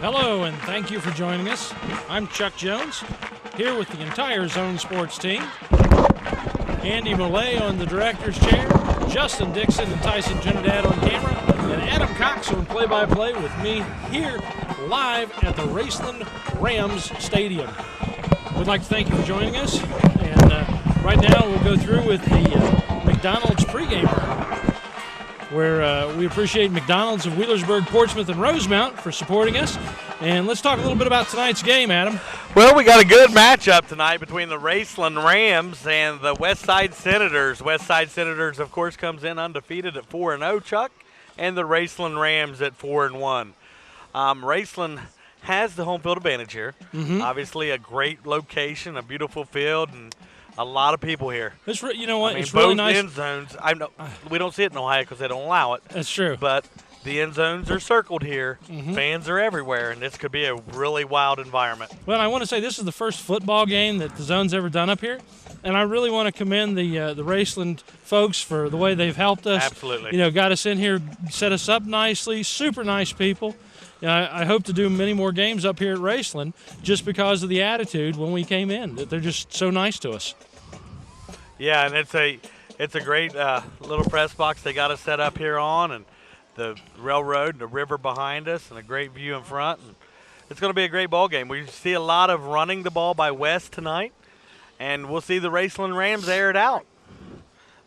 Hello, and thank you for joining us. I'm Chuck Jones, here with the entire Zone Sports team. Andy Millay on the director's chair, Justin Dixon and Tyson Trinidad on camera, and Adam Cox on play-by-play with me here live at the Raceland Rams Stadium. We'd like to thank you for joining us, and right now we'll go through with the McDonald's pregame where we appreciate McDonald's of Wheelersburg, Portsmouth, and Rosemount for supporting us. And let's talk a little bit about tonight's game, Adam. Well, we got a good matchup tonight between the Raceland Rams and the Westside Senators. Westside Senators, of course, comes in undefeated at 4-0, Chuck, and the Raceland Rams at 4-1. Raceland has the home field advantage here. Obviously, a great location, a beautiful field, and a lot of people here. You know what? I mean, it's really both nice. end zones. We don't see it in Ohio because they don't allow it. That's true. But the end zones are circled here. Fans are everywhere, and this could be a really wild environment. Well, I want to say this is the first football game that the Zone's ever done up here, and I really want to commend the Raceland folks for the way they've helped us. Absolutely. You know, got us in here, set us up nicely. Super nice people. I hope to do many more games up here at Raceland just because of the attitude when we came in. That they're just so nice to us. Yeah, and it's a great little press box they got us set up here on, and the railroad and the river behind us, and a great view in front. And it's going to be a great ball game. We see a lot of running the ball by West tonight, and we'll see the Raceland Rams air it out.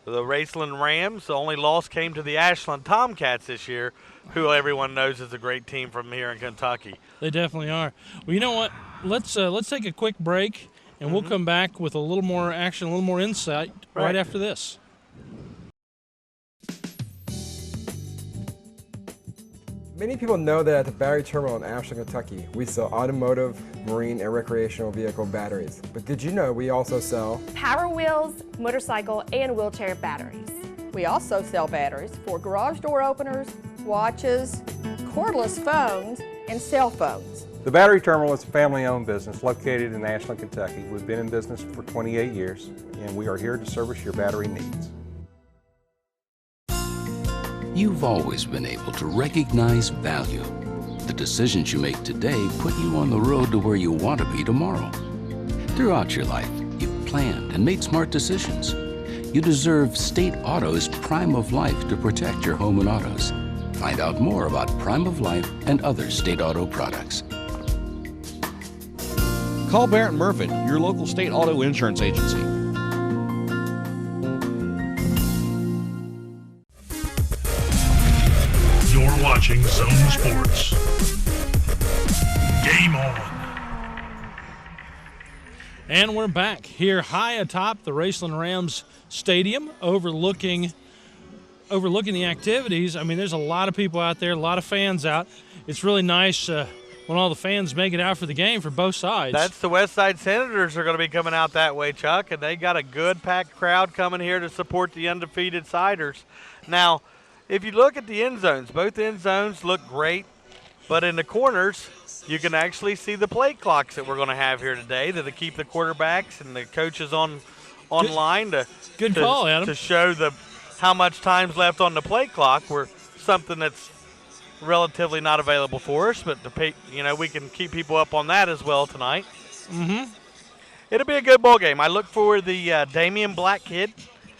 The Raceland Rams, the only loss came to the Ashland Tomcats this year, who everyone knows is a great team from here in Kentucky. They definitely are. Well, you know what? Let's take a quick break, and we'll come back with a little more action, a little more insight right after this. Many people know that at the battery terminal in Ashland, Kentucky, we sell automotive, marine, and recreational vehicle batteries. But did you know we also sell Power wheels, motorcycle, and wheelchair batteries. We also sell batteries for garage door openers, watches, cordless phones, and cell phones. The Battery Terminal is a family-owned business located in Ashland, Kentucky. We've been in business for 28 years, and we are here to service your battery needs. You've always been able to recognize value. The decisions you make today put you on the road to where you want to be tomorrow. Throughout your life, you've planned and made smart decisions. You deserve State Auto's Prime of Life to protect your home and autos. Find out more about Prime of Life and other State Auto products. Call Barrett Murphy, your local State Auto Insurance Agency. You're watching Zone Sports. Game on. And we're back here high atop the Raceland Rams Stadium, overlooking the activities. I mean, there's a lot of people out there, a lot of fans out. It's really nice when all the fans make it out for the game for both sides. That's the Westside Senators are going to be coming out that way, Chuck, and they got a good packed crowd coming here to support the undefeated Siders. Now, if you look at the end zones, both end zones look great, but in the corners, you can actually see the play clocks that we're going to have here today that'll keep the quarterbacks and the coaches online to show how much time's left on the play clock. We're something that's relatively not available for us, but we can keep people up on that as well tonight. It'll be a good ball game. I look for the Damian Black kid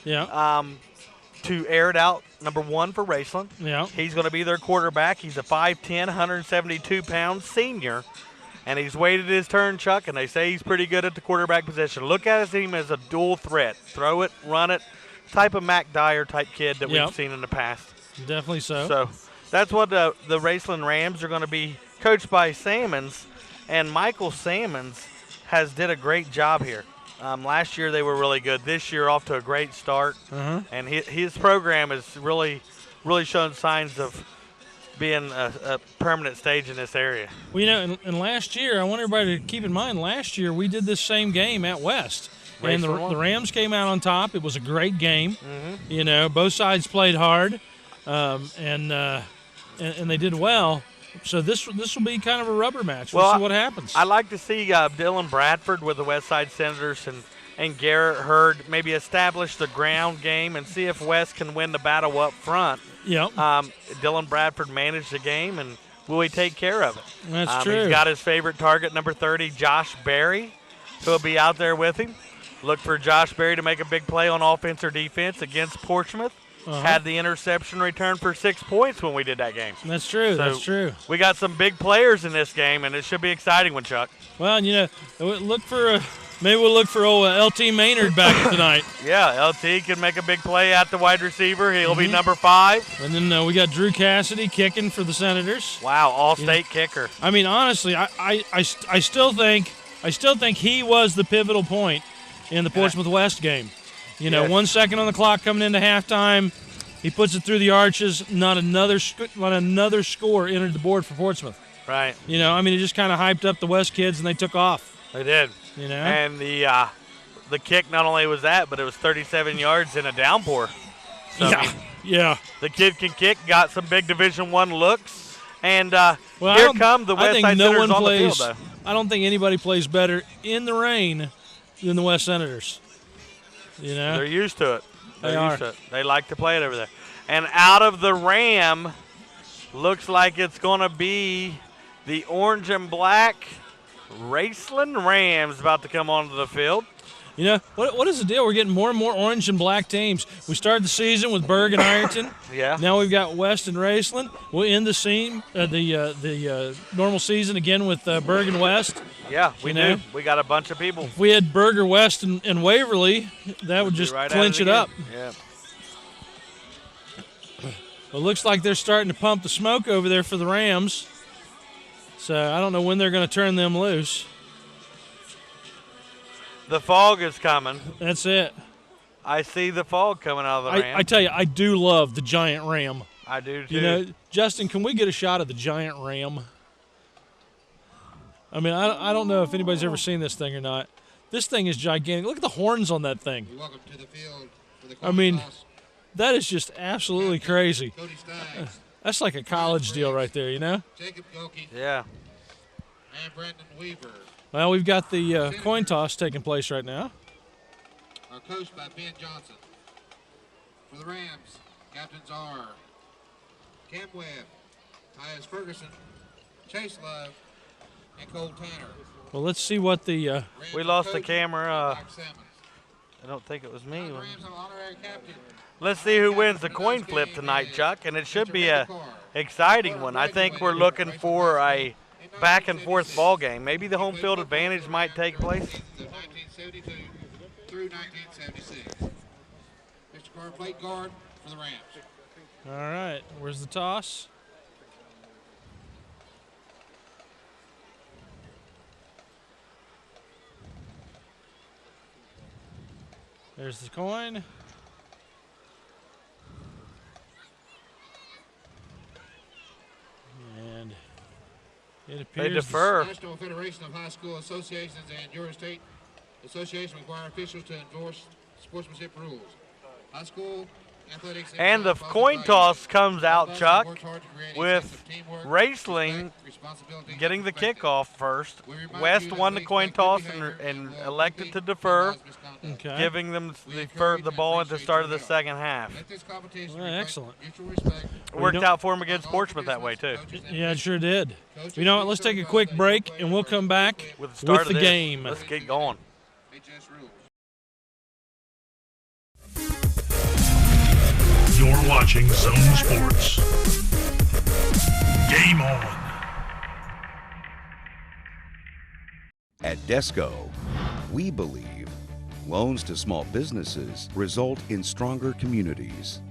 to air it out, number one for Raceland. Yeah. He's going to be their quarterback. He's a 5'10", 172-pound senior, and he's waited his turn, Chuck, and they say he's pretty good at the quarterback position. Look at him as a dual threat. Throw it, run it, type of Mac Dyer type kid that we've seen in the past. Definitely so. So that's what the Raceland Rams are going to be coached by Sammons, and Michael Sammons did a great job here. Last year they were really good. This year off to a great start, and his program has really shown signs of being a permanent stage in this area. Well, you know, and last year, I want everybody to keep in mind, last year we did this same game at West. And the Rams came out on top. It was a great game. You know, both sides played hard, and they did well. So this will be kind of a rubber match. We'll see what happens. I like to see Dylan Bradford with the Westside Senators and Garrett Hurd maybe establish the ground game and see if West can win the battle up front. Yep. Dylan Bradford managed the game and will he take care of it? That's true. He's got his favorite target, number 30, Josh Berry, who will be out there with him. Look for Josh Berry to make a big play on offense or defense against Portsmouth. Had the interception return for 6 points when we did that game. That's true. So that's true. We got some big players in this game, and it should be exciting one, Chuck. Well, look for maybe we'll look for old LT Maynard back tonight. Yeah, LT can make a big play at the wide receiver. He'll be number 5. And then we got Drew Cassidy kicking for the Senators. Wow, all-state kicker. I mean, honestly, I still think he was the pivotal point in the Portsmouth West game. 1 second on the clock coming into halftime. He puts it through the arches. Not another score entered the board for Portsmouth. Right. He just kind of hyped up the West kids, and they took off. They did. And the kick, not only was that, but it was 37 yards in a downpour. So, yeah. The kid can kick, got some big Division I looks. And here come the West Side Senators on the field, though. I don't think anybody plays better in the rain than the West Senators. They're used to it. They are. They like to play it over there. And out of the Ram, looks like it's going to be the orange and black Raceland Rams about to come onto the field. What is the deal? We're getting more and more orange and black teams. We started the season with Berg and Ironton. Yeah. Now we've got West and Raceland. We'll end the normal season again with Berg and West. Yeah, we do. We got a bunch of people. If we had Berg or West and Waverly, that would just clinch it up. Yeah. Well, it looks like they're starting to pump the smoke over there for the Rams. So I don't know when they're going to turn them loose. The fog is coming. That's it. I see the fog coming out of the Ram. I tell you, I do love the giant Ram. I do too. Justin, can we get a shot of the giant Ram? I mean, I don't know if anybody's ever seen this thing or not. This thing is gigantic. Look at the horns on that thing. Welcome to the field for the that is just absolutely crazy. That's like a college deal right there, Jacob Gilkey. Yeah. And Brandon Weaver. Well, we've got the coin toss taking place right now. Are coached by Ben Johnson. For the Rams, captains are Cam Webb, Tyus Ferguson, Chase Love, and Cole Tanner. Well, let's see what the we lost the camera. I don't think it was me. Let's see who wins the coin flip tonight, Chuck, and it should be a exciting one. I think we're looking for a back-and-forth ball game. Maybe the home field advantage might take place. 1972 through 1976. Mr. Carr, plate guard for the Rams. All right, where's the toss? There's the coin. And it appears they defer. The National Federation of High School Associations and your state association require officials to endorse sportsmanship rules. High school athletics and the coin toss comes out, Chuck, with Raceland getting the kickoff first. West won the coin toss and elected to defer, giving them the ball at the start of the second half. Well, excellent. Worked out for them against Portsmouth that way, too. Yeah, it sure did. You know what? Let's take a quick break, and we'll come back with the game. Let's get going. You're watching Zone Sports. Game on. At Desco, we believe loans to small businesses result in stronger communities.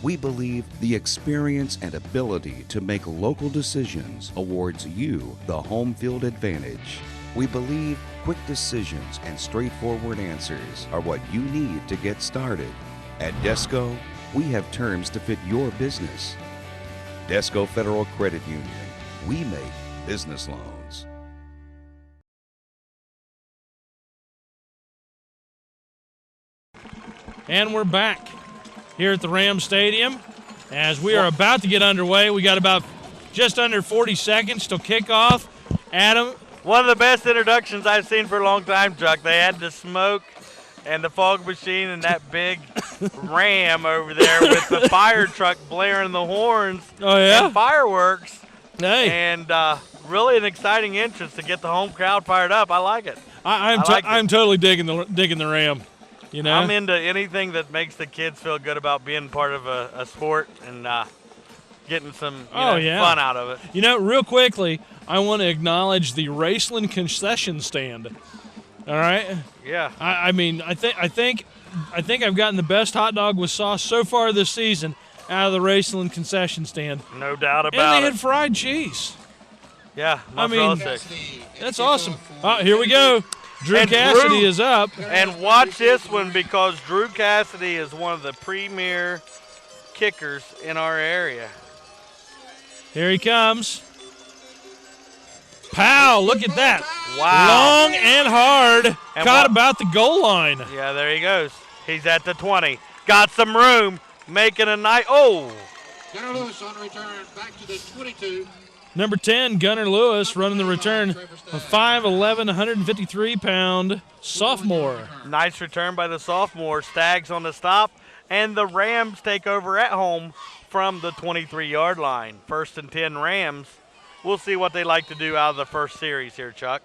We believe the experience and ability to make local decisions awards you the home field advantage. We believe quick decisions and straightforward answers are what you need to get started. At Desco, we have terms to fit your business. Desco Federal Credit Union. We make business loans. And we're back here at the Ram Stadium as we are about to get underway. We got about just under 40 seconds till kickoff. Adam. One of the best introductions I've seen for a long time, Chuck. They had the smoke and the fog machine and that big Ram over there with the fire truck blaring the horns and fireworks. Hey. And really an exciting entrance to get the home crowd fired up. I like it. I'm totally digging the Ram. You know, I'm into anything that makes the kids feel good about being part of a sport and getting some fun out of it. You know, real quickly, I want to acknowledge the Raceland concession stand. All right. Yeah. I mean, I think I've gotten the best hot dog with sauce so far this season out of the Raceland concession stand. No doubt about it. And they had fried cheese. Yeah, mozzarella sticks. That's awesome. Oh, here we go. Drew Cassidy is up. And watch this one, because Drew Cassidy is one of the premier kickers in our area. Here he comes. Pow, look at that. Wow. Long and hard. And caught about the goal line. Yeah, there he goes. He's at the 20. Got some room. Making a night. Oh. Gunnar Lewis on return. Back to the 22. Number 10, Gunnar Lewis, running the return. A 5'11", 153-pound sophomore. Nice return by the sophomore. Stags on the stop. And the Rams take over at home from the 23-yard line. 1st and 10 Rams. We'll see what they like to do out of the first series here, Chuck.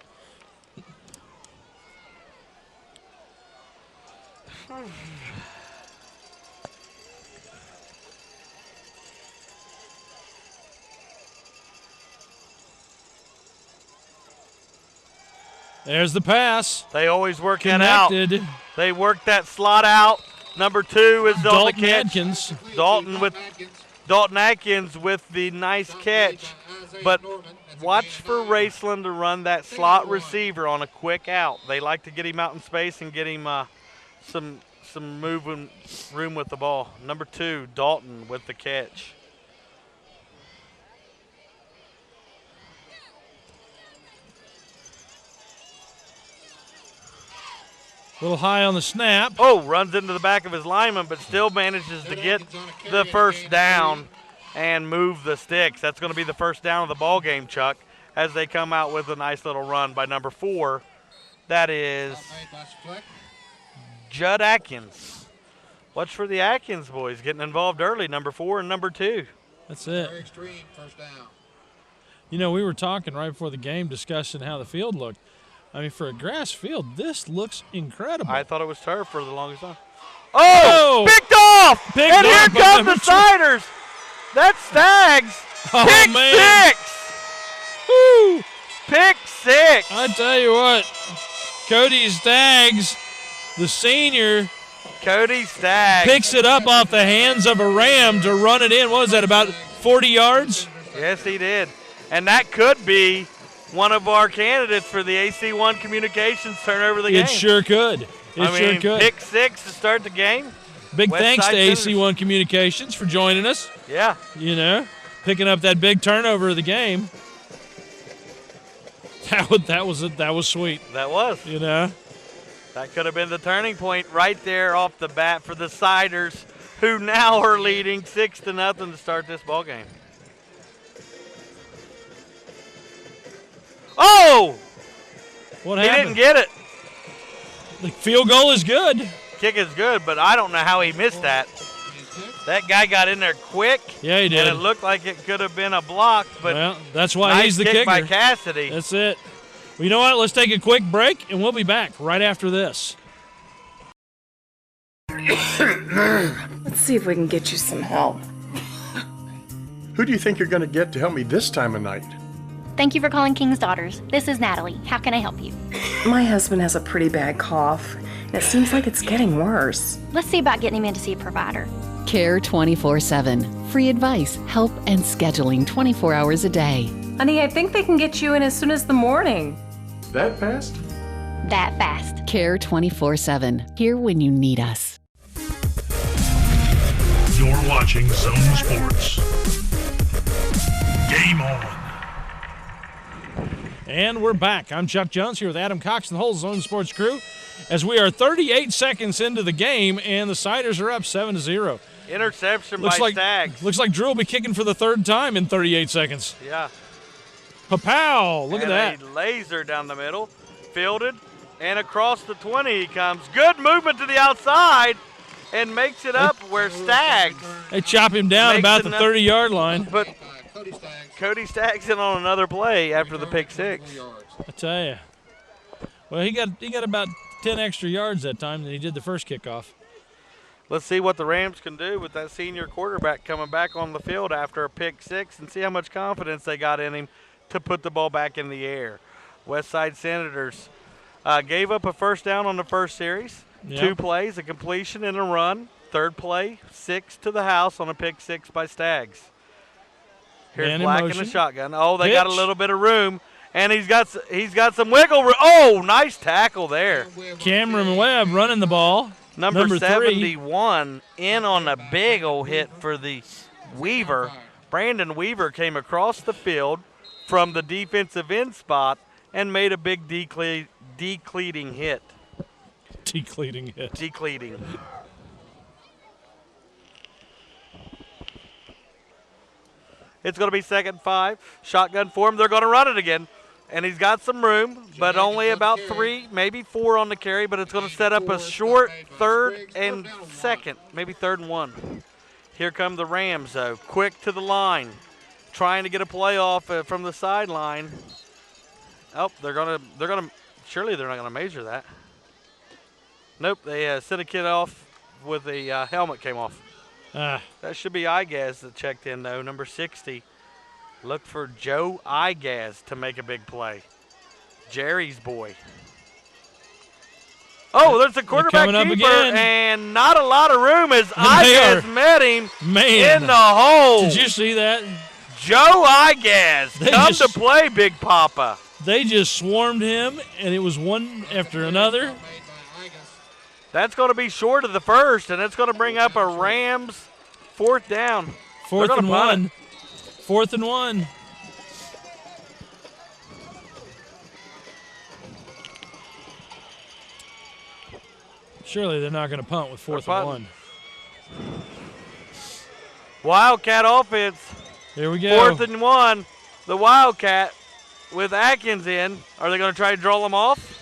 There's the pass. They always work that out. Connected. They work that slot out. Number 2 is on the catch. Atkins. Dalton Atkins with the nice catch. But watch for Raceland to run that slot receiver on a quick out. They like to get him out in space and get him some moving room with the ball. Number 2, Dalton with the catch. A little high on the snap. Oh, runs into the back of his lineman, but still manages to get the first down and move the sticks. That's going to be the first down of the ball game, Chuck, as they come out with a nice little run by number 4. That is Judd Atkins. Watch for the Atkins boys getting involved early, number 4 and number 2. That's it. Very extreme first down. You know, we were talking right before the game, discussing how the field looked. I mean, for a grass field, this looks incredible. I thought it was turf for the longest time. Oh! Picked off! Picked and off here comes the Siders. That's Stags. Oh, Pick man. 6. Woo! Pick 6. I tell you what, Cody Staggs, the senior, Cody Staggs picks it up off the hands of a Ram to run it in. What was that, about 40 yards? Yes, he did. And that could be one of our candidates for the AC1 Communications turnover of the game. It sure could. Sure could. Pick 6 to start the game. Big West thanks Side to Senators. AC1 Communications for joining us. Yeah. You know, picking up that big turnover of the game. That was sweet. That was. You know. That could have been the turning point right there off the bat for the Siders, who now are leading 6-0 to start this ball game. Oh! What he happened? didn't get it. The field goal is good. Kick is good, but I don't know how he missed that. That guy got in there quick. Yeah, he did. And it looked like it could have been a block, but well, that's why nice he's the kick kicker. by Cassidy. That's it. Well, you know what? Let's take a quick break, and we'll be back right after this. Let's see if we can get you some help. Who do you think you're going to get to help me this time of night? Thank you for calling King's Daughters. This is Natalie. How can I help you? My husband has a pretty bad cough, and it seems like it's getting worse. Let's see about getting him in to see a provider. Care 24/7. Free advice, help, and scheduling 24 hours a day. Honey, I think they can get you in as soon as the morning. That fast? That fast. Care 24/7. Here when you need us. You're watching Zone Sports. Game on. And we're back. I'm Chuck Jones here with Adam Cox and the whole Zone Sports crew as we are 38 seconds into the game, and the Siders are up 7-0. Interception by Stags. Looks like Drew will be kicking for the third time in 38 seconds. Yeah. Pa-pow! Look at that. A laser down the middle. Fielded. And across the 20 he comes. Good movement to the outside. And makes it up where Stags. They chop him down about the 30-yard line. But Cody Staggs in on another play after the pick six. I tell you. Well, he got about 10 extra yards that time than he did the first kickoff. Let's see what the Rams can do with that senior quarterback coming back on the field after a pick six and see how much confidence they got in him to put the ball back in the air. Westside Senators gave up a first down on the first series. Yep. 2 plays, a completion and a run. Third play, 6 to the house on a pick six by Staggs. Here's Man in Black in motion. the shotgun. Oh, they got a Pitch. little bit of room, and he's got some wiggle room. Oh, nice tackle there. Cameron Webb running the ball. Number 3. 71 in on a big old hit for the Weaver. Brandon Weaver came across the field from the defensive end spot and made a big decleating hit. Decleating hit. Decleating. It's going to be 2nd 5. Shotgun for him. They're going to run it again. And he's got some room, but only about 3, maybe 4 on the carry, but it's going to set up a short 3rd and 2nd, maybe 3rd and 1. Here come the Rams, though. Quick to the line. Trying to get a play off from the sideline. Oh, surely they're not going to measure that. Nope, they sent a kid off with the helmet came off. That should be Igaz that checked in, though, number 60. Look for Joe Igaz to make a big play. Jerry's boy. Oh, there's a quarterback keeper, and not a lot of room as Igaz met him in the hole. Did you see that? Joe Igaz, come to play, Big Papa. They just swarmed him, and it was one after another. That's going to be short of the first, and it's going to bring up a Rams 4th down. 4th and 1. 4th and 1. Surely they're not going to punt with 4th and 1. Wildcat offense. Here we go. 4th and 1. The Wildcat with Atkins in. Are they going to try to draw them off?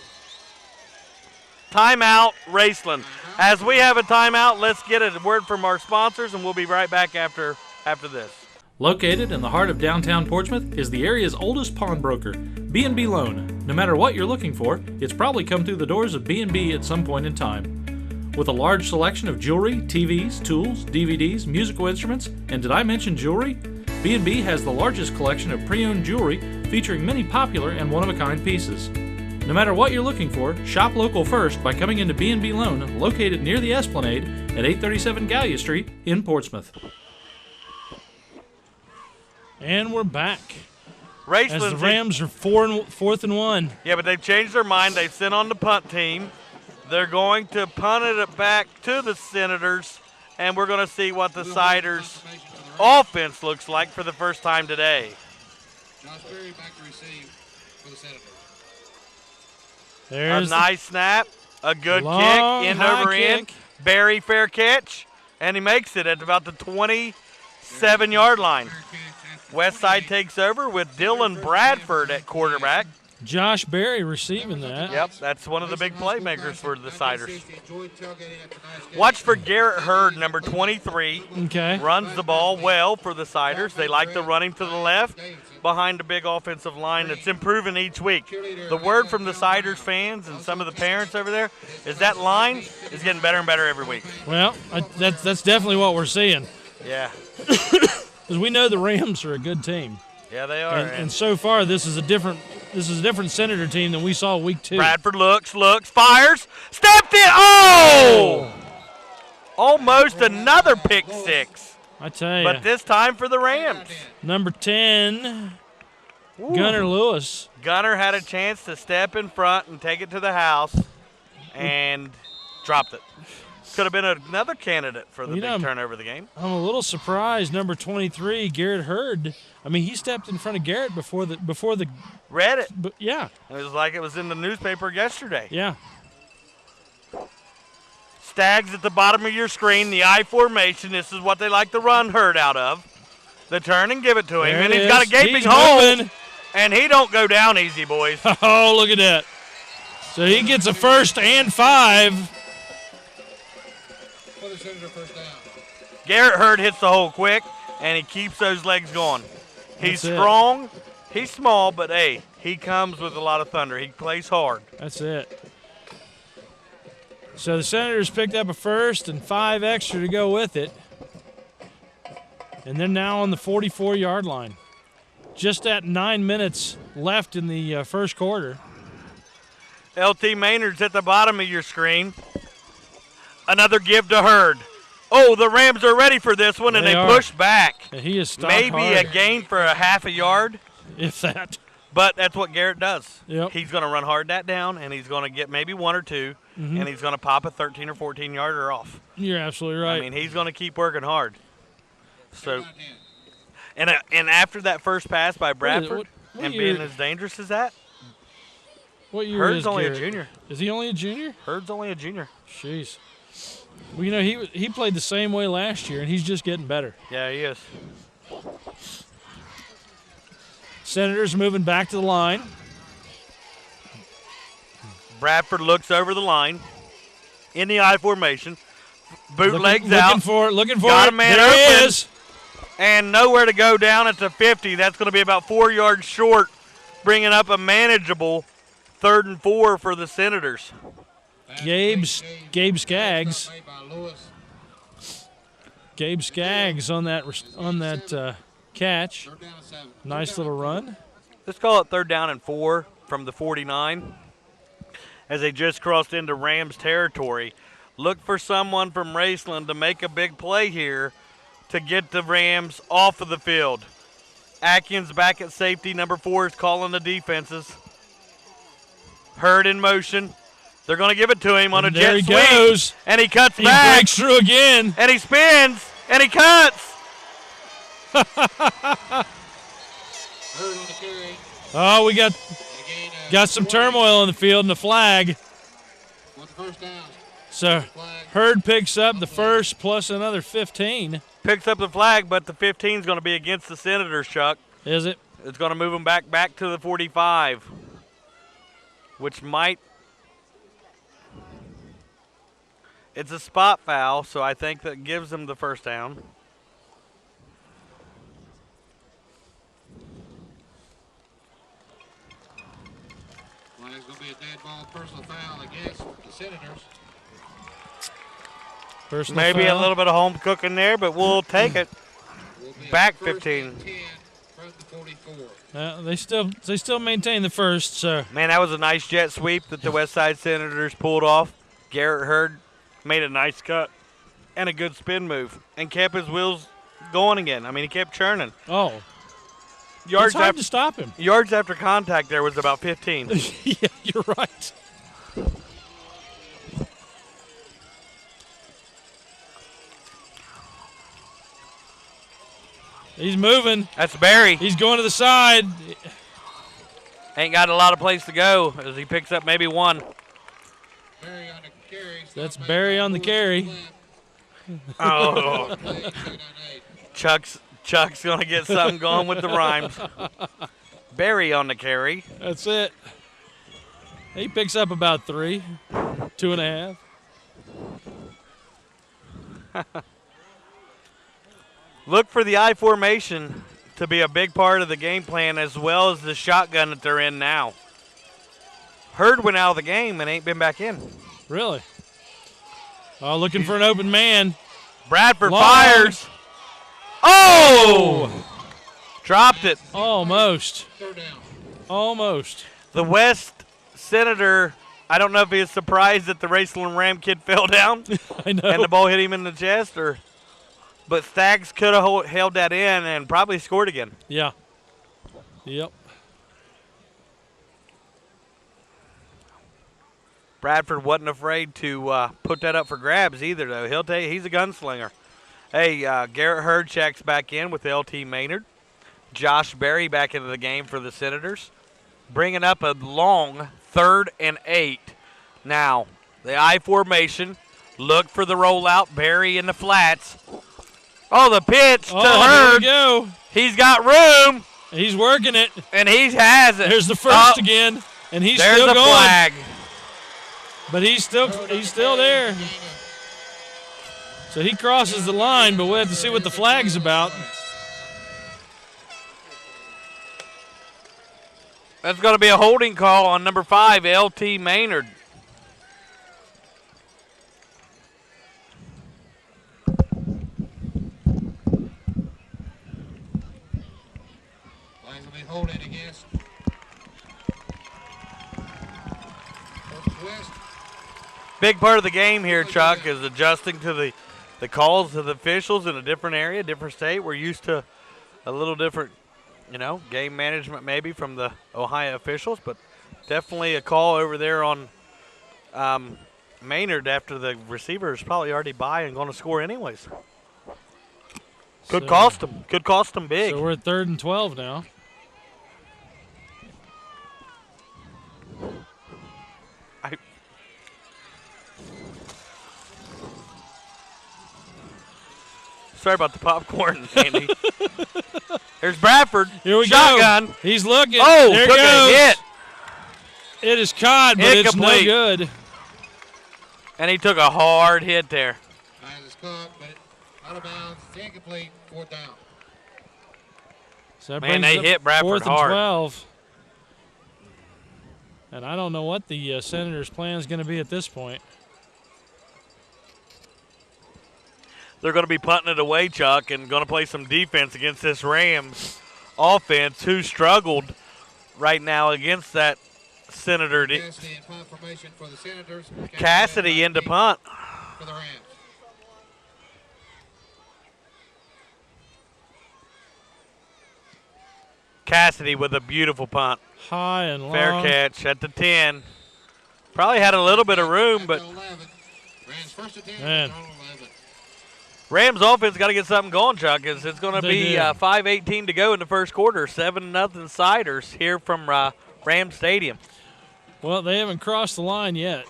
Timeout, Raceland. As we have a timeout, let's get a word from our sponsors, and we'll be right back after this. Located in the heart of downtown Portsmouth is the area's oldest pawnbroker, B&B Loan. No matter what you're looking for, it's probably come through the doors of B&B at some point in time. With a large selection of jewelry, TVs, tools, DVDs, musical instruments, and did I mention jewelry? B&B has the largest collection of pre-owned jewelry featuring many popular and one-of-a-kind pieces. No matter what you're looking for, shop local first by coming into B&B Loan, located near the Esplanade at 837 Gallia Street in Portsmouth. And we're back. Raceland, as the Rams are 4th and 1. Yeah, but they've changed their mind. They've sent on the punt team. They're going to punt it back to the Senators, and we're going to see what the Siders' offense looks like for the first time today. Josh Berry back to receive for the Senators. A nice snap, a good long, kick, end high over kick. end. Berry, fair catch, and he makes it at about the 27-yard line. Westside takes over with Dylan Bradford at quarterback. Josh Berry receiving that. Yep, that's one of the big playmakers for the Siders. Watch for Garrett Hurd, number 23. Okay. Runs the ball well for the Siders. They like to run him to the left behind a big offensive line that's improving each week. The word from the Siders fans and some of the parents over there is that line is getting better and better every week. Well, that's definitely what we're seeing. Yeah. Because we know the Rams are a good team. Yeah, they are. And so far, this is a different Senator team than we saw week 2. Bradford looks, fires, stepped in. Oh! Almost another pick six. I tell you. But this time for the Rams. Number 10, Gunnar Lewis. Gunnar had a chance to step in front and take it to the house and dropped it. Could have been another candidate for the big turnover of the game. I'm a little surprised. Number 23, Garrett Hurd. I mean, he stepped in front of Garrett before the. Read it. But yeah. It was like it was in the newspaper yesterday. Yeah. Stags at the bottom of your screen, the I formation. This is what they like to run Hurd out of. The turn and give it to him, There and it he's got a is. gaping He's hole. moving. And he don't go down easy, boys. Oh, look at that. So he gets a 1st and 5. For the Senator, first down. Garrett Hurd hits the hole quick, and he keeps those legs going. He's strong. He's small, but, hey, he comes with a lot of thunder. He plays hard. That's it. So the Senators picked up a first and 5 extra to go with it. And they're now on the 44-yard line. Just at 9 minutes left in the first quarter. LT Maynard's at the bottom of your screen. Another give to Hurd. Oh, the Rams are ready for this one, and they push back. Yeah, he is stopped maybe hard. a gain for a half a yard. If that. But that's what Garrett does. Yep. He's going to run hard that down, and he's going to get maybe 1 or 2, and he's going to pop a 13 or 14-yarder off. You're absolutely right. I mean, he's going to keep working hard. So, and after that first pass by Bradford, what and year- being as dangerous as that, What year Hurd's is only Garrett? a junior. Is he only a junior? Hurd's only a junior. Jeez. Well, you know, he played the same way last year, and he's just getting better. Yeah, he is. Senators moving back to the line. Bradford looks over the line in the I formation. Bootlegs out. Looking for Got it. a man There open. he is. And nowhere to go down at the 50. That's going to be about 4 yards short, bringing up a manageable 3rd and 4 for the Senators. Gabe Skaggs. Gabe Skaggs on that catch. Nice little run. Let's call it 3rd down and 4 from the 49 as they just crossed into Rams territory. Look for someone from Raceland to make a big play here to get the Rams off of the field. Atkins back at safety. Number 4 is calling the defenses. Hurd in motion. They're going to give it to him on a jet sweep. There he goes. And he cuts He back. breaks through again. And he spins. And he cuts. Oh, we got some turmoil in the field and the flag. So Hurd picks up the first plus another 15. Picks up the flag, but the 15 is going to be against the Senators, Chuck. Is it? It's going to move them back to the 45, which might. It's a spot foul, so I think that gives them the first down. Flag's going to be a dead ball personal foul against the Senators. Personal Maybe foul. a little bit of home cooking there, but we'll take it. Back 15. They still maintain the first. So Man, that was a nice jet sweep that the West Side Senators pulled off. Garrett Hurd made a nice cut and a good spin move and kept his wheels going again. I mean, he kept churning. Oh. Yards It's hard after, to stop him. Yards after contact there was about 15. Yeah, you're right. He's moving. That's Barry. He's going to the side. Ain't got a lot of place to go as he picks up maybe one. That's Barry on the carry. Oh. Chuck's going to get something going with the rhymes. Barry on the carry. That's it. He picks up about 3, 2.5. Look for the I formation to be a big part of the game plan as well as the shotgun that they're in now. Hurd went out of the game and ain't been back in. Really? Oh, looking for an open man. Bradford Long. fires. Oh! Dropped it. Almost. Almost. The West Senator, I don't know if he was surprised that the Raceland Ram kid fell down I know. and the ball hit him in the chest, but Staggs could have held that in and probably scored again. Yeah. Yep. Bradford wasn't afraid to put that up for grabs either, though. He's a gunslinger. Hey, Garrett Hurd checks back in with LT Maynard. Josh Berry back into the game for the Senators, bringing up a long 3rd and 8. Now, the I formation. Look for the rollout. Berry in the flats. Oh, the pitch to Hurd. There we go. He's got room. He's working it. And he has it. There's the first again, and he's there's still the going. flag. But he's still there. So he crosses the line, but we'll have to see what the flag's about. That's going to be a holding call on number 5, L.T. Maynard. Flags will be holding against West. Big part of the game here, Chuck, is adjusting to the calls of the officials in a different area, different state. We're used to a little different, game management maybe from the Ohio officials, but definitely a call over there on Maynard after the receiver is probably already by and going to score anyways. Could cost him. Could cost him big. So we're at 3rd and 12 now. Sorry about the popcorn, Andy. There's Bradford. Here we Shotgun. go. He's looking. Oh, there took it goes. a hit. It is caught, but it's no Incomplete. good. And he took a hard hit there. Pass is caught, but out of bounds. It's incomplete. 4th down. So that Man, brings they up hit Bradford 4th hard. and 12. And I don't know what the Senators' plan is going to be at this point. They're going to be punting it away, Chuck, and going to play some defense against this Rams offense who struggled right now against that Senator. Cassidy in punt formation for the Senators. Cassidy into punt. For the Rams. Cassidy with a beautiful punt. High and long. Fair catch at the 10. Probably had a little bit of room, but Rams first and 10. Man. Rams offense got to get something going, Chuck. It's going to They be do. 5:18 to go in the first quarter. 7-0 Siders here from Ram Stadium. Well, they haven't crossed the line yet,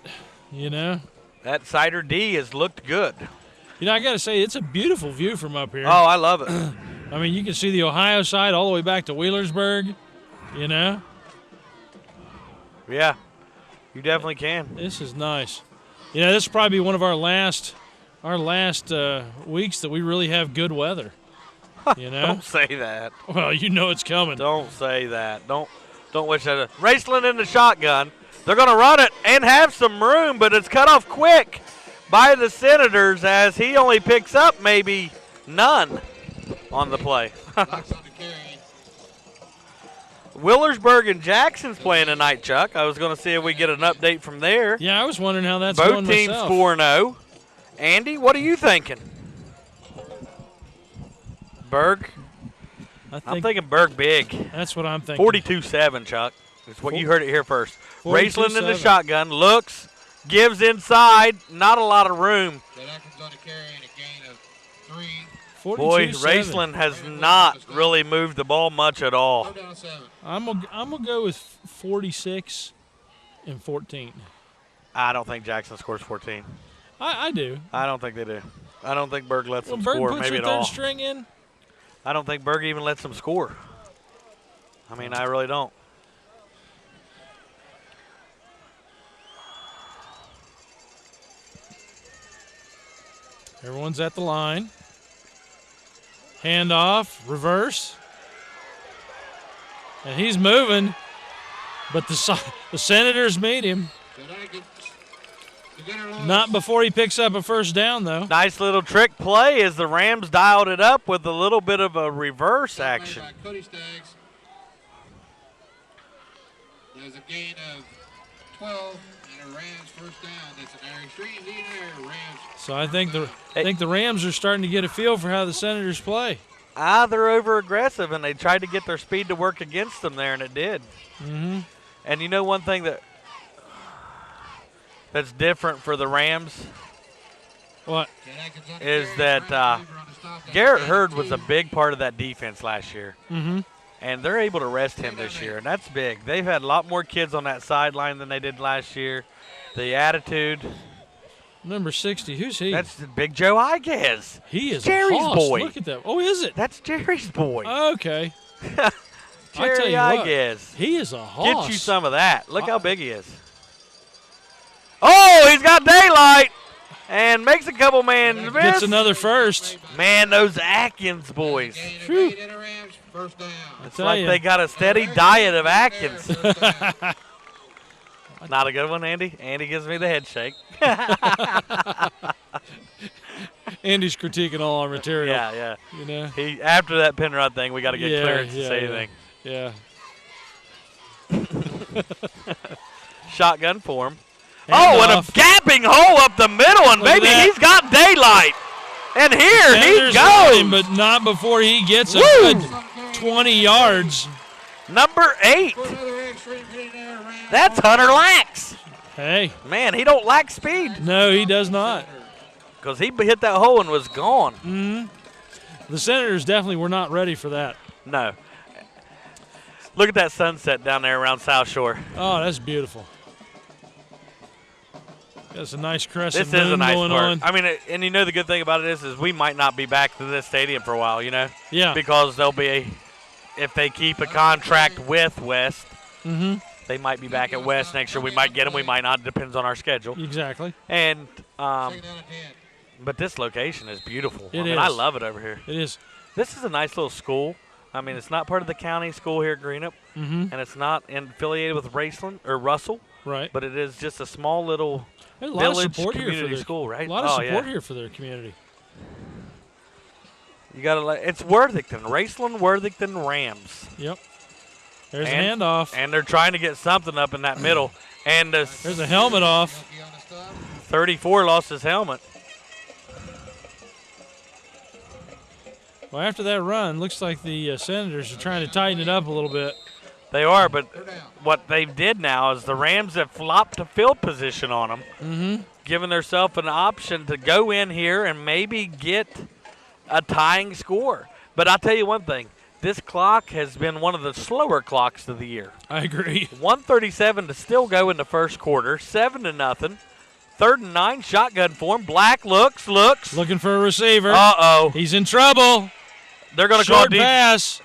That Cider D has looked good. I got to say, it's a beautiful view from up here. Oh, I love it. I mean, you can see the Ohio side all the way back to Wheelersburg, Yeah, you definitely can. This is nice. This will probably be one of our last weeks that we really have good weather. Don't say that. Well, it's coming. Don't say that. Don't wish that. Raceland in the shotgun. They're going to run it and have some room, but it's cut off quick by the Senators as he only picks up maybe none on the play. Willersburg and Jackson's playing tonight, Chuck. I was going to see if we get an update from there. Yeah, I was wondering how that's Both going teams myself. 4-0. Andy, what are you thinking? Berg? I'm thinking Berg big. That's what I'm thinking. 42-7, Chuck. That's what you heard it here first. 42-7. Raceland in the shotgun. Looks. Gives inside. Not a lot of room. Going to carry in a gain of 3. Boy, 42-7. Raceland has not really moved the ball much at all. I'm gonna go with 46 and 14. I don't think Jackson scores 14. I do. I don't think they do. I don't think Berg lets them Berg score, puts maybe your at all. third string in. I don't think Berg even lets them score. I mean, I really don't. Everyone's at the line. Handoff, reverse. And he's moving, but the Senators meet him. Not before he picks up a first down, though. Nice little trick play as the Rams dialed it up with a little bit of a reverse action. There's a gain of 12 and a Rams first down. That's an extreme lead there, Rams. So I think the Rams are starting to get a feel for how the Senators play. They're over aggressive, and they tried to get their speed to work against them there, and it did. Mm-hmm. And one thing that's different for the Rams What? is that Garrett Hurd was a big part of that defense last year. Mm-hmm. And they're able to rest him this year, and that's big. They've had a lot more kids on that sideline than they did last year. The attitude. Number 60, who's he? That's Big Joe Iguez. He is Jerry's a hoss. boy. Look at that. Oh, is it? That's Jerry's boy. Okay. Jerry Iguez. He is a hoss. Get you some of that. Look how big he is. Oh, he's got daylight and makes a couple man miss. Gets another first. Man, those Atkins boys. Whew. First down. It's like they got a steady diet of Atkins. Not a good one, Andy? Andy gives me the head shake. Andy's critiquing all our material. Yeah. You know? After that Penrod thing, we got to get clearance to say anything. Yeah. Shotgun form. And a gapping hole up the middle, and maybe he's got daylight. And here he goes. But not before he gets a good 20 yards. Number 8. That's Hunter Lax. Hey. Man, he don't lack speed. No, he does not. Because he hit that hole and was gone. Mm-hmm. The Senators definitely were not ready for that. No. Look at that sunset down there around South Shore. Oh, that's beautiful. That's a nice crescent This is a nice going part. on. I mean, and you know the good thing about it is we might not be back to this stadium for a while, you know? Yeah. Because there'll be if they keep a contract with West, they might be back at West next year. We might get them, we might not. It depends on our schedule. Exactly. And but this location is beautiful. It I mean, is. I love it over here. It is. This is a nice little school. I mean, it's not part of the county school here at Greenup, and it's not affiliated with Raceland or Russell. Right. But it is just a small little There's a lot village of support community here for their, school, right? A lot of support yeah. here for their community. You got to it's Worthington, Raceland, Worthington Rams. Yep. There's a handoff. And they're trying to get something up in that middle. And there's a helmet off. 34 lost his helmet. Well, after that run, looks like the Senators are trying to tighten it up a little bit. They are, but what they did now is the Rams have flopped to field position on them, giving themselves an option to go in here and maybe get a tying score. But I'll tell you one thing. This clock has been one of the slower clocks of the year. I agree. 1:37 to still go in the first quarter, 7-0. 3rd and 9, shotgun form. Black looks. Looking for a receiver. Uh-oh. He's in trouble. They're going to call short pass.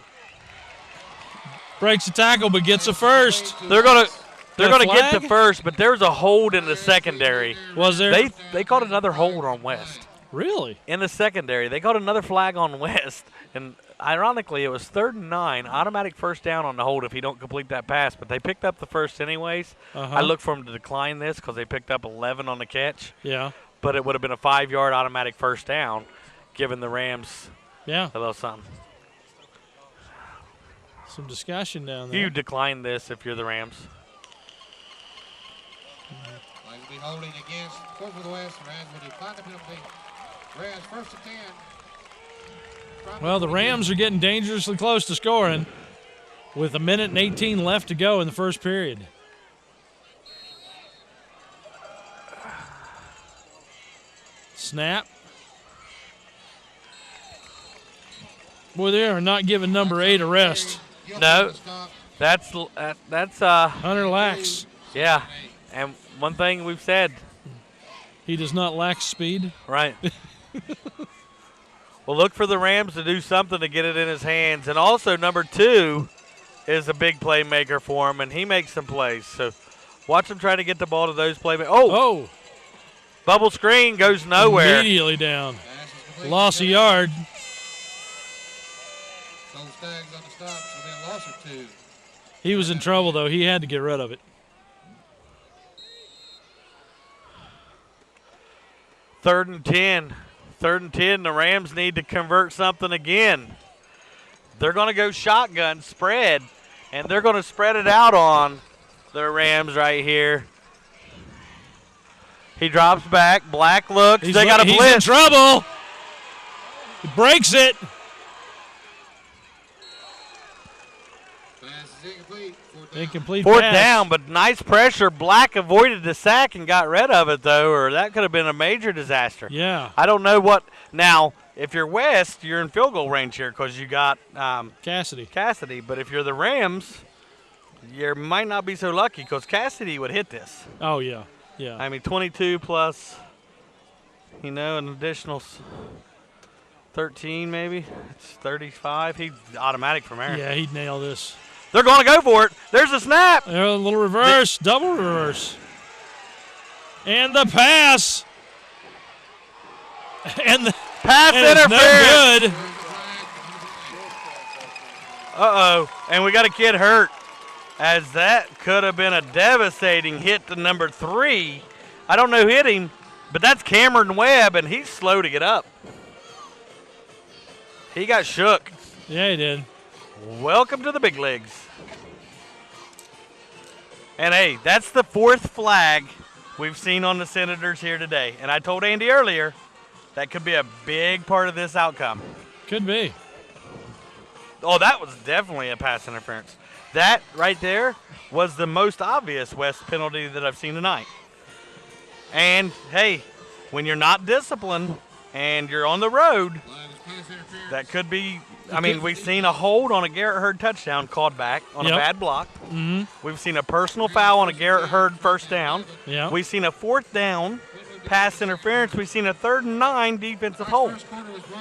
Breaks the tackle, but gets a first. They're going to get the first, but there's a hold in the secondary. Was there? They called another hold on West. Really? In the secondary. They called another flag on West. And ironically, it was 3rd and 9, automatic first down on the hold if he don't complete that pass. But they picked up the first anyways. I look for them to decline this because they picked up 11 on the catch. Yeah. But it would have been a 5-yard automatic first down, giving the Rams a little something. Some discussion down there. You decline this if you're the Rams. Flag will be holding against Fort Worth West. Rams will decline the penalty. Rams first and 10. Well, the Rams are getting dangerously close to scoring with 1:18 left to go in the first period. Snap. Boy, they are not giving number 8 a rest. No, that's Hunter Lax. Yeah, and one thing we've said, he does not lack speed. Right. Well, look for the Rams to do something to get it in his hands. And also, number 2 is a big playmaker for him, and he makes some plays. So watch him try to get the ball to those playmakers. Oh! Bubble screen goes nowhere. Immediately down. Lost a yard. He was in trouble, though. He had to get rid of it. 3rd and 10. 3rd and 10, the Rams need to convert something again. They're going to go shotgun spread, and they're going to spread it out on the Rams right here. He drops back. Black looks. They got a blitz. He's in trouble. He breaks it. Incomplete Fourth pass. down, but nice pressure. Black avoided the sack and got rid of it, though, or that could have been a major disaster. Yeah. I don't know what. Now, if you're West, you're in field goal range here because you got Cassidy. But if you're the Rams, you might not be so lucky because Cassidy would hit this. Oh, yeah. Yeah. I mean, 22 plus, an additional 13 maybe. It's 35. He's automatic from there. Yeah, he'd nail this. They're going to go for it. There's a snap. A little reverse, double reverse. And the pass. And the pass interference. No good. Uh-oh, and we got a kid hurt, as that could have been a devastating hit to number 3. I don't know who hit him, but that's Cameron Webb, and he's slow to get up. He got shook. Yeah, he did. Welcome to the big leagues. And, hey, that's the 4th flag we've seen on the Senators here today. And I told Andy earlier that could be a big part of this outcome. Could be. Oh, that was definitely a pass interference. That right there was the most obvious West penalty that I've seen tonight. And, hey, when you're not disciplined and you're on the road, that could be – I mean, we've seen a hold on a Garrett Hurd touchdown called back on a bad block. Mm-hmm. We've seen a personal foul on a Garrett Hurd first down. Yeah. We've seen a 4th down pass interference. We've seen a 3rd and 9 defensive hold.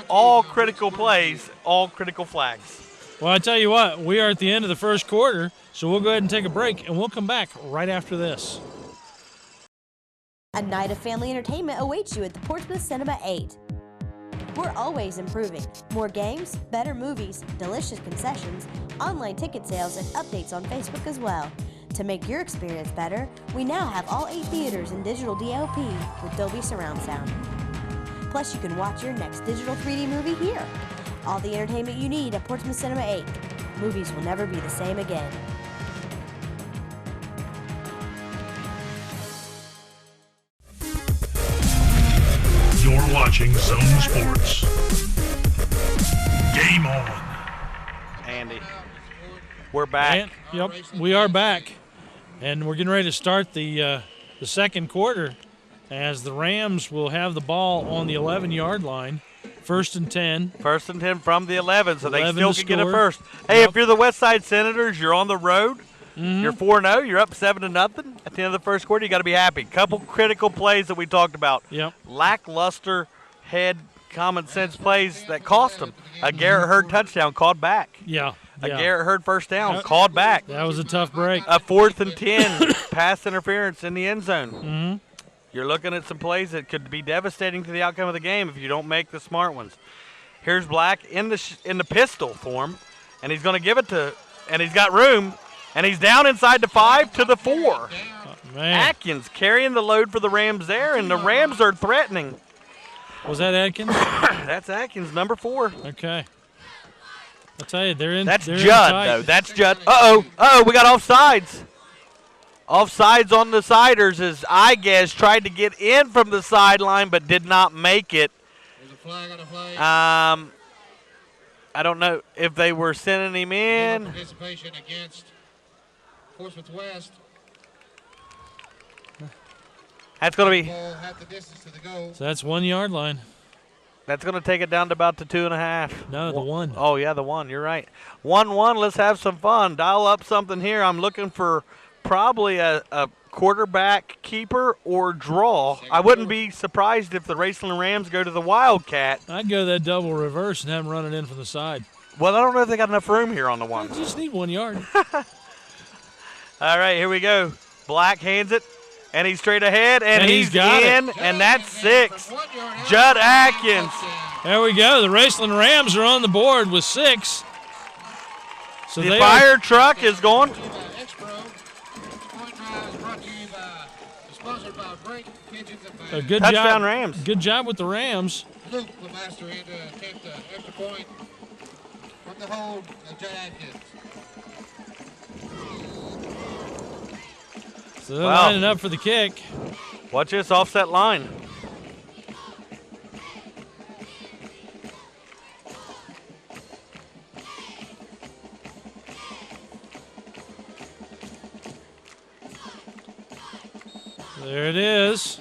All critical plays, all critical flags. Well, I tell you what, we are at the end of the first quarter, so we'll go ahead and take a break, and we'll come back right after this. A night of family entertainment awaits you at the Portsmouth Cinema 8. We're always improving. More games, better movies, delicious concessions, online ticket sales, and updates on Facebook as well. To make your experience better, we now have all 8 theaters in digital DLP with Dolby Surround Sound. Plus, you can watch your next digital 3D movie here. All the entertainment you need at Portsmouth Cinema 8. Movies will never be the same again. You're watching Zone Sports. Game on. Andy, we're back. Yep, we are back. And we're getting ready to start the second quarter as the Rams will have the ball on the 11-yard line. 1st and 10. 1st and 10 from the 11, so 11 they still to can get a score. first. Hey, if you're the Westside Senators, you're on the road. Mm-hmm. You're 4-0. You're up 7-0 at the end of the first quarter. You got to be happy. Couple critical plays that we talked about. Yep. Lackluster head common sense plays that cost them. A Garrett Hurd touchdown called back. Yeah. A Garrett Hurd first down called back. That was a tough break. A 4th and 10 pass interference in the end zone. Mm-hmm. You're looking at some plays that could be devastating to the outcome of the game if you don't make the smart ones. Here's Black in the pistol form, and he's going to give it to, and he's got room, and he's down inside the 5 to the 4. Oh, Atkins carrying the load for the Rams there, and the Rams are threatening. Was that Atkins? That's Atkins, number 4. Okay. I'll tell you, they're in. That's they're Judd, in tight. though. That's Judd. We got offsides. Offsides on the Siders as Iguez tried to get in from the sideline but did not make it. I don't know if they were sending him in. Participation against Portsmouth West. That's going to be. So that's 1-yard line. That's going to take it down to about the 2.5. No, the 1. Oh, yeah, the 1. You're right. 1-1. Let's have some fun. Dial up something here. I'm looking for probably a quarterback keeper or draw. I wouldn't be surprised if the Raceland Rams go to the Wildcat. I'd go that double reverse and have them run it in from the side. Well, I don't know if they got enough room here on the 1. You just need 1 yard. All right, here we go. Black hands it, and he's straight ahead, and he's got in, it. and that's 6. Judd Atkins. There we go. The Raceland Rams are on the board with 6. So the fire truck is going. A good touchdown job, Rams. Good job with the Rams. Luke Lemaster in to attempt the extra point from the hold of Judd Atkins. So they're lining up for the kick. Watch this offset line. There it is.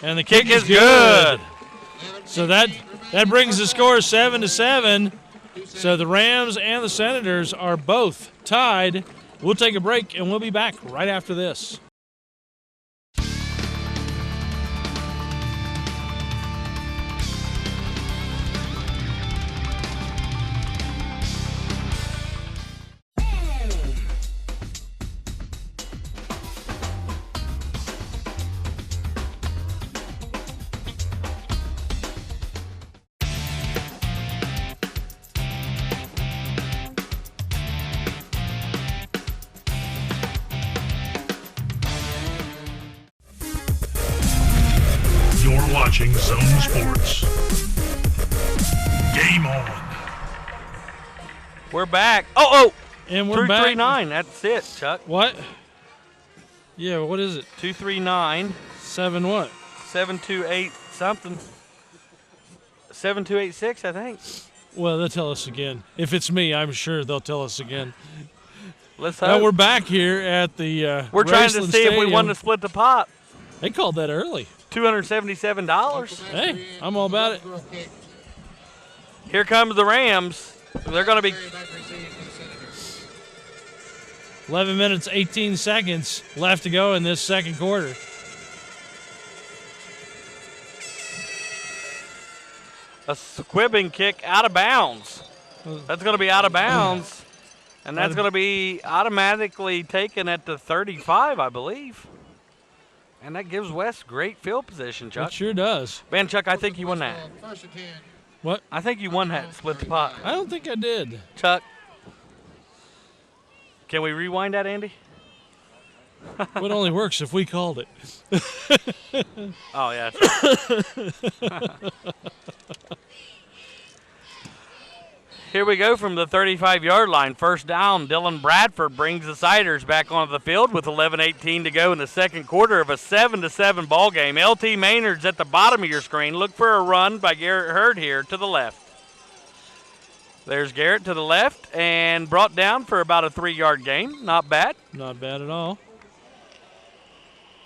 And the kick is good. So that brings the score 7-7. So the Rams and the Senators are both tied. We'll take a break, and we'll be back right after this. watching Zone Sports. Game on. We're back. Oh! And we're back. 239. That's it, Chuck. What? Yeah, what is it? 239. 7 what? 728 something. 7286, I think. Well, they'll tell us again. If it's me, I'm sure they'll tell us again. Let's Now hope. we're back here at the We're trying to Raceland see if we Stadium. won to split the pot. They called that early. $277. Hey, I'm all about it. Here comes the Rams. They're going to be 11 minutes, 18 seconds left to go in this second quarter. a squibbing kick out of bounds. That's going to be out of bounds, and that's going to be automatically taken at the 35, I believe. And that gives West great field position, Chuck. It sure does. Man, Chuck, I think you won that. What? I think you won that split the pot. I don't think I did. Chuck, can we rewind that, Andy? It only works if we called it. Oh, yeah. That's right. Here we go from the 35-yard line. First down, Dylan Bradford brings the Siders back onto the field with 11:18 to go in the second quarter of a 7-7 ball game. LT Maynard's at the bottom of your screen. Look for a run by Garrett Hurd here to the left. There's Garrett to the left and brought down for about a 3-yard gain. Not bad. Not bad at all.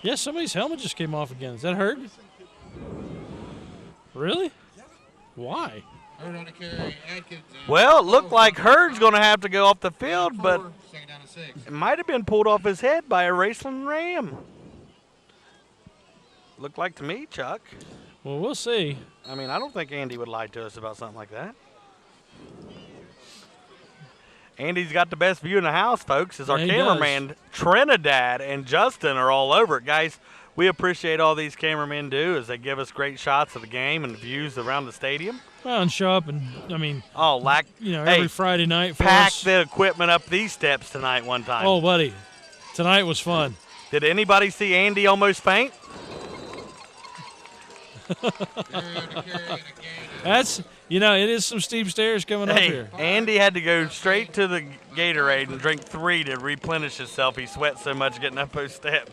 Yeah, somebody's helmet just came off again. Is that Hurd? Really? Why? Well, it looked like Hurd's going to have to go off the field, but it might have been pulled off his head by a Raceland Ram. Looked like to me, Chuck. Well, we'll see. I mean, I don't think Andy would lie to us about something like that. Andy's got the best view in the house, folks, as our cameraman Trinidad and Justin are all over it. Guys, we appreciate all these cameramen do as they give us great shots of the game and views around the stadium. Well, and show up and, I mean, hey, every Friday night for pack us. the equipment up these steps tonight one time. Oh, buddy, tonight was fun. Did anybody see Andy almost faint? That's, it is some steep stairs coming up here. Andy had to go straight to the Gatorade and drink 3 to replenish himself. He sweat so much getting up those steps.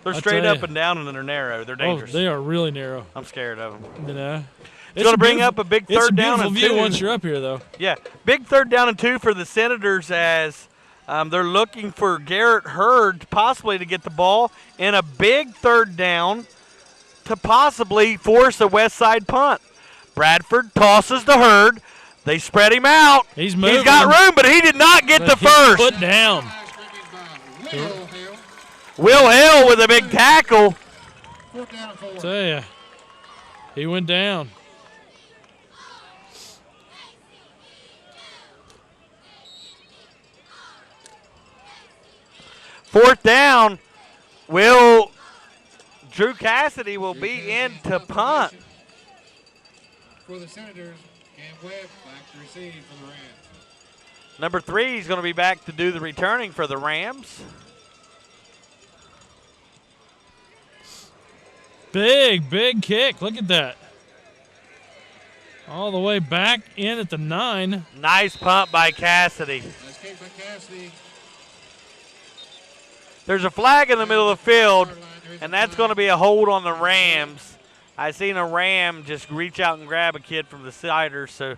They're straight up and down and they're narrow. They're dangerous. Oh, they are really narrow. I'm scared of them. It's going to bring up a big third down and 2. It's a beautiful view once you're up here, though. Yeah, big third down and 2 for the Senators as they're looking for Garrett Hurd possibly to get the ball in a big third down to possibly force a West Side punt. Bradford tosses to Hurd. They spread him out. He's moving. He's got room, but he did not get the first. Put down. Will Hill with a big tackle. Tell you, he went down. Fourth down. Drew Cassidy will be in to punt. For the Senators, Cam Webb back to receive for the Rams. Number 3 is going to be back to do the returning for the Rams. Big kick. Look at that. All the way back in at the 9. Nice punt by Cassidy. Nice kick by Cassidy. There's a flag in the middle of the field, and that's going to be a hold on the Rams. I seen a Ram just reach out and grab a kid from the Siders, or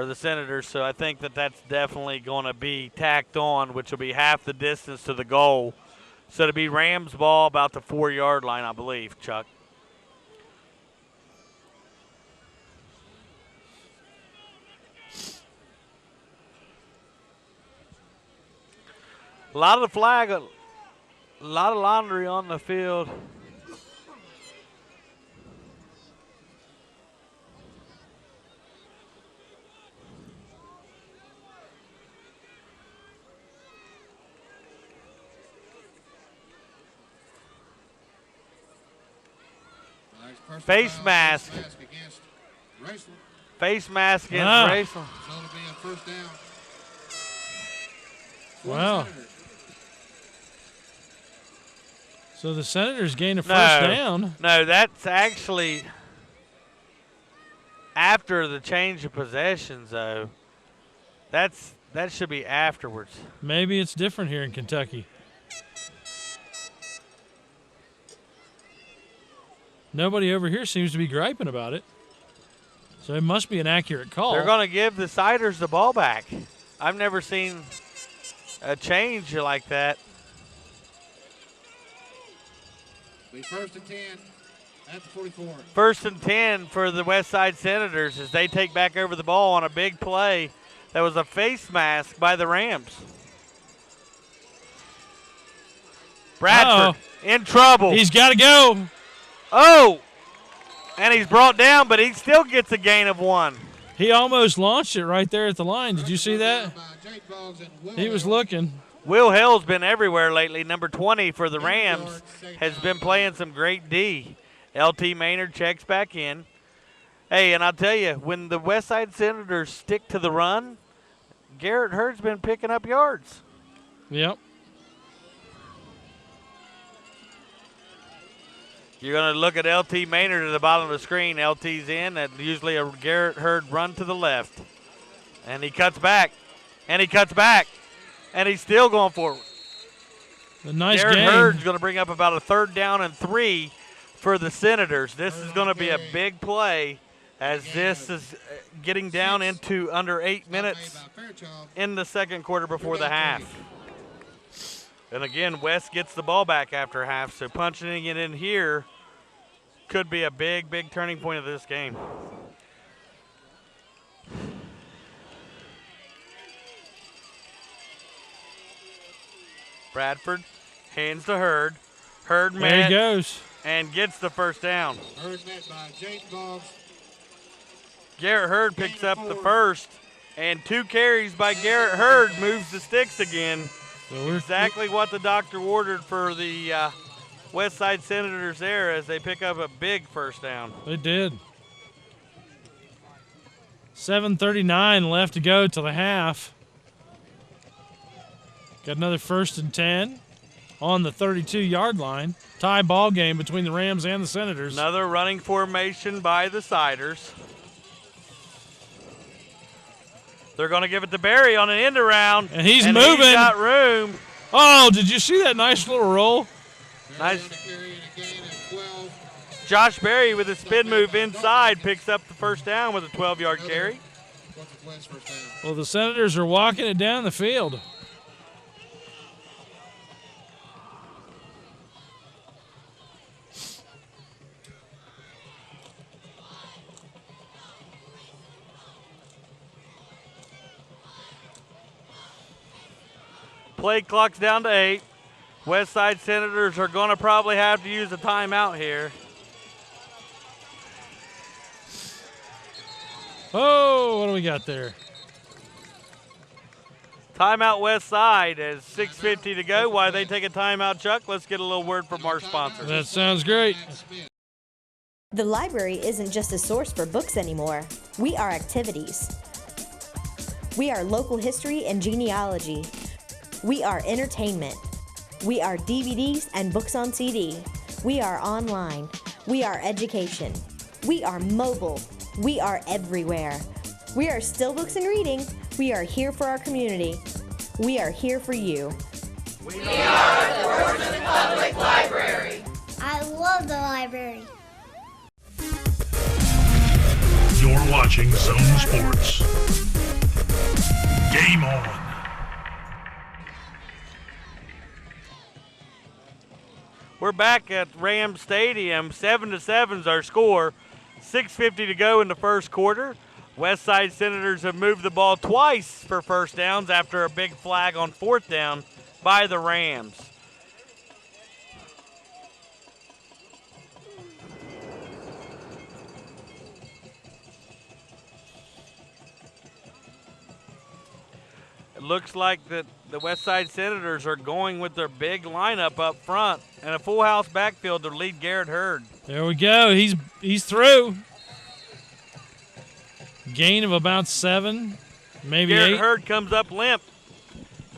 the Senators, so I think that's definitely going to be tacked on, which will be half the distance to the goal. So it'll be Rams ball about the 4-yard line, I believe, Chuck. A lot of the flag, a lot of laundry on the field. Face mask. Face mask against Raceland. So it'll be a first down. Wow. So the Senators gain a first down. No, that's actually after the change of possessions, though. That should be afterwards. Maybe it's different here in Kentucky. Nobody over here seems to be griping about it. So it must be an accurate call. They're going to give the Siders the ball back. I've never seen a change like that. Be first and 10 at the 44. First and 10 for the Westside Senators as they take back over the ball on a big play. That was a face mask by the Rams. Bradford in trouble. He's got to go. Oh, and he's brought down, but he still gets a gain of 1. He almost launched it right there at the line. Did you see that? He was looking. Will Hill's been everywhere lately. Number 20 for the Rams has been playing some great D. LT Maynard checks back in. Hey, and I'll tell you, when the Westside Senators stick to the run, Garrett Hurd's been picking up yards. Yep. You're going to look at LT Maynard at the bottom of the screen. LT's in. That's usually a Garrett Hurd run to the left. And he cuts back. And he cuts back. And he's still going forward. A nice Garrett game. Hurd's going to bring up about a 3rd down and 3 for the Senators. This is going to be a big play as this is getting down into under 8 minutes in the second quarter before the half. And again, West gets the ball back after half, so punching it in here could be a big, big turning point of this game. Bradford hands to Hurd. Hurd met. There he goes. And gets the first down. Hurd met by Jake Boggs. Garrett Hurd picks up the first, and 2 carries by Garrett Hurd moves the sticks again. So exactly what the doctor ordered for the Westside Senators there as they pick up a big first down. They did. 7:39 left to go till the half. Got another 1st and 10 on the 32-yard line. Tie ball game between the Rams and the Senators. Another running formation by the Siders. They're going to give it to Barry on an end around. And he's moving. He's got room. Oh, did you see that nice little roll? Nice. Josh Berry with a spin move inside picks up the first down with a 12-yard carry. Well, the Senators are walking it down the field. Play clock's down to 8. Westside Senators are going to probably have to use a timeout here. Oh, what do we got there? Timeout Westside as 6:50 to go. While they take a timeout, Chuck, let's get a little word from our sponsor. That sounds great. The library isn't just a source for books anymore. We are activities. We are local history and genealogy. We are entertainment. We are DVDs and books on CD. We are online. We are education. We are mobile. We are everywhere. We are still books and reading. We are here for our community. We are here for you. We are the Portsmouth Public Library. I love the library. You're watching Zone Sports. Game on. We're back at Rams Stadium. 7-7 is our score. 6:50 to go in the first quarter. Westside Senators have moved the ball twice for first downs after a big flag on 4th down by the Rams. It looks like that the Westside Senators are going with their big lineup up front and a full house backfield to lead Garrett Hurd. There we go. He's through. Gain of about 7, maybe Garrett 8. Hurd comes up limp.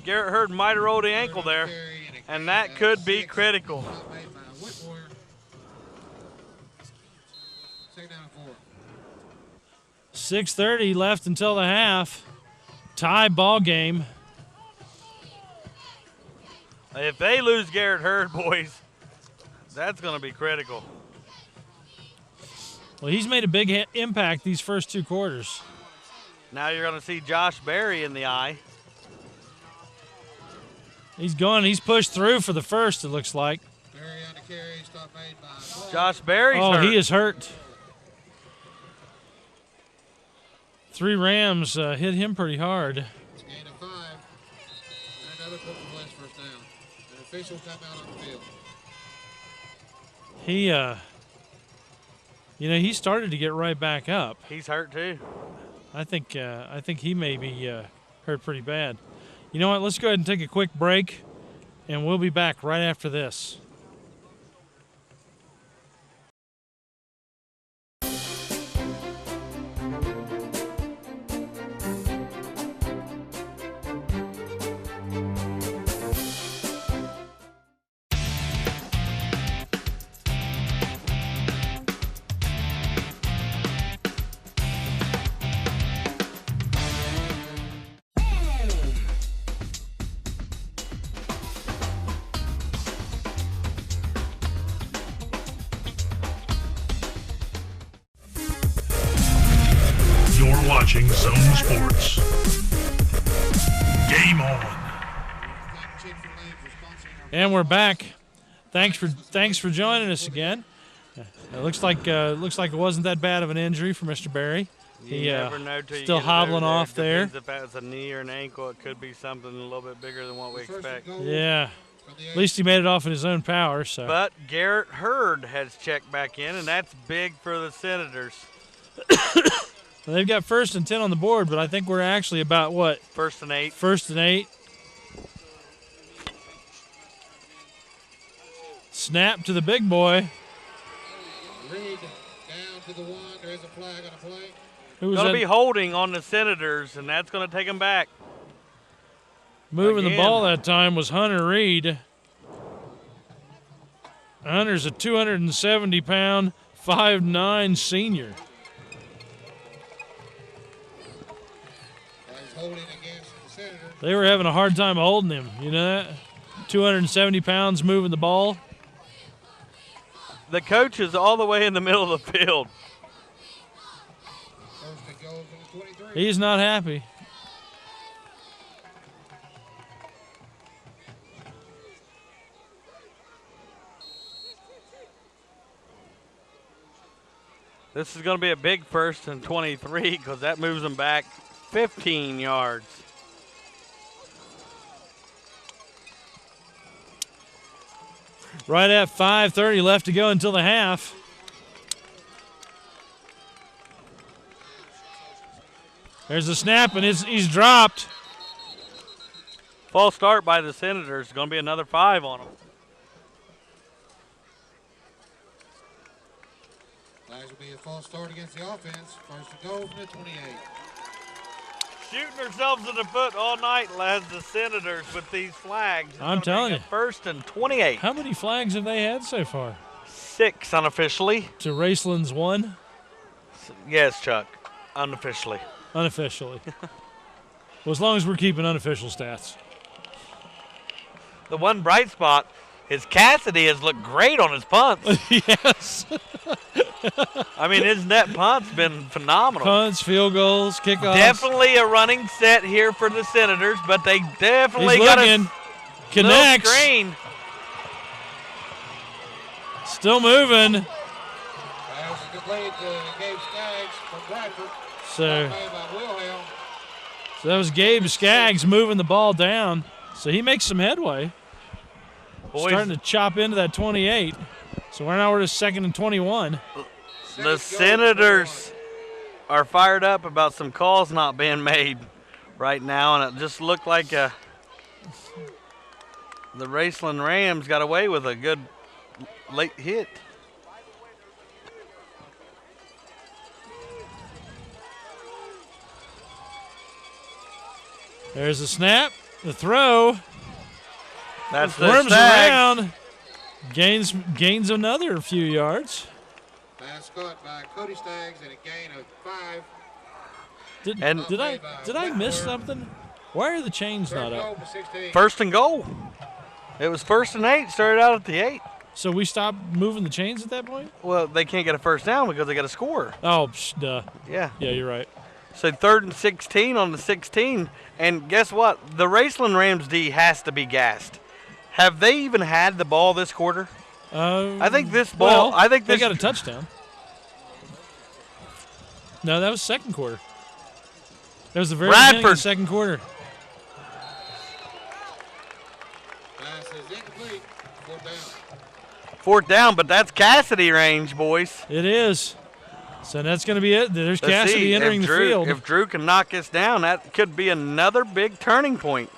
Garrett Hurd might have rolled the ankle there, and that could be critical. 6:30 left until the half. Tie ball game. If they lose Garrett Hurd, boys, that's going to be critical. Well, he's made a big impact these first 2 quarters. Now you're going to see Josh Berry in the eye. He's going. He's pushed through for the first, it looks like. Berry on the carry. Stop made by Josh Berry's hurt. He is hurt. 3 Rams hit him pretty hard. It's gain of 5. And another Purple West first down. An official timeout on the field. He, he started to get right back up. He's hurt too. I think he may be hurt pretty bad. You know what? Let's go ahead and take a quick break, and we'll be back right after this. You're watching Zone Sports. Game on. And we're back. Thanks for joining us again. It looks like it wasn't that bad of an injury for Mr. Berry. You never know till you still get hobbling off there. If that was a knee or an ankle, it could be something a little bit bigger than what we expect. Yeah. At least he made it off in his own power. So. But Garrett Hurd has checked back in, and that's big for the Senators. Well, they've got 1st and 10 on the board, but I think we're actually about what? 1st and 8. 1st and 8. Snap to the big boy. Reed down to the 1. There is a flag on the play. Going to be holding on the Senators, and that's going to take them back. Moving the ball that time was Hunter Reed. Hunter's a 270-pound, 5'9" senior. They were having a hard time holding him. You know that? 270 pounds moving the ball. The coach is all the way in the middle of the field. He's not happy. This is going to be a big 1st and 23 because that moves them back 15 yards. Right at 5:30 left to go until the half. There's a snap, and he's dropped. False start by the Senators. Going to be another 5 on them. Flags will be a false start against the offense. 1st and goal from the 28. Shooting ourselves in the foot all night, lads, the Senators, with these flags. I'm telling you. 1st and 28. How many flags have they had so far? 6 unofficially. To Raceland's 1? Yes, Chuck. Unofficially. Unofficially. Well, as long as we're keeping unofficial stats. The one bright spot is Cassidy has looked great on his punts. Yes. I mean, his net punt's been phenomenal. Punts, field goals, kickoffs. Definitely a running set here for the Senators, but they definitely got a connects. Screen. Still moving. Pass is completed to Gabe Skaggs from Bradford. So that was Gabe Skaggs moving the ball down. So he makes some headway. Boys. Starting to chop into that 28. So we're to 2nd and 21. The Senators are fired up about some calls not being made right now, and it just looked like the Raceland Rams got away with a good late hit. There's the snap, the throw. That's the worms Skaggs. around. Gains another few yards. Pass caught by Cody Skaggs and a gain of 5. Did I miss something? Why are the chains not up? First and goal. It was 1st and 8. Started out at the 8. So we stopped moving the chains at that point? Well, they can't get a first down because they got to score. Oh, duh. Yeah. Yeah, you're right. So 3rd and 16 on the 16. And guess what? The Raceland Rams D has to be gassed. Have they even had the ball this quarter? I think this ball. Well, I think they this got a touchdown. No, that was second quarter. That was the very beginning of the second quarter. Pass is incomplete. 4th down. 4th down, but that's Cassidy range, boys. It is. So that's going to be it. There's Let's Cassidy see, entering the field. If Drew can knock this down, that could be another big turning point.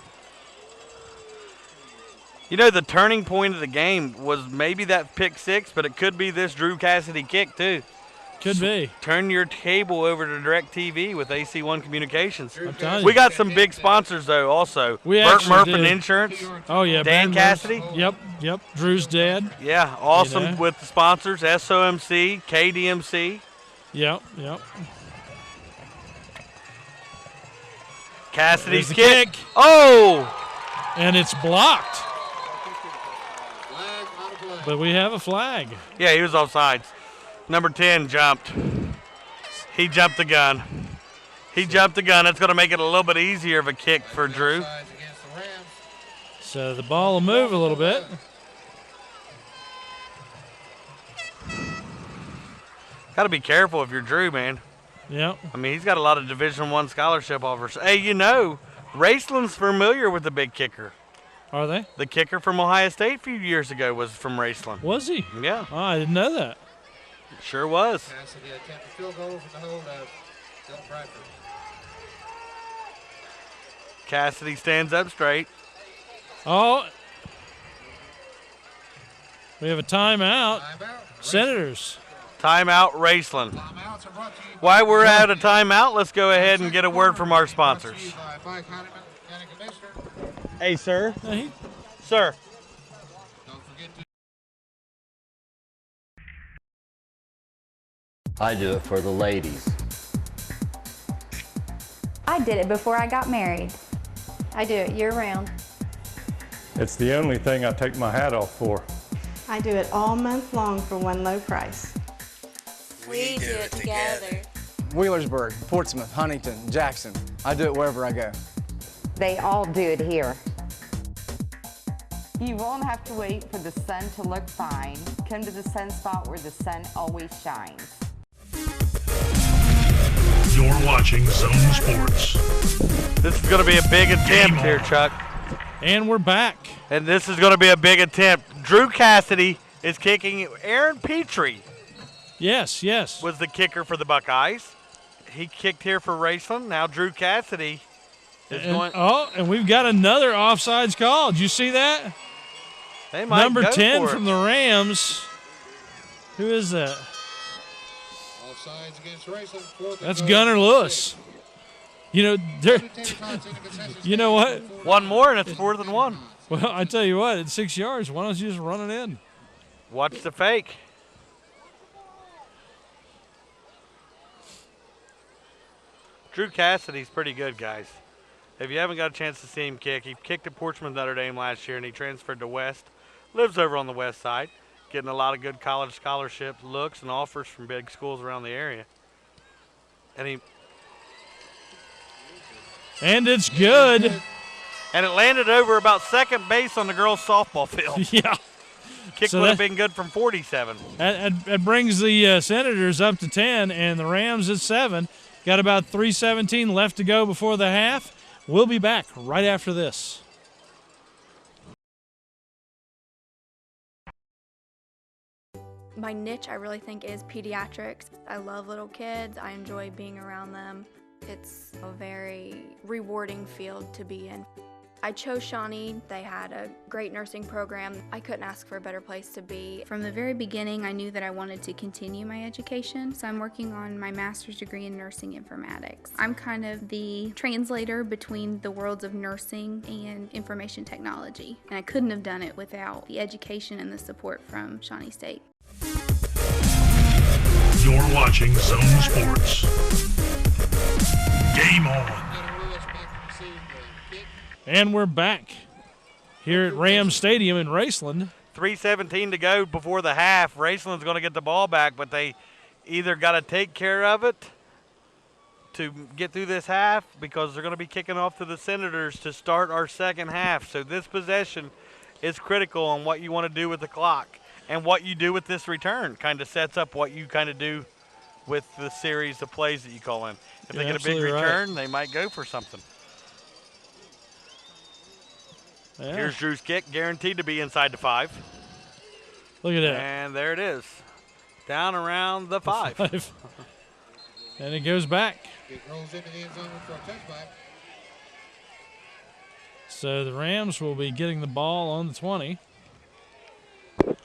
You know, the turning point of the game was maybe that pick 6, but it could be this Drew Cassidy kick too. Could be. Turn your cable over to DirecTV with AC1 Communications. I'm telling you. We got some big sponsors though. Also, We Burt actually Murphin do. Insurance. Oh yeah, Dan Ben Cassidy. Murph. Yep. Drew's dad. Yeah, awesome You know. with the sponsors: SOMC, KDMC. Yep. Cassidy's There's the kick. Oh! And it's blocked. But we have a flag. Yeah, he was offsides. Number 10 jumped. He jumped the gun. That's going to make it a little bit easier of a kick for Drew. So the ball will move a little bit. Got to be careful if you're Drew, man. Yep. I mean, he's got a lot of Division I scholarship offers. Hey, you know, Raceland's familiar with the big kicker. Are they? The kicker from Ohio State a few years ago was from Raceland. Was he? Yeah. Oh, I didn't know that. Sure was. Cassidy attempted field goal from the hold of Dylan Bradford. Cassidy stands up straight. Oh. We have a timeout. Senators. Timeout, Raceland. While we're out of timeout, let's go ahead and get a word from our sponsors. Hey, sir. Sir. I do it for the ladies. I did it before I got married. I do it year-round. It's the only thing I take my hat off for. I do it all month long for one low price. We do it together. Wheelersburg, Portsmouth, Huntington, Jackson. I do it wherever I go. They all do it here. You won't have to wait for the sun to look fine. Come to the sun spot where the sun always shines. You're watching Zone Sports. This is going to be a big attempt here, Chuck. And we're back. And this is going to be a big attempt. Drew Cassidy is kicking. Aaron Petrie. Yes. Was the kicker for the Buckeyes. He kicked here for Raceland. Now Drew Cassidy is going. Oh, and we've got another offsides call. Did you see that? They might Number go 10 for it. from the Rams. Who is that? Offsides against Raceland. That's Gunnar Lewis. You know, you know what? One more and it's 4th and 1. Well, I tell you what, at 6 yards, why don't you just run it in? Watch the fake. Drew Cassidy's pretty good, guys. If you haven't got a chance to see him kick, he kicked at Portsmouth Notre Dame last year and he transferred to West. Lives over on the west side, getting a lot of good college scholarship looks and offers from big schools around the area. And it's good. And it landed over about second base on the girls' softball field. Yeah. Kick So would have that- been good from 47. That brings the Senators up to 10 and the Rams at 7. Got about 3:17 left to go before the half. We'll be back right after this. My niche, I really think, is pediatrics. I love little kids. I enjoy being around them. It's a very rewarding field to be in. I chose Shawnee. They had a great nursing program. I couldn't ask for a better place to be. From the very beginning, I knew that I wanted to continue my education, so I'm working on my master's degree in nursing informatics. I'm kind of the translator between the worlds of nursing and information technology, and I couldn't have done it without the education and the support from Shawnee State. You're watching Zone Sports. Game on. And we're back here at Rams Stadium in Raceland. 3:17 to go before the half. Raceland's going to get the ball back, but they either got to take care of it to get through this half because they're going to be kicking off to the Senators to start our second half. So this possession is critical on what you want to do with the clock. And what you do with this return kind of sets up what you kind of do with the series of plays that you call in. If they get a big return, they might go for something. Yeah. Here's Drew's kick, guaranteed to be inside the 5. Look at that. And there it is. Down around the 5. And it goes back. It rolls into the end zone for a touchback. So the Rams will be getting the ball on the 20. The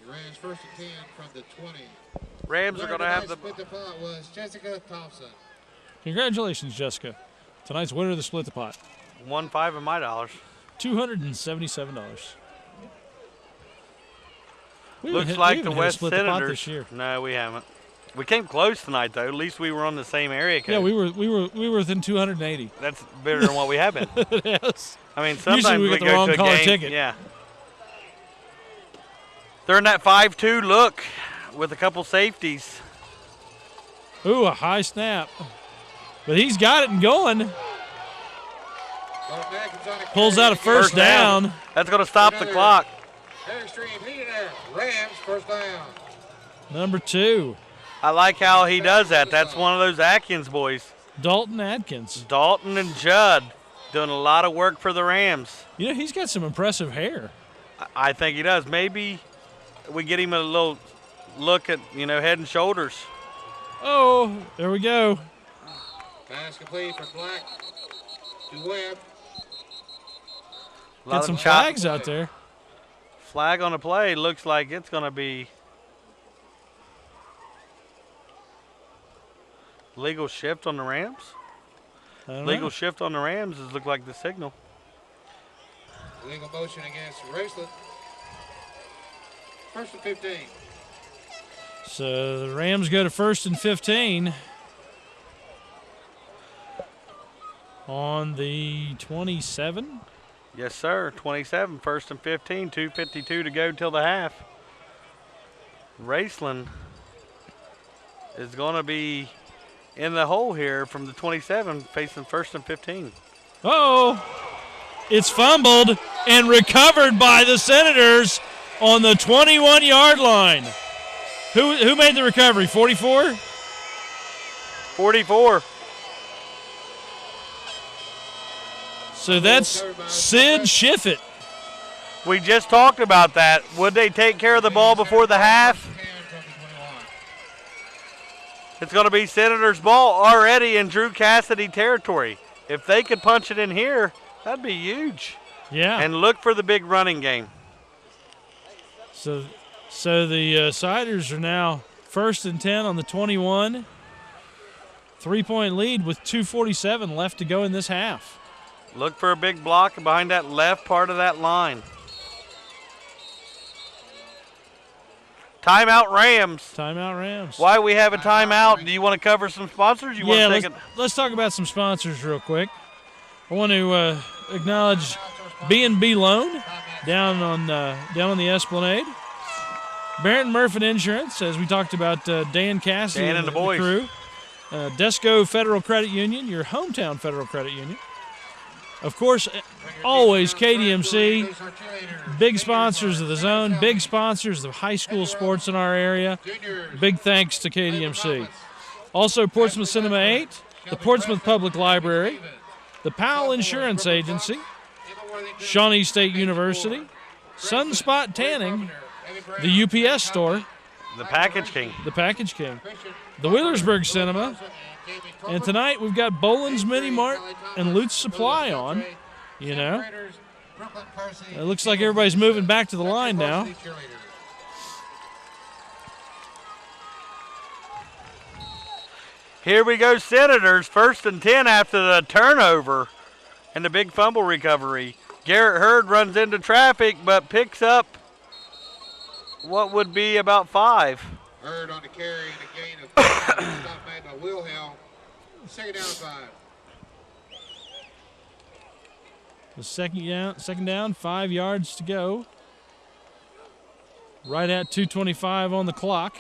Rams first and 10 from the 20. Rams are going to have the split the pot was Jessica Thompson. Congratulations, Jessica. Tonight's winner of the split the pot. 1.5 of my dollars. $277. Looks like the West split the pot Senators. this year. No, we haven't. We came close tonight, though. At least we were on the same area code. Yeah, we were within 280. That's better than what we have been. Yes. I mean, sometimes Usually we we get the go wrong to a color game. ticket. Yeah. They're in that 5-2 look with a couple safeties. Ooh, a high snap. But he's got it and going. Pulls out a first down. That's going to stop the clock. Rams first down. Number 2. I like how he does that. That's one of those Atkins boys. Dalton Atkins. Dalton and Judd doing a lot of work for the Rams. You know, he's got some impressive hair. I think he does. Maybe we get him a little look at, Head and Shoulders. Oh, there we go. Pass complete from Black to Webb. Get some flags out there. Flag on the play. Looks like it's going to be legal shift on the Rams. Legal shift on the Rams is look like the signal. Legal motion against Raceland. First and 15. So the Rams go to first and 15 on the 27. Yes, sir. 27, first and 15, 2:52 to go till the half. Raceland is going to be in the hole here from the 27, facing first and 15. Oh, it's fumbled and recovered by the Senators on the 21-yard line. Who made the recovery? 44? 44. So that's Sid Schiffett. We just talked about that. Would they take care of the ball before the half? It's going to be Senators' ball already in Drew Cassidy territory. If they could punch it in here, that'd be huge. Yeah. And look for the big running game. So the Siders are now first and 10 on the 21. 3-point lead with 2:47 left to go in this half. Look for a big block behind that left part of that line. Timeout Rams. Timeout Rams. Why we have a timeout? Do you want to cover some sponsors? Let's talk about some sponsors real quick. I want to acknowledge B&B Loan down on the Esplanade. Barrett Murphy Insurance, as we talked about Dan Cassidy and the boys. Crew. Desco Federal Credit Union, your hometown Federal Credit Union. Of course, always KDMC, big sponsors of the zone, big sponsors of high school sports in our area. Big thanks to KDMC. Also, Portsmouth Cinema 8, the Portsmouth Public Library, the Powell Insurance Agency, Shawnee State University, Sunspot Tanning, the UPS Store, the Package King, the Wheelersburg Cinema, and tonight we've got Boland's Mini Mart and Lutz Supply on. It looks like everybody's moving back to the line now. Here we go, Senators, first and 10 after the turnover and the big fumble recovery. Garrett Hurd runs into traffic but picks up what would be about 5. Hurd on the carry and a gain of 5. Stop made by Wilhelm. Second down 5. The second down, 5 yards to go. Right at 2:25 on the clock.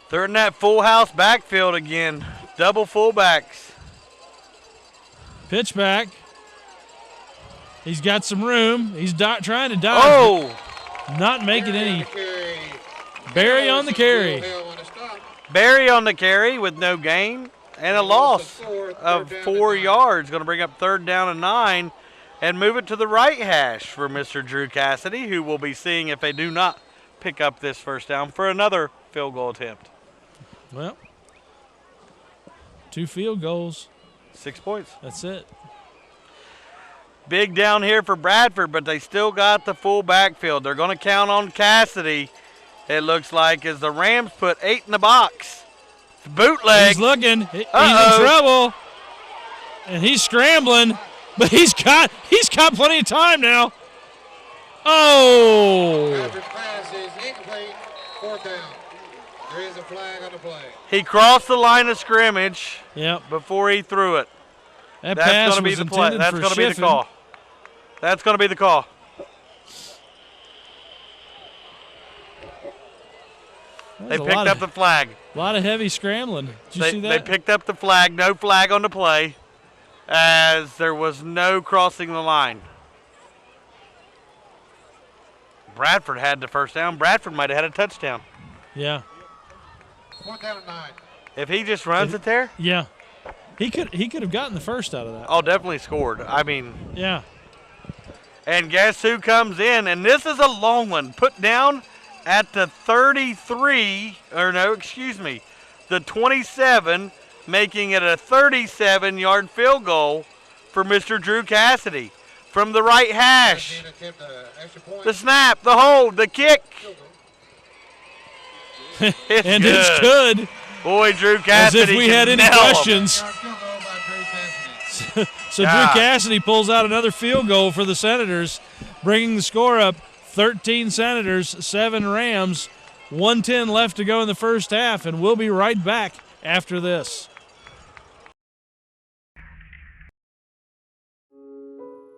They're in that full house backfield again. Double fullbacks. Pitch back. He's got some room. He's trying to dodge. Oh! Not making any. Barry on the carry. Barry on the carry with no gain and a loss of 4 yards. Going to bring up 3rd down and 9 and move it to the right hash for Mr. Drew Cassidy, who will be seeing if they do not pick up this first down for another field goal attempt. Well, 2 field goals. 6 points. That's it. Big down here for Bradford, but they still got the full backfield. They're going to count on Cassidy, it looks like, as the Rams put 8 in the box. Bootleg. He's looking. He's in trouble. And he's scrambling, but he's got plenty of time now. Oh! Bradford's pass is incomplete. 4th down. There is a flag on the play. He crossed the line of scrimmage before he threw it. That's going to be the play. That's going to be the call. That's going to be the call. They picked up the flag. A lot of heavy scrambling. Did you see that? They picked up the flag. No flag on the play, as there was no crossing the line. Bradford had the first down. Bradford might have had a touchdown. Yeah. 4th down and 9. If he just runs it there? Yeah. He could have gotten the first out of that. Oh, definitely scored. I mean. Yeah. And guess who comes in? And this is a long one. Put down at the 33, or no, excuse me, the 27, making it a 37-yard field goal for Mr. Drew Cassidy from the right hash. The snap, the hold, the kick. It's good. Boy, Drew Cassidy. As if we had any questions. So Drew Cassidy pulls out another field goal for the Senators, bringing the score up 13 Senators, 7 Rams, 1:10 left to go in the first half, and we'll be right back after this.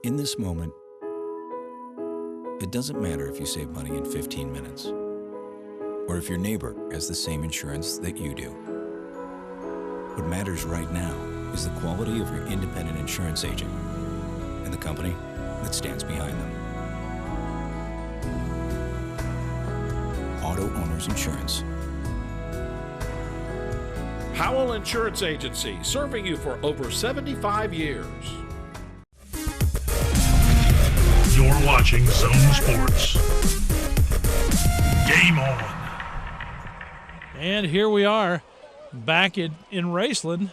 In this moment, it doesn't matter if you save money in 15 minutes or if your neighbor has the same insurance that you do. What matters right now is the quality of your independent insurance agent and the company that stands behind them. Auto Owners Insurance. Howell Insurance Agency, serving you for over 75 years. You're watching Zone Sports. Game on. And here we are back in Raceland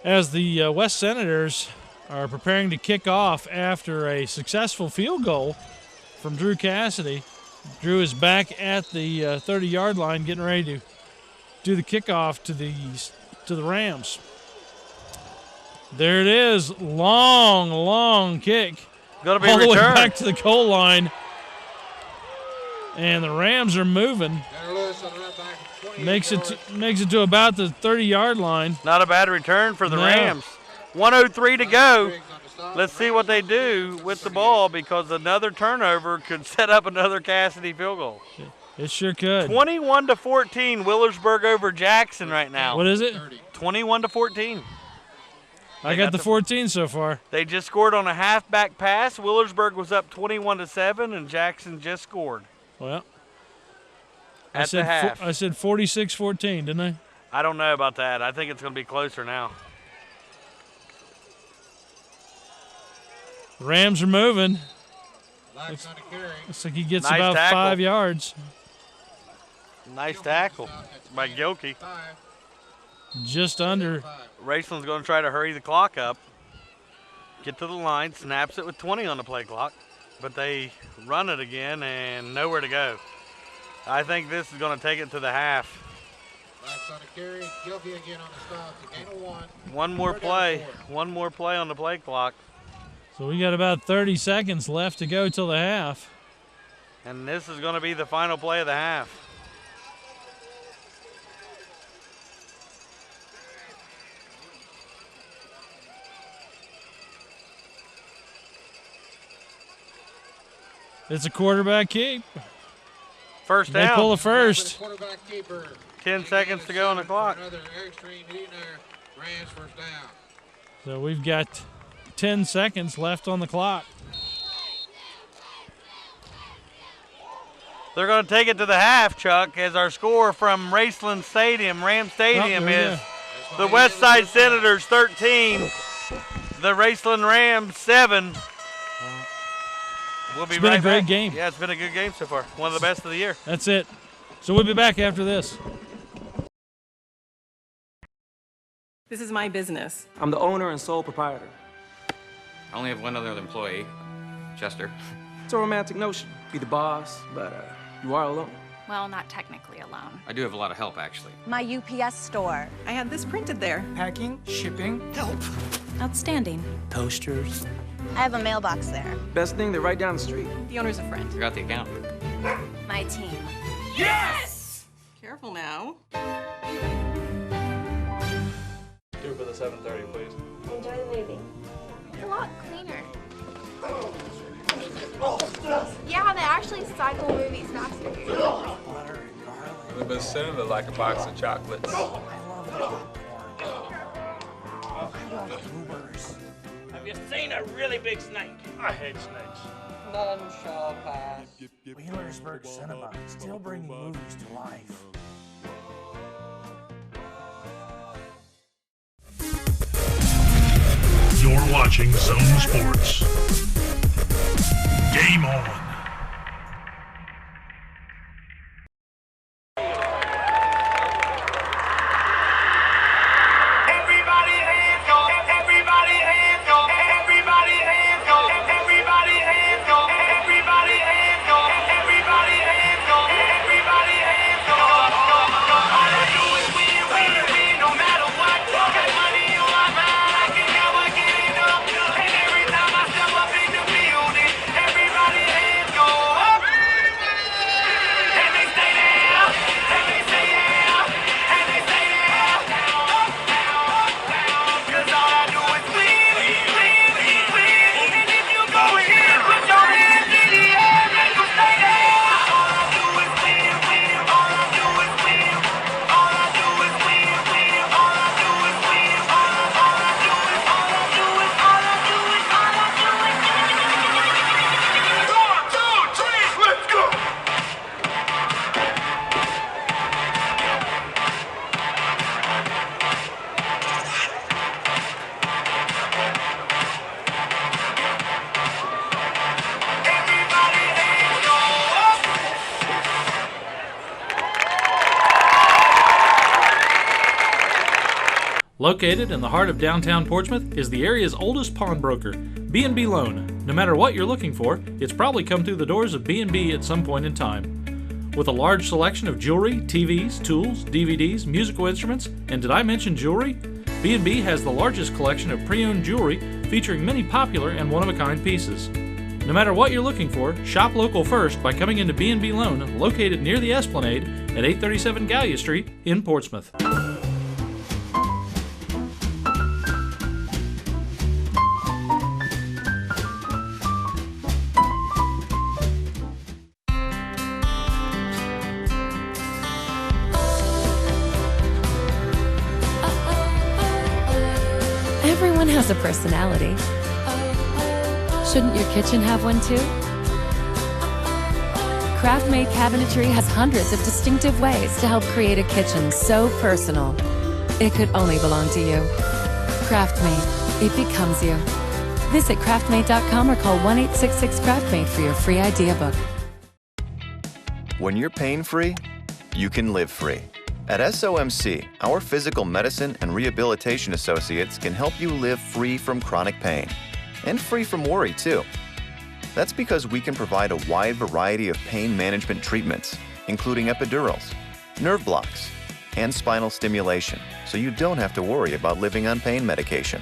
as the West Senators are preparing to kick off after a successful field goal from Drew Cassidy. Drew is back at the 30-yard line getting ready to do the kickoff to the Rams. There it is. Long kick. Gonna be all the way returned. back to the goal line. And the Rams are moving. Makes it to about the 30-yard line. Not a bad return for the Rams. 1:03 to go. Let's see what they do with the ball, because another turnover could set up another Cassidy field goal. It sure could. 21-14, Willersburg over Jackson right now. What is it? 21-14. I got the 14 so far. They just scored on a halfback pass. Willersburg was up 21-7, and Jackson just scored. Well, at the half. I said 46-14, didn't I? I don't know about that. I think it's going to be closer now. The Rams are moving. Looks like he gets about tackle. 5 yards. Nice tackle by Gilkey. Just under. Raceland's going to try to hurry the clock up. Get to the line, snaps it with 20 on the play clock. But they run it again and nowhere to go. I think this is going to take it to the half. Blacks on a carry. Gilvey again on the stop. To gain a 1. One more play. One more play on the play clock. So we got about 30 seconds left to go till the half. And this is going to be the final play of the half. It's a quarterback keep. First They down. pull a first. 10 seconds to go on the clock. Another extreme hit there. Rams first down. So we've got 10 seconds left on the clock. They're going to take it to the half, Chuck, as our score from Raceland Stadium, Ram Stadium, is the Westside Senators 13, the Raceland Rams 7. We'll be It's been right a great back. game. Yeah, it's been a good game so far. One of the best of the year. That's it. So we'll be back after this. This is my business. I'm the owner and sole proprietor. I only have one other employee, Chester. It's a romantic notion. Be the boss, but you are alone. Well, not technically alone. I do have a lot of help, actually. My UPS store. I had this printed there. Packing, shipping, help. Outstanding. Toasters. I have a mailbox there. Best thing, they're right down the street. The owner's a friend. I got the account. My team. Yes! Careful now. Do it for the 7:30, please. Enjoy the movie. It's a lot cleaner. Yeah, they actually cycle movies faster here. We've been sending it like a box of chocolates. Have you seen a really big snake? I hate snakes. None shall pass. Wheelersburg Cinema, still bringing movies to life. You're watching Zone Sports. Game on. Located in the heart of downtown Portsmouth is the area's oldest pawnbroker, B&B Loan. No matter what you're looking for, it's probably come through the doors of B&B at some point in time. With a large selection of jewelry, TVs, tools, DVDs, musical instruments, and did I mention jewelry? B&B has the largest collection of pre-owned jewelry featuring many popular and one-of-a-kind pieces. No matter what you're looking for, shop local first by coming into B&B Loan, located near the Esplanade at 837 Gallia Street in Portsmouth. Everyone has a personality. Shouldn't your kitchen have one too? Craft-made cabinetry has hundreds of distinctive ways to help create a kitchen so personal. It could only belong to you. Craft-made. It becomes you. Visit craftmade.com or call 1-866-CRAFTMADE for your free idea book. When you're pain-free, you can live free. At SOMC, our physical medicine and rehabilitation associates can help you live free from chronic pain. And free from worry, too. That's because we can provide a wide variety of pain management treatments, including epidurals, nerve blocks, and spinal stimulation, so you don't have to worry about living on pain medication.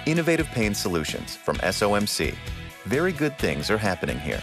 Innovative pain solutions from SOMC. Very good things are happening here.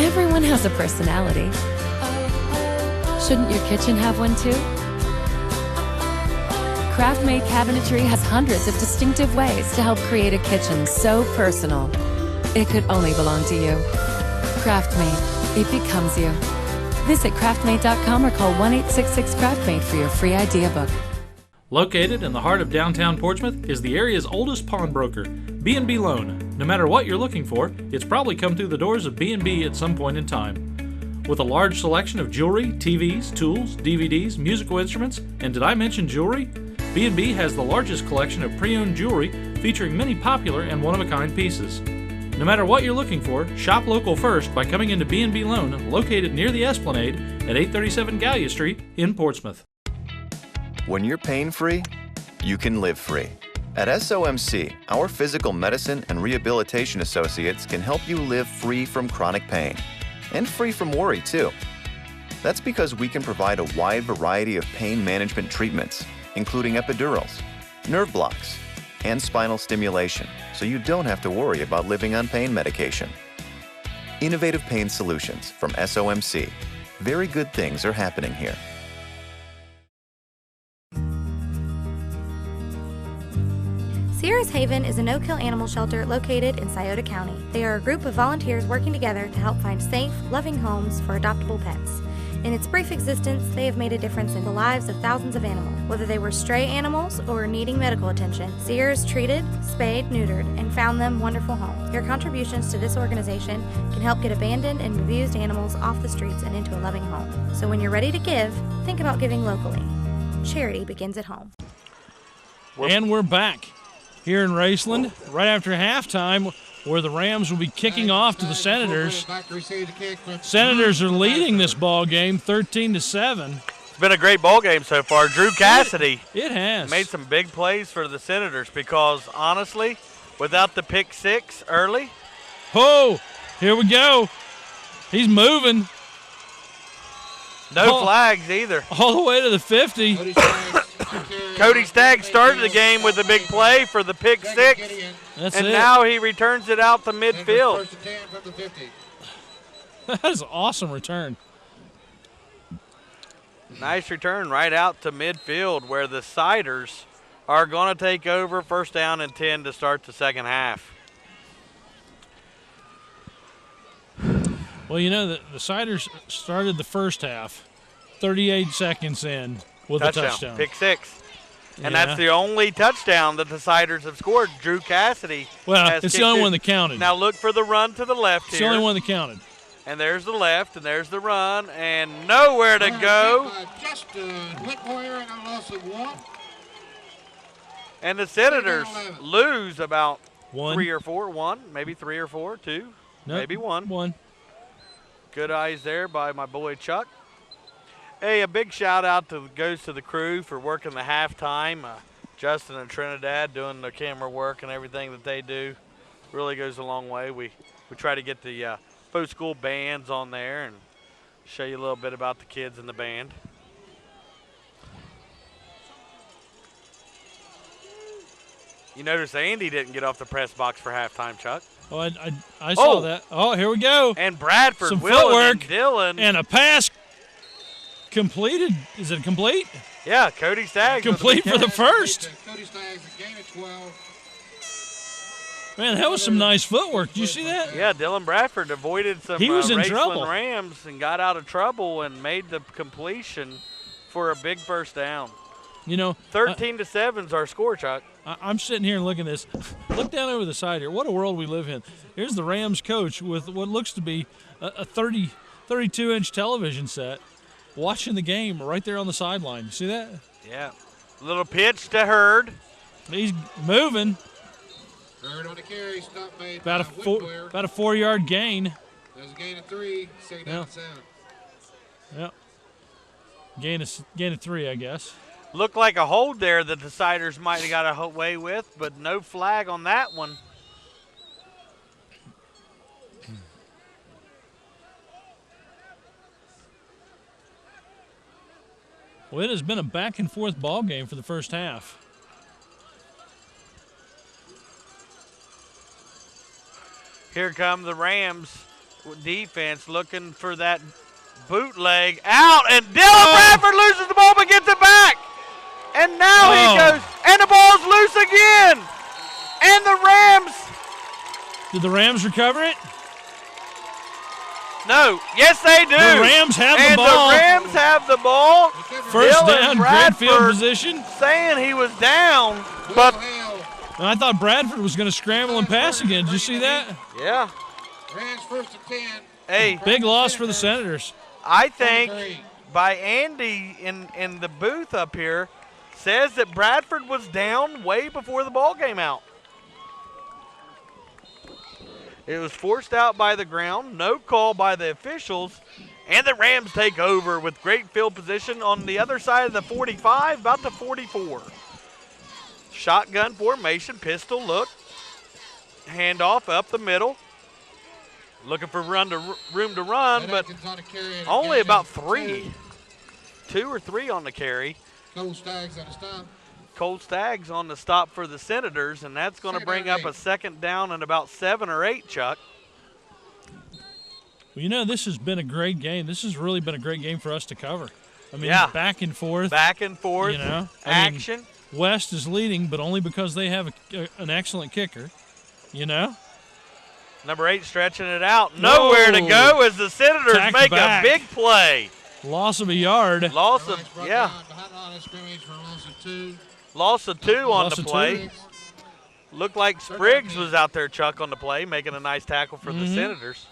Everyone has a personality. Shouldn't your kitchen have one too? Craft-made cabinetry has hundreds of distinctive ways to help create a kitchen so personal. It could only belong to you. Craft-made. It becomes you. Visit craftmade.com or call 1-866-CRAFTMADE for your free idea book. Located in the heart of downtown Portsmouth is the area's oldest pawnbroker, B&B Loan. No matter what you're looking for, it's probably come through the doors of B&B at some point in time. With a large selection of jewelry, TVs, tools, DVDs, musical instruments, and did I mention jewelry? B&B has the largest collection of pre-owned jewelry featuring many popular and one-of-a-kind pieces. No matter what you're looking for, shop local first by coming into B&B Loan, located near the Esplanade at 837 Gallia Street in Portsmouth. When you're pain-free, you can live free. At SOMC, our physical medicine and rehabilitation associates can help you live free from chronic pain and free from worry, too. That's because we can provide a wide variety of pain management treatments, including epidurals, nerve blocks, and spinal stimulation, so you don't have to worry about living on pain medication. Innovative pain solutions from SOMC. Very good things are happening here. Sierra's Haven is a no-kill animal shelter located in Scioto County. They are a group of volunteers working together to help find safe, loving homes for adoptable pets. In its brief existence, they have made a difference in the lives of thousands of animals. Whether they were stray animals or needing medical attention, Sierra's treated, spayed, neutered, and found them wonderful homes. Your contributions to this organization can help get abandoned and abused animals off the streets and into a loving home. So when you're ready to give, think about giving locally. Charity begins at home. And we're back here in Raceland right after halftime, where the Rams will be kicking off to the Senators. Senators are leading this ball game 13-7. It's been a great ball game so far. Drew Cassidy it has made some big plays for the Senators because, honestly, without the pick six early. Oh, here we go. He's moving. No flags either. All the way to the 50. Cody Staggs started the game with a big play for the pick six. Now he returns it out to midfield. That is an awesome return. Nice return right out to midfield where the Siders are going to take over, first down and 10 to start the second half. Well, you know, the Siders started the first half 38 seconds in with a touchdown. Pick six. And that's the only touchdown that the Siders have scored. Drew Cassidy. Well, it's the only one that counted. Now look for the run to the left here. It's the only one that counted. And there's the left, and there's the run, and nowhere to go. And the Senators lose about 3 or 4. Maybe 3 or 4, 2, maybe 1. 1. Good eyes there by my boy Chuck. Hey, a big shout out goes to the crew for working the halftime. Justin and Trinidad doing the camera work and everything that they do really goes a long way. We try to get the folk school bands on there and show you a little bit about the kids in the band. You notice Andy didn't get off the press box for halftime, Chuck. Oh, I saw that. Oh, here we go. And Bradford, some Willem, footwork, and Dylan. And a pass completed. Is it complete? Yeah, Cody Staggs. Complete for the first. Cody Staggs, a gain of 12. Man, that was some nice footwork. Did you see that? Yeah, Dylan Bradford avoided some he was in Raceland trouble. Rams and got out of trouble and made the completion for a big first down. You know, 13-7 is our score, Chuck. I'm sitting here and looking at this. Look down over the side here. What a world we live in. Here's the Rams coach with what looks to be a 32-inch television set watching the game right there on the sideline. You see that? Yeah. Little pitch to Hurd. He's moving. Hurd on the carry. Stop made about a 4-yard gain. There's a gain of 3. Second down and 7. Yep. Gain of 3, I guess. Looked like a hold there that the Siders might have got away with, but no flag on that one. Well, it has been a back-and-forth ball game for the first half. Here come the Rams defense looking for that bootleg out, and Dylan Bradford loses the ball but gets it back. And now he goes, and the ball's loose again. And the Rams. Did the Rams recover it? No. Yes, they do. The Rams have the ball. And the Rams have the ball. First Dylan down, Bradford great field position. Saying he was down, but I thought Bradford was going to scramble and pass again. Did you see that? Yeah. Rams first and 10. Hey. Big loss for the Senators. I think by Andy in the booth up here says that Bradford was down way before the ball came out. It was forced out by the ground, no call by the officials, and the Rams take over with great field position on the other side of the 45, about the 44. Shotgun formation, pistol look, handoff up the middle. Looking for room to run, but only about 3. 2 or 3 on the carry. Cole Staggs on the stop. Cole Staggs on the stop for the Senators, and that's going to bring up a second down and about 7 or 8, Chuck. Well, you know, this has been a great game. This has really been a great game for us to cover. I mean, Yeah. back and forth. Back and forth, You know, action. West is leading, but only because they have an excellent kicker, you know. Number 8 stretching it out. Nowhere to go as the Senators Tacked make back. a big play. Loss of a yard. Loss of, yeah. Behind the line of scrimmage for a loss of 2. Loss of 2 on Loss the of play. 2. Looked like Spriggs was out there, Chuck, on the play, making a nice tackle for the Senators.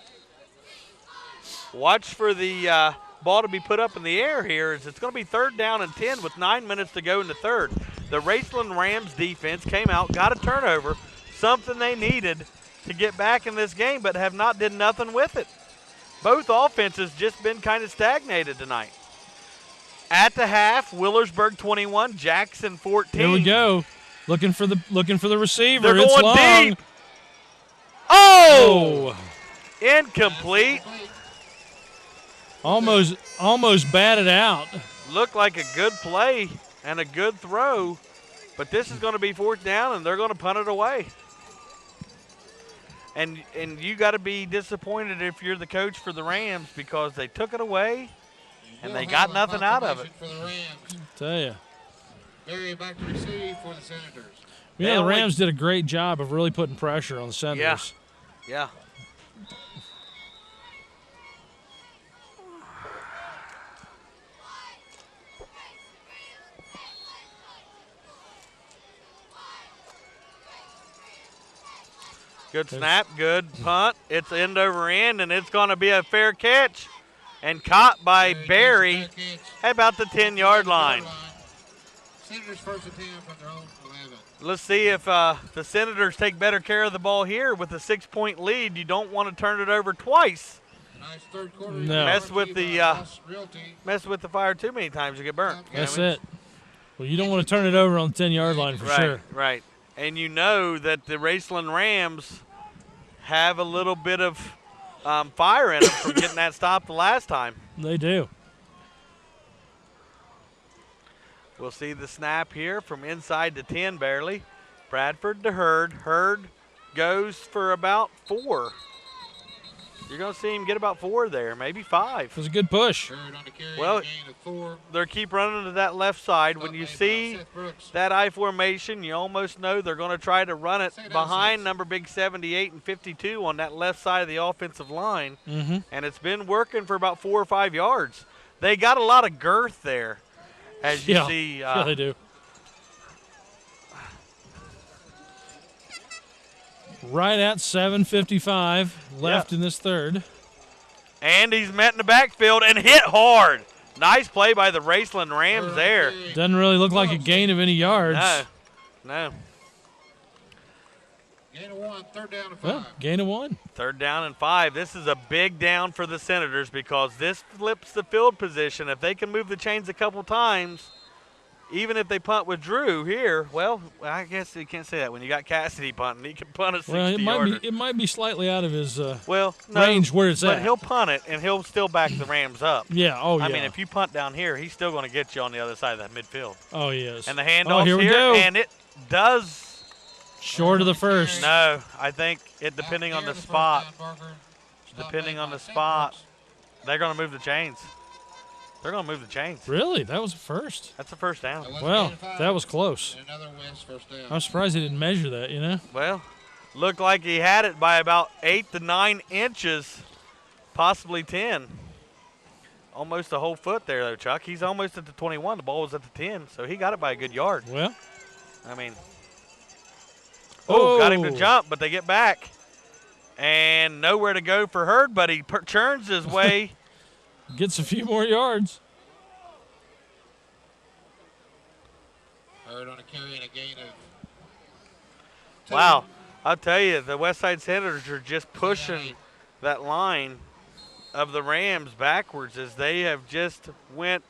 Watch for the ball to be put up in the air here, as it's going to be 3rd down and 10 with 9 minutes to go in the third. The Raceland Rams defense came out, got a turnover, something they needed to get back in this game, but have not did nothing with it. Both offenses just been kind of stagnated tonight. At the half, Willersburg 21, Jackson 14. Here we go. Looking for the receiver. They're It's going long. deep. Oh! Incomplete. Almost batted out. Looked like a good play and a good throw, but this is going to be 4th down, and they're going to punt it away. And you got to be disappointed if you're the coach for the Rams, because they took it away and they got nothing out of it. For the Rams. Tell you. Barry back to receive for the Senators. You know, the Rams did a great job of really putting pressure on the Senators. Yeah. Good snap, good punt. It's end over end, and it's going to be a fair catch. And caught by Barry at about the 10-yard line. Senators first and 10 from their own 11. Let's see if the Senators take better care of the ball here with a 6-point lead. You don't want to turn it over twice. Nice third quarter. No. Mess with the fire too many times, you get burnt. That's it. Well, you don't want to turn it over on the 10-yard line for sure. Right. And you know that the Raceland Rams have a little bit of fire in them from getting that stop the last time. They do. We'll see the snap here from inside the 10 barely. Bradford to Hurd. Hurd goes for about 4. You're going to see him get about 4 there, maybe 5. It was a good push. Well, they keep running to that left side. When you see that I formation, you almost know they're going to try to run it behind number big 78 and 52 on that left side of the offensive line. And it's been working for about 4 or 5 yards. They got a lot of girth there, as you see. Yeah, they do. Right at 7:55 left in this third. And he's met in the backfield and hit hard. Nice play by the Raceland Rams there. Doesn't really look like a gain of any yards. No. Gain of 1, 3rd down and 5. Well, gain of 1. 3rd down and 5. This is a big down for the Senators because this flips the field position. If they can move the chains a couple times, even if they punt with Drew here, well, I guess you can't say that when you got Cassidy punting. He can punt a 60-yarder. It might be slightly out of his range where it's at. But he'll punt it, and he'll still back the Rams up. Yeah, I mean, if you punt down here, he's still going to get you on the other side of that midfield. Oh, yes. And the handoff's here we here, go. and it does. Short of the first. No, I think it depending on the spot. Depending on the spot, they're going to move the chains. They're going to move the chains. Really? That was a first? That's a first down. Well, that was close. Another West first down. I'm surprised he didn't measure that, you know? Well, looked like he had it by about 8 to 9 inches, possibly 10. Almost a whole foot there, though, Chuck. He's almost at the 21. The ball was at the 10, so he got it by a good yard. Well. I mean. Got him to jump, but they get back. And nowhere to go for Hurd, but he churns his way. Gets a few more yards. Hurd on a carry and a gain of 2. Wow. I'll tell you, the Westside Senators are just pushing that line of the Rams backwards as they have just went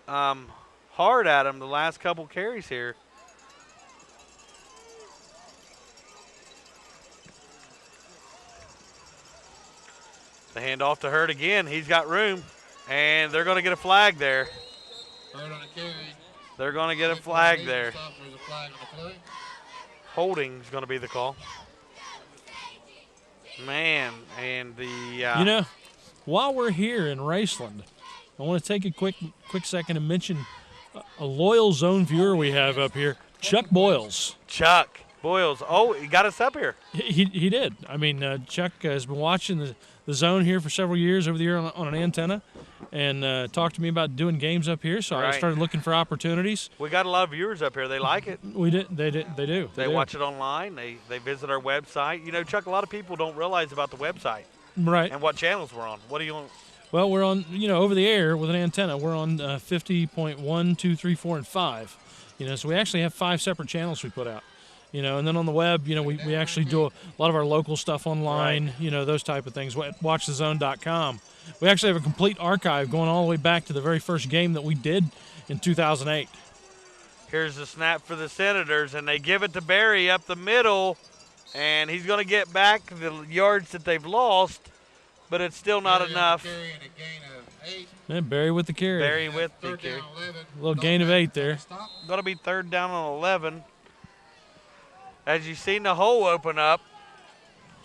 hard at them the last couple carries here. The handoff to Hurd again. He's got room, and they're going to get a flag there. Hurd on a carry. They're going to get a flag there. There's a flag on the play. Holding is going to be the call. Man, and the you know, while we're here in Raceland, I want to take a quick second and mention a loyal zone viewer we have up here, Chuck Boyles. Chuck Boyles. Oh, he got us up here. He did. I mean, Chuck has been watching the zone here for several years over the year on an antenna, and talked to me about doing games up here. So I started looking for opportunities. We got a lot of viewers up here. They like it. We did. They do. They watch it online. They visit our website. You know, Chuck, a lot of people don't realize about the website. Right. And what channels we're on. What do you want? Well, we're on, over the air with an antenna. We're on 50.1, 2, 3, 4, and 5. So we actually have 5 separate channels we put out. And then on the web, we actually do a lot of our local stuff online, those type of things. WatchTheZone.com. We actually have a complete archive going all the way back to the very first game that we did in 2008. Here's the snap for the Senators, and they give it to Barry up the middle, and he's going to get back the yards that they've lost, but it's still not enough. And Barry with the carry. Barry with the carry. A little gain of 8 there. Going to be 3rd down on 11. As you've seen the hole open up,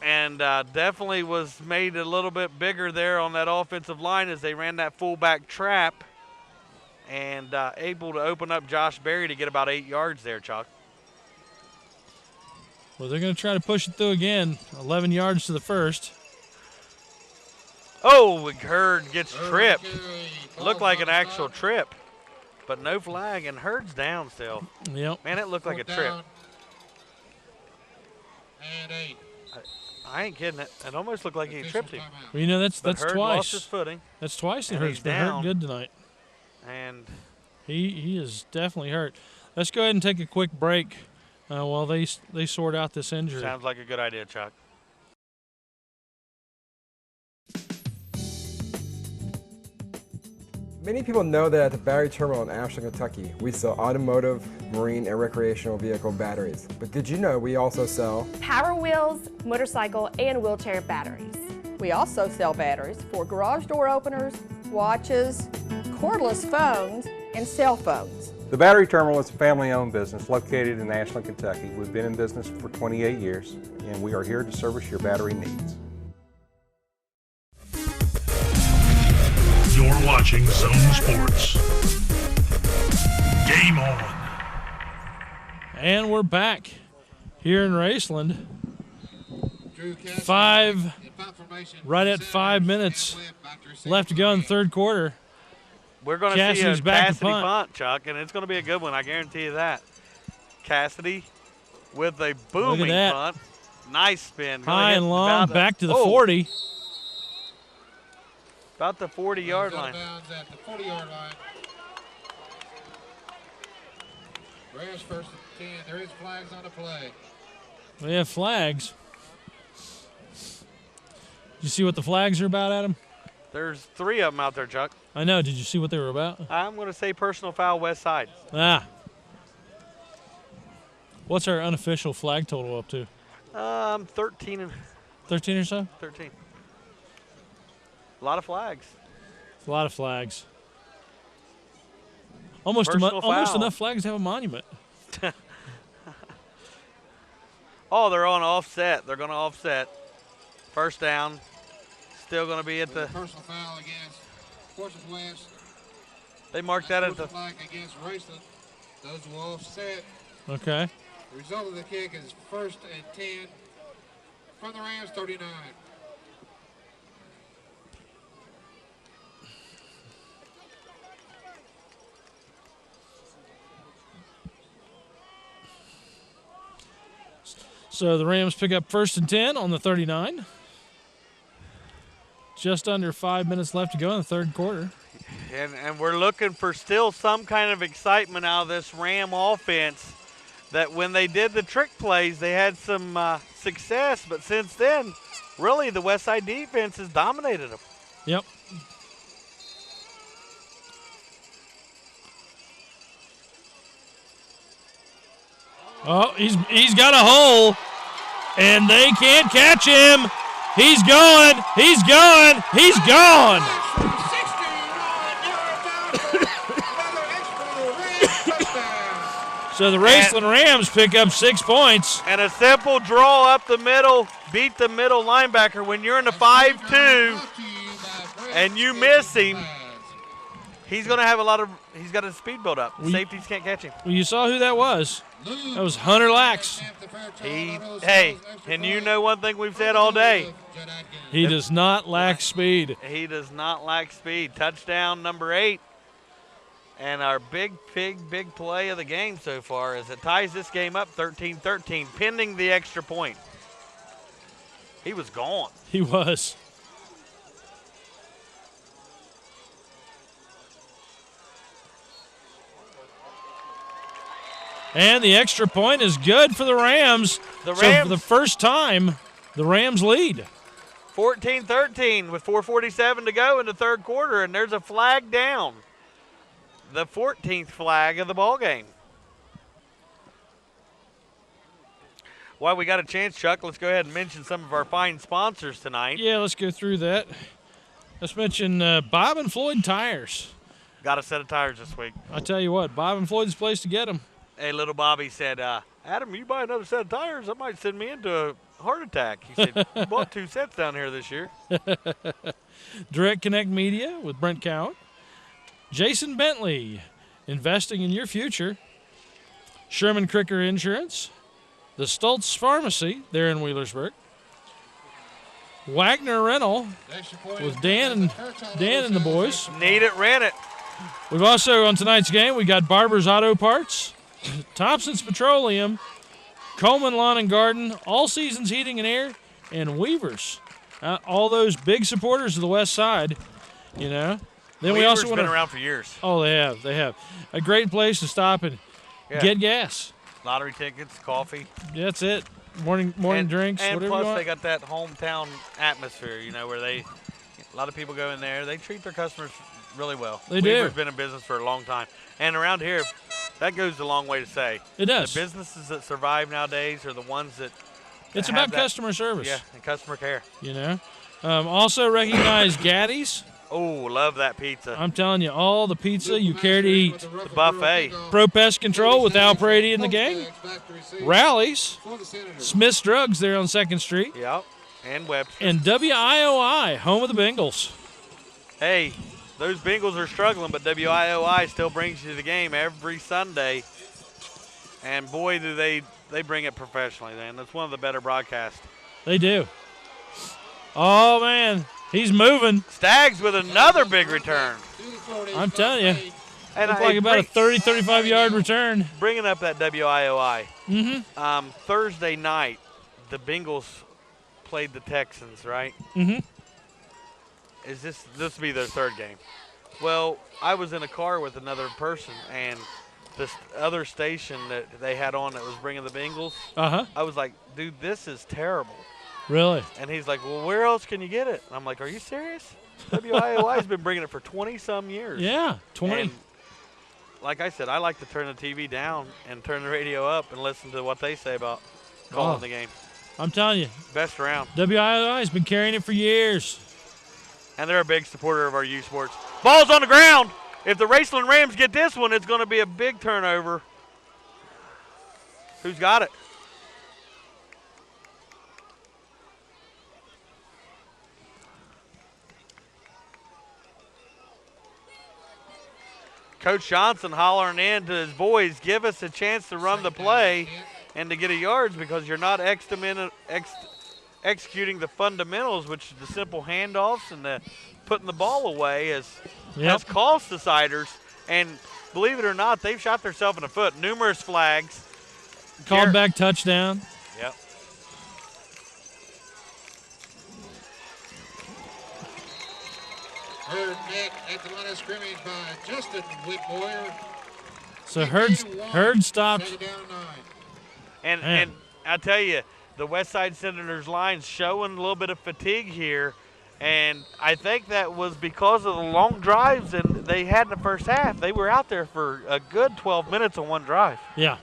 and definitely was made a little bit bigger there on that offensive line as they ran that fullback trap, and able to open up Josh Berry to get about 8 yards there, Chuck. Well, they're going to try to push it through again. 11 yards to the first. Oh, Hurd gets tripped. Looked like an actual trip, but no flag, and Hurd's down still. Yep. Man, it looked like a trip. And 8. I ain't kidding. It almost looked like he tripped him. Well, that's Hurd twice. Lost his footing. That's twice he and hurt's been hurt good tonight. And he is definitely hurt. Let's go ahead and take a quick break while they sort out this injury. Sounds like a good idea, Chuck. Many people know that at the Battery Terminal in Ashland, Kentucky, we sell automotive, marine, and recreational vehicle batteries. But did you know we also sell Power Wheels, motorcycle, and wheelchair batteries? We also sell batteries for garage door openers, watches, cordless phones, and cell phones. The Battery Terminal is a family-owned business located in Ashland, Kentucky. We've been in business for 28 years, and we are here to service your battery needs. You're watching Zone Sports. Game on. And we're back here in Raceland. Right at 5 minutes left to go in the third quarter. We're going to see a Cassidy's back to Cassidy punt. punt, Chuck, and it's going to be a good one. I guarantee you that. Cassidy with a booming that. punt. Nice spin. Gonna High hit and long, about back to the 40. About the 40-yard line. At the 40-yard line. Rams first and 10. There is flags on the play. We have flags. Did you see what the flags are about, Adam? There's 3 of them out there, Chuck. I know. Did you see what they were about? I'm going to say personal foul west side. Ah. What's our unofficial flag total up to? 13 or so? 13. A lot of flags. A lot of flags. Almost enough flags to have a monument. Oh, they're on offset. They're going to offset. First down. Still going to be at the personal foul against Portsmouth West. They marked that at the flag against Raceland. Those will offset. Okay. The result of the kick is 1st and 10 from the Rams 39. So the Rams pick up 1st and 10 on the 39. Just under 5 minutes left to go in the third quarter. And we're looking for still some kind of excitement out of this Ram offense that when they did the trick plays, they had some success. But since then, really, the Westside defense has dominated them. Yep. Oh, he's got a hole, and they can't catch him. He's going. He's going. He's gone. So the Raceland Rams pick up 6 points. And a simple draw up the middle, beat the middle linebacker. When you're in the 5-2 and you miss him, he's going to have he's got a speed build up. Safeties can't catch him. Well, you saw who that was. That was Hunter Lax. Hey, and you know one thing we've said all day. He does not lack speed. He does not lack speed. Touchdown number 8. And our big play of the game so far is it ties this game up 13-13, pending the extra point. He was gone. He was. And the extra point is good for the Rams. The Rams. So for the first time, the Rams lead. 14-13 with 4:47 to go in the third quarter, and there's a flag down. The 14th flag of the ball game. While we got a chance, Chuck, let's go ahead and mention some of our fine sponsors tonight. Yeah, let's go through that. Let's mention Bob and Floyd Tires. Got a set of tires this week. I tell you what, Bob and Floyd's the place to get them. Hey, little Bobby said, Adam, you buy another set of tires, that might send me into a heart attack. He said, you bought 2 sets down here this year. Direct Connect Media with Brent Cowan. Jason Bentley, investing in your future. Sherman Cricker Insurance. The Stoltz Pharmacy there in Wheelersburg. Wagner Rental with Dan and the boys. Need it, rent it. We've also, on tonight's game, we got Barber's Auto Parts, Thompson's Petroleum, Coleman Lawn and Garden, All Seasons Heating and Air, and Weavers. All those big supporters of the West Side, you know. Then we also been around for years. Oh, they have. A great place to stop and get gas. Lottery tickets, coffee. That's it. Morning drinks, and whatever plus you want. they got that hometown atmosphere, you know, where a lot of people go in there. They treat their customers really well. They do. Weaver's been in business for a long time. And around here, that goes a long way to say. It does. The businesses that survive nowadays are the ones that It's have about that, customer service. Yeah, and customer care. You know. Also recognize Gaddy's. Oh, love that pizza. I'm telling you, all the pizza you care to eat. The buffet. Pro Pest Control with Al Brady in the game. Rallies. Smith's Drugs there on 2nd Street. Yep. And Webster. And WIOI, home of the Bengals. Hey, those Bengals are struggling, but WIOI still brings you the game every Sunday. And boy, do they bring it professionally, man. That's one of the better broadcasts. They do. Oh, man. He's moving. Stags with another big return. I'm telling you. And looks like about a 30, 35-yard return. Bringing up that WIOI. Mm-hmm. Thursday night, the Bengals played the Texans, right? Mm-hmm. This will be their third game. Well, I was in a car with another person, and this other station that they had on that was bringing the Bengals, I was like, dude, this is terrible. Really? And he's like, well, where else can you get it? And I'm like, are you serious? WIOI has been bringing it for 20-some years. Yeah, 20. And like I said, I like to turn the TV down and turn the radio up and listen to what they say about calling the game. I'm telling you. Best around. WIOI has been carrying it for years. And they're a big supporter of our youth sports. Ball's on the ground. If the Raceland Rams get this one, it's going to be a big turnover. Who's got it? Coach Johnson hollering in to his boys, give us a chance to run the play and to get a yards because you're not executing the fundamentals, which is the simple handoffs and the putting the ball away has cost the Siders. And believe it or not, they've shot themselves in the foot. Numerous flags. Called back touchdown. Yep. Herd Nick at the line of scrimmage by Justin Whitmore. So Herd stopped. And I tell you, the Westside Senators line's showing a little bit of fatigue here, and I think that was because of the long drives and they had in the first half. They were out there for a good 12 minutes on one drive. Yeah.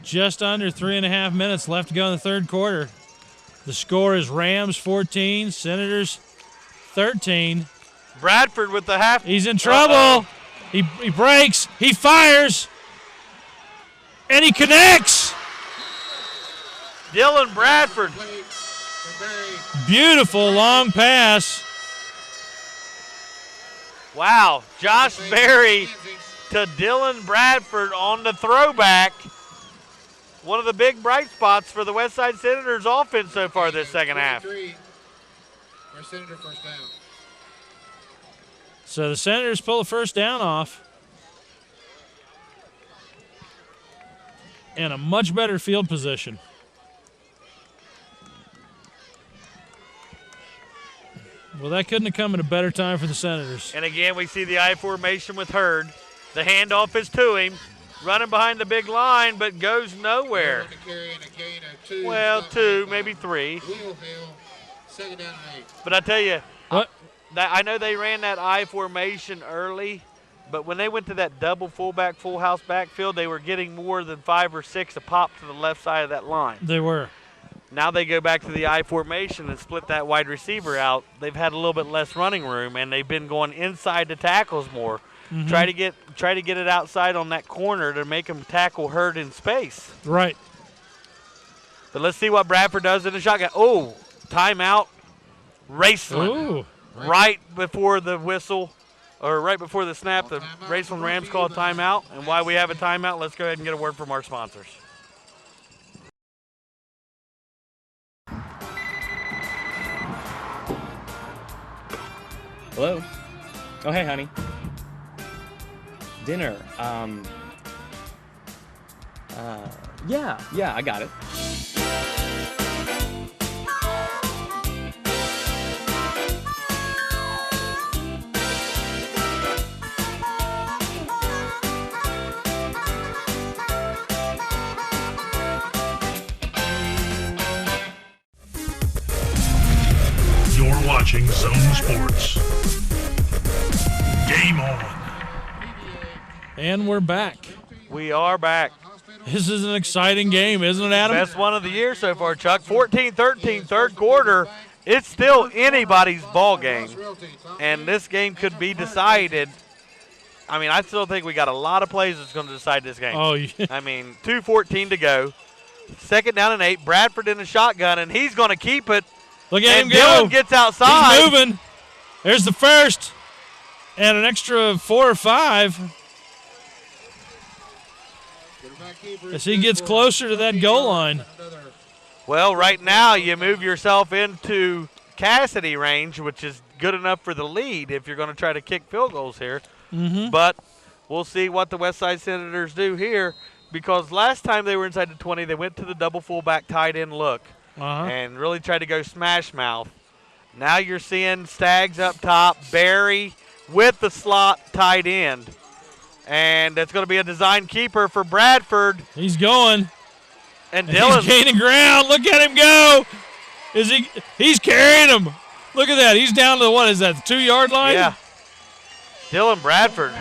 Just under 3.5 minutes left to go in the third quarter. The score is Rams 14, Senators 13. Bradford with the half. He's in trouble. He breaks. He fires. And he connects. Dylan Bradford. Beautiful long pass. Wow. Josh Berry to Dylan Bradford on the throwback. One of the big bright spots for the Westside Senators offense so far this second half. Senator first down. So the Senators pull the first down off. And a much better field position. Well, that couldn't have come at a better time for the Senators. And again, we see the I formation with Hurd. The handoff is to him. Running behind the big line, but goes nowhere. Well, 2, maybe 3. But I tell you, I know they ran that I formation early, but when they went to that double fullback, full house backfield, they were getting more than 5 or 6 a pop to the left side of that line. They were. Now they go back to the I formation and split that wide receiver out. They've had a little bit less running room, and they've been going inside the tackles more. Mm-hmm. Try to get it outside on that corner to make them tackle Hurd in space. Right. But let's see what Bradford does in the shotgun. Oh, timeout. Raceland. Ooh. Right before the whistle, or right before the snap, the Raceland Rams call a timeout. And while we have a timeout, let's go ahead and get a word from our sponsors. Hello? Oh, hey, honey. Dinner. Yeah, I got it. You're watching Zone Sports. Game on. And we're back. We are back. This is an exciting game, isn't it, Adam? Best one of the year so far, Chuck. 14-13, third quarter. It's still anybody's ball game, and this game could be decided. I mean, I still think we got a lot of plays that's going to decide this game. Oh, yeah. I mean, 2:14 to go. Second down and 8. Bradford in the shotgun, and he's going to keep it. Look at him and go. Dylan gets outside. He's moving. There's the first. And an extra 4 or 5. As he gets closer to that goal line. Well, right now you move yourself into Cassidy range, which is good enough for the lead if you're going to try to kick field goals here. Mm-hmm. But we'll see what the Westside Senators do here, because last time they were inside the 20, they went to the double fullback tight end look and really tried to go smash mouth. Now you're seeing Staggs up top, Barry with the slot tight end. And that's going to be a design keeper for Bradford. He's going. And Dylan. He's gaining ground. Look at him go. He's carrying him. Look at that. He's down to the, what is that, the 2-yard line? Yeah. Dylan Bradford.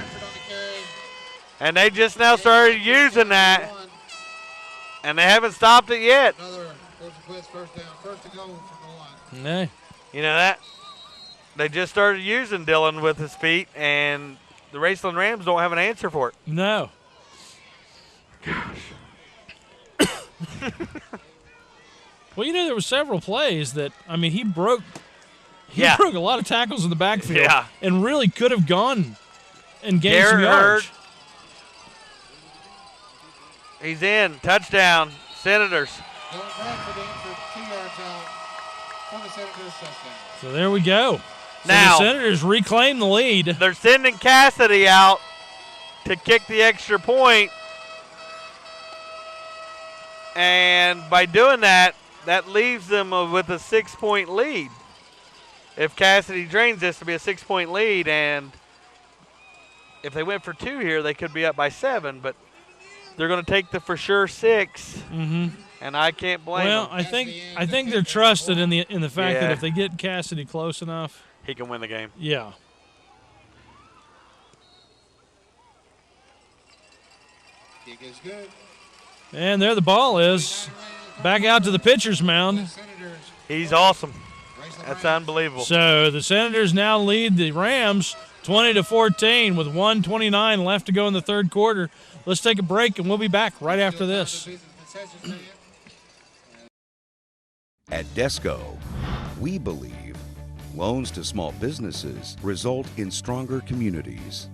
And they just now started using that. And they haven't stopped it yet. Nah. You know that? They just started using Dylan with his feet, and the Raceland Rams don't have an answer for it. No. Gosh. Well, you know, there were several plays that, I mean, he broke a lot of tackles in the backfield and really could have gone and gained some yards. He's in. Touchdown. Senators. So there we go. So now, the Senators reclaim the lead. They're sending Cassidy out to kick the extra point. And by doing that, that leaves them with a 6-point lead. If Cassidy drains this to be a 6-point lead, and if they went for 2 here, they could be up by 7, but they're going to take the for sure 6. Mm-hmm. And I can't blame well, them. I think they're trusted in the fact that Yeah. if they get Cassidy close enough, he can win the game. Yeah. Kick is good. And there the ball is. Back out to the pitcher's mound. He's awesome. That's unbelievable. So the Senators now lead the Rams 20-14 with 1:29 left to go in the third quarter. Let's take a break, and we'll be back right after this. At Desco, we believe loans to small businesses result in stronger communities.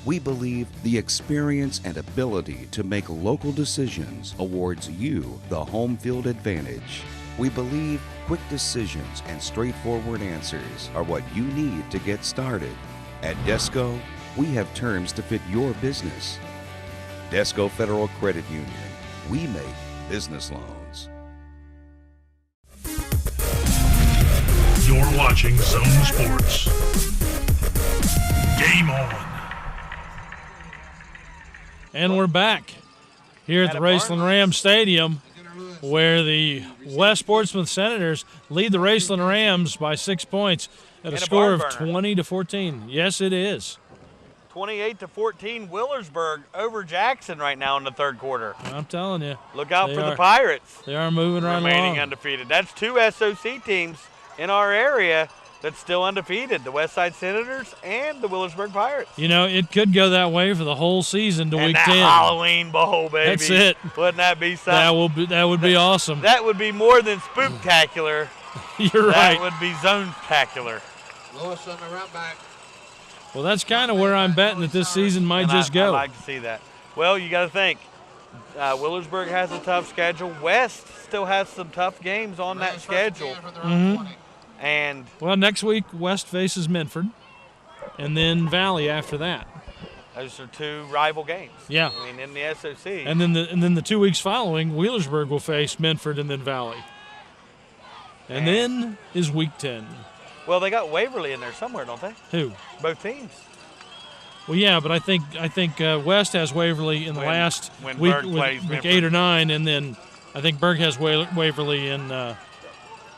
We believe the experience and ability to make local decisions awards you the home field advantage. We believe quick decisions and straightforward answers are what you need to get started. At Desco, we have terms to fit your business. Desco Federal Credit Union. We make business loans. You're watching Zone Sports. Game on. And we're back here at the Raceland Rams Stadium, where the West Portsmouth Senators lead the Raceland Rams by 6 points at a score of 20-14. Yes, it is. 28-14, Willersburg over Jackson right now in the third quarter. I'm telling you. Look out for the Pirates. They are moving right remaining along. undefeated. That's 2 SOC teams in our area that's still undefeated, the Westside Senators and the Willersburg Pirates. You know, it could go that way for the whole season to and week that 10. Halloween Bowl, baby. That's it. Wouldn't that be something? That would be awesome. That would be more than spooktacular. You're right. That would be zone-tacular. Lewis on the run back. Well, that's kind of where I'm betting that this season might just go. I'd like to see that. Well, you got to think. Willersburg has a tough schedule. West still has some tough games on that schedule. Mhm. And well, next week West faces Minford, and then Valley after that. those are 2 rival games. Yeah. I mean, in the SOC. And then the 2 weeks following, Wheelersburg will face Minford and then Valley. And then is week 10. Well, they got Waverly in there somewhere, don't they? Who? Both teams. Well, yeah, but I think West has Waverly in the last when week Berg plays with Minford. 8 or 9, and then I think Berg has Waverly in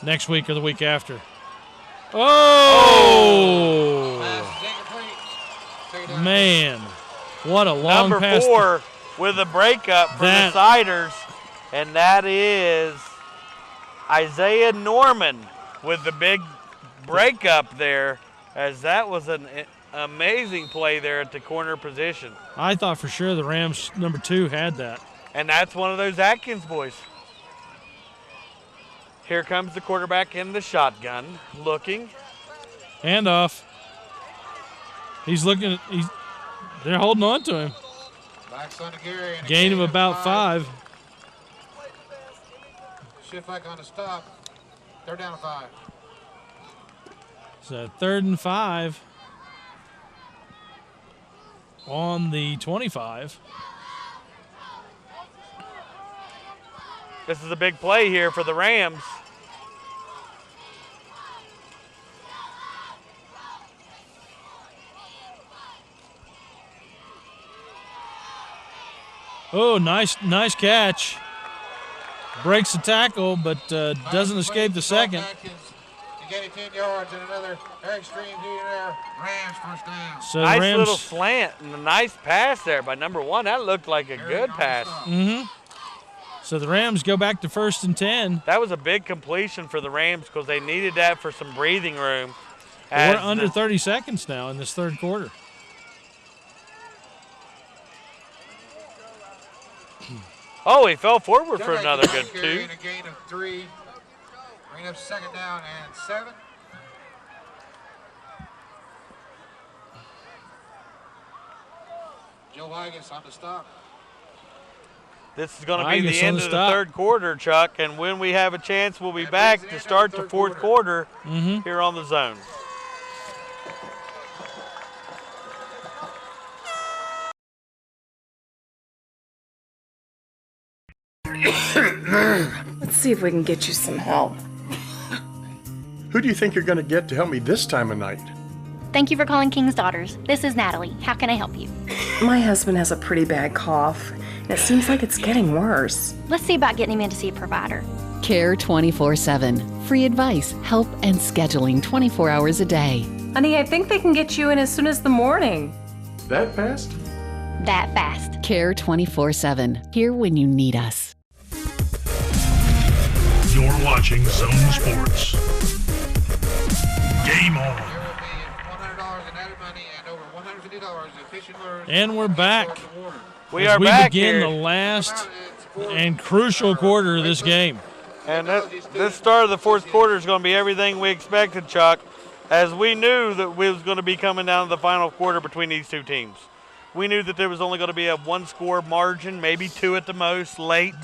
next week or the week after. Oh! Man, what a long Number pass. 4 with a breakup for the Siders, and that is Isaiah Norman with the big breakup there, as that was an amazing play there at the corner position. I thought for sure the Rams number 2 had that. And that's one of those Atkins boys. Here comes the quarterback in the shotgun, looking. Handoff. He's looking. They're holding on to him. Backs on to Gary. And Gain of about 5. Shift back on the stop. They're down to 5. So 3rd and 5 on the 25. This is a big play here for the Rams. Oh, nice catch. Breaks the tackle, but doesn't escape the second. To get it 10 yards and another extreme duty there. Rams first down. So nice Rams, little slant and a nice pass there by number 1. That looked like a good pass. Mm-hmm. So the Rams go back to 1st and 10. That was a big completion for the Rams because they needed that for some breathing room. We're under 30 seconds now in this third quarter. Oh, he fell forward for another good 2. And a gain of 3. Bring up 2nd down and 7. Joe Higgins on the stop. This is going to be the Higgins end on of the the stop. third quarter, Chuck, and when we have a chance, we'll be back to start the fourth quarter here on the Zone. Let's see if we can get you some help. Who do you think you're going to get to help me this time of night? Thank you for calling King's Daughters. This is Natalie. How can I help you? My husband has a pretty bad cough, and it seems like it's getting worse. Let's see about getting him in to see a provider. Care 24/7. Free advice, help, and scheduling 24 hours a day. Honey, I think they can get you in as soon as the morning. That fast? That fast. Care 24/7. Here when you need us. You're watching Zone Sports. Game on. And we're back. We are back begin here. the last and crucial quarter of this game. And this start of the fourth quarter is going to be everything we expected, Chuck, as we knew that we was going to be coming down to the final quarter between these two teams. We knew that there was only going to be a one-score margin, maybe two at the most, late.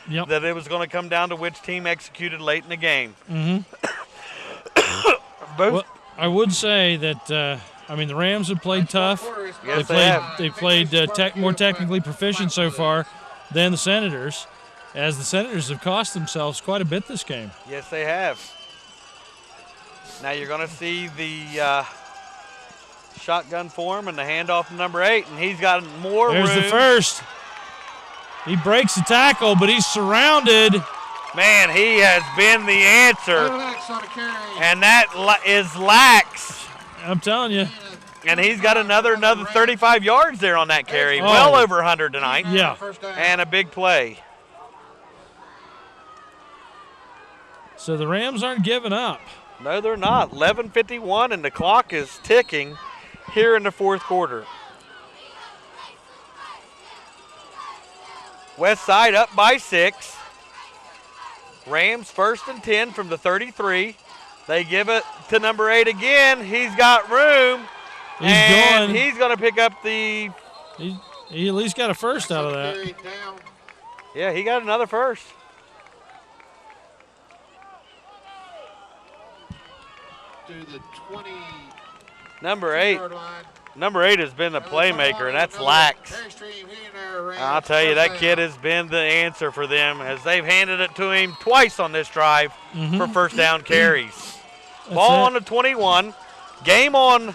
Yep. That it was going to come down to which team executed late in the game. Mm-hmm. Well, I would say that, the Rams have played tough. Yes, They played more technically proficient so far than the Senators, as the Senators have cost themselves quite a bit this game. Yes, they have. Now you're going to see the shotgun form and the handoff to number 8, and he's got more room. There's the first. He breaks the tackle, but he's surrounded. Man, he has been the answer. And that is Lax. I'm telling you. And he's got another 35 yards there on that carry. Well over 100 tonight. Yeah. And a big play. So the Rams aren't giving up. No, they're not. 11:51, and the clock is ticking here in the fourth quarter. West Side up by 6. Rams 1st and 10 from the 33. They give it to number 8 again. He's got room. He's going to pick up the... He at least got a first out of that. Yeah, he got another first. To the 20. Number 8 has been the playmaker, and that's Lax. I'll tell you, that kid has been the answer for them as they've handed it to him twice on this drive for first down carries. Ball on the 21. Game on.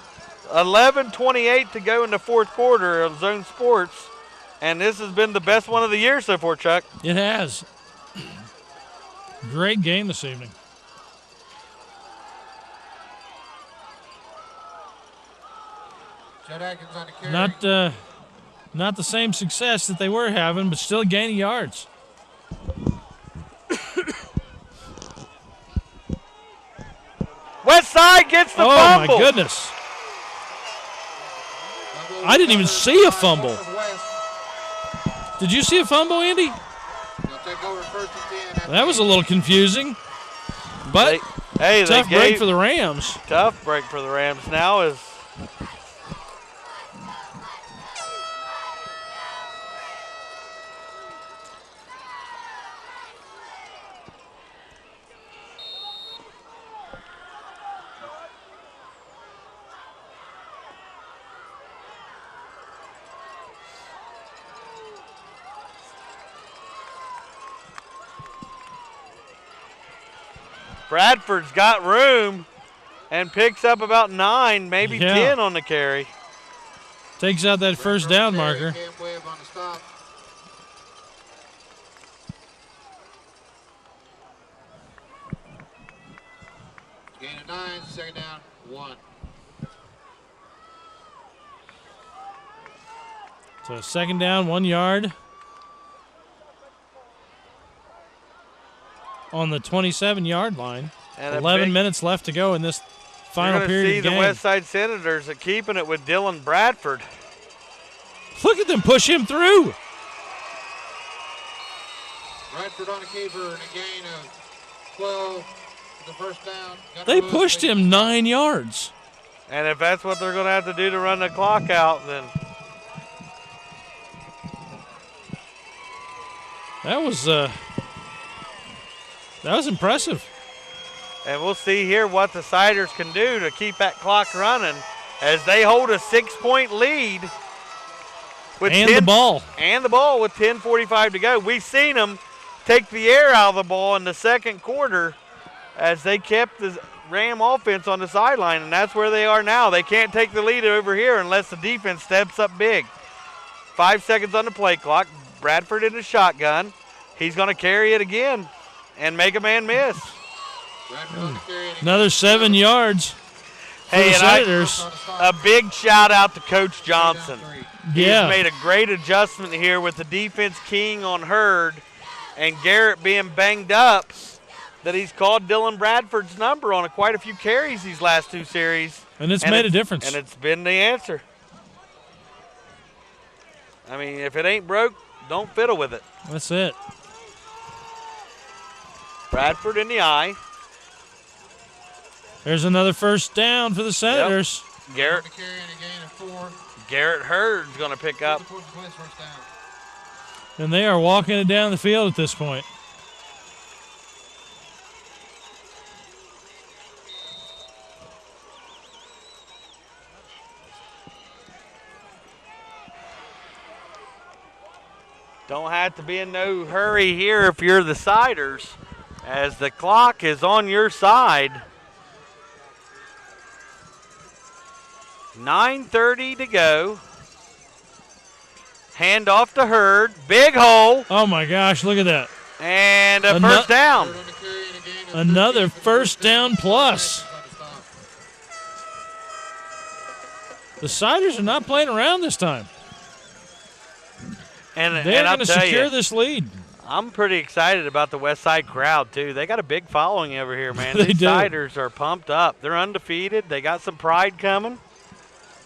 11:28 to go in the fourth quarter of Zone Sports, and this has been the best one of the year so far, Chuck. It has. Great game this evening. Not the same success that they were having, but still gaining yards. West Side gets the fumble. Oh, my goodness. I didn't even see a fumble. Did you see a fumble, Andy? That was a little confusing. But tough break for the Rams. Tough break for the Rams now is... Bradford's got room and picks up about 9, maybe 10 on the carry. Takes out that first down marker. Gain of 9, second down, 1. So second down, 1 yard. On the 27-yard line. And 11 minutes left to go in this final period of the game. You're going to see the West Side Senators are keeping it with Dylan Bradford. Look at them push him through. Bradford on a keeper and a gain of 12 for the first down. They pushed him 9 yards. And if that's what they're going to have to do to run the clock out, then... That was impressive. And we'll see here what the Siders can do to keep that clock running as they hold a 6-point lead. With the ball. And the ball with 10:45 to go. We've seen them take the air out of the ball in the second quarter as they kept the Ram offense on the sideline, and that's where they are now. They can't take the lead over here unless the defense steps up big. 5 seconds on the play clock. Bradford in the shotgun. He's going to carry it again and make a man miss. Another 7 yards for the and Senators. A big shout out to Coach Johnson. Yeah. He's made a great adjustment here with the defense keying on Hurd and Garrett being banged up, that he's called Dylan Bradford's number on quite a few carries these last 2 series. And it's made a difference. And it's been the answer. I mean, if it ain't broke, don't fiddle with it. That's it. Bradford in the eye. There's another first down for the Senators. Yep. Garrett Hurd's going to pick up. And they are walking it down the field at this point. Don't have to be in no hurry here if you're the Siders, as the clock is on your side. 9:30 to go. Hand off to Hurd. Big hole. Oh, my gosh, look at that. And a first down. Another first down plus. The Siders are not playing around this time. And they're I'll going to tell secure you, this lead. I'm pretty excited about the West Side crowd, too. They got a big following over here, man. They These do. Siders are pumped up. They're undefeated. They got some pride coming,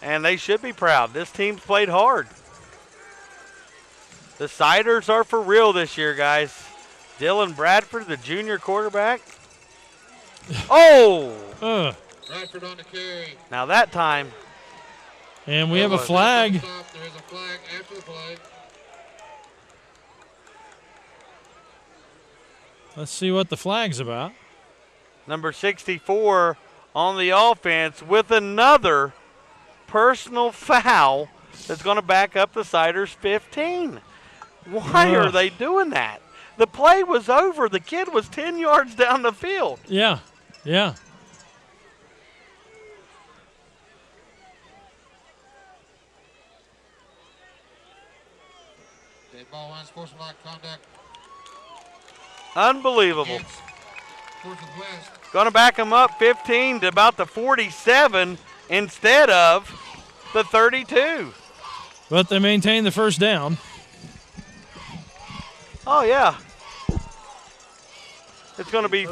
and they should be proud. This team's played hard. The Siders are for real this year, guys. Dylan Bradford, the junior quarterback. Oh! Bradford on the carry. Now that time. And we have a flag. There is a flag after the play. Let's see what the flag's about. Number 64 on the offense with another personal foul that's going to back up the Siders 15. Why are they doing that? The play was over. The kid was 10 yards down the field. Yeah, yeah. Dead ball line, sportsmanlike conduct. Unbelievable. Going to back them up 15 to about the 47 instead of the 32. But they maintain the first down. Oh, yeah. It's going to be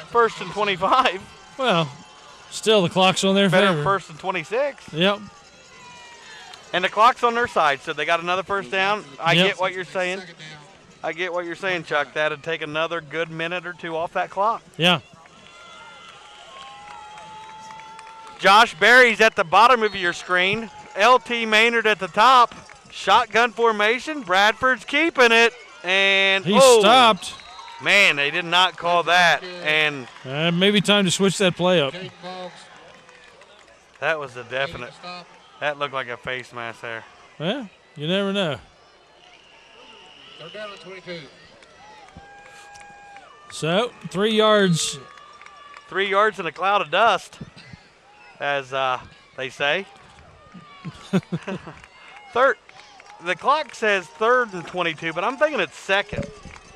first and 25. Well, still the clock's on their Better favor. first and 26. Yep. And the clock's on their side, so they got another first down. I Yep. get what you're saying. I get what you're saying, Chuck. That'd take another good minute or two off that clock. Yeah. Josh Berry's at the bottom of your screen. LT Maynard at the top. Shotgun formation. Bradford's keeping it. And He stopped. Man, they did not call that. And maybe time to switch that play up. that was a definite. That looked like a face mask there. Well, you never know. They're down to 22. So, 3 yards. 3 yards in a cloud of dust, as they say. The clock says 3rd and 22, but I'm thinking it's 2nd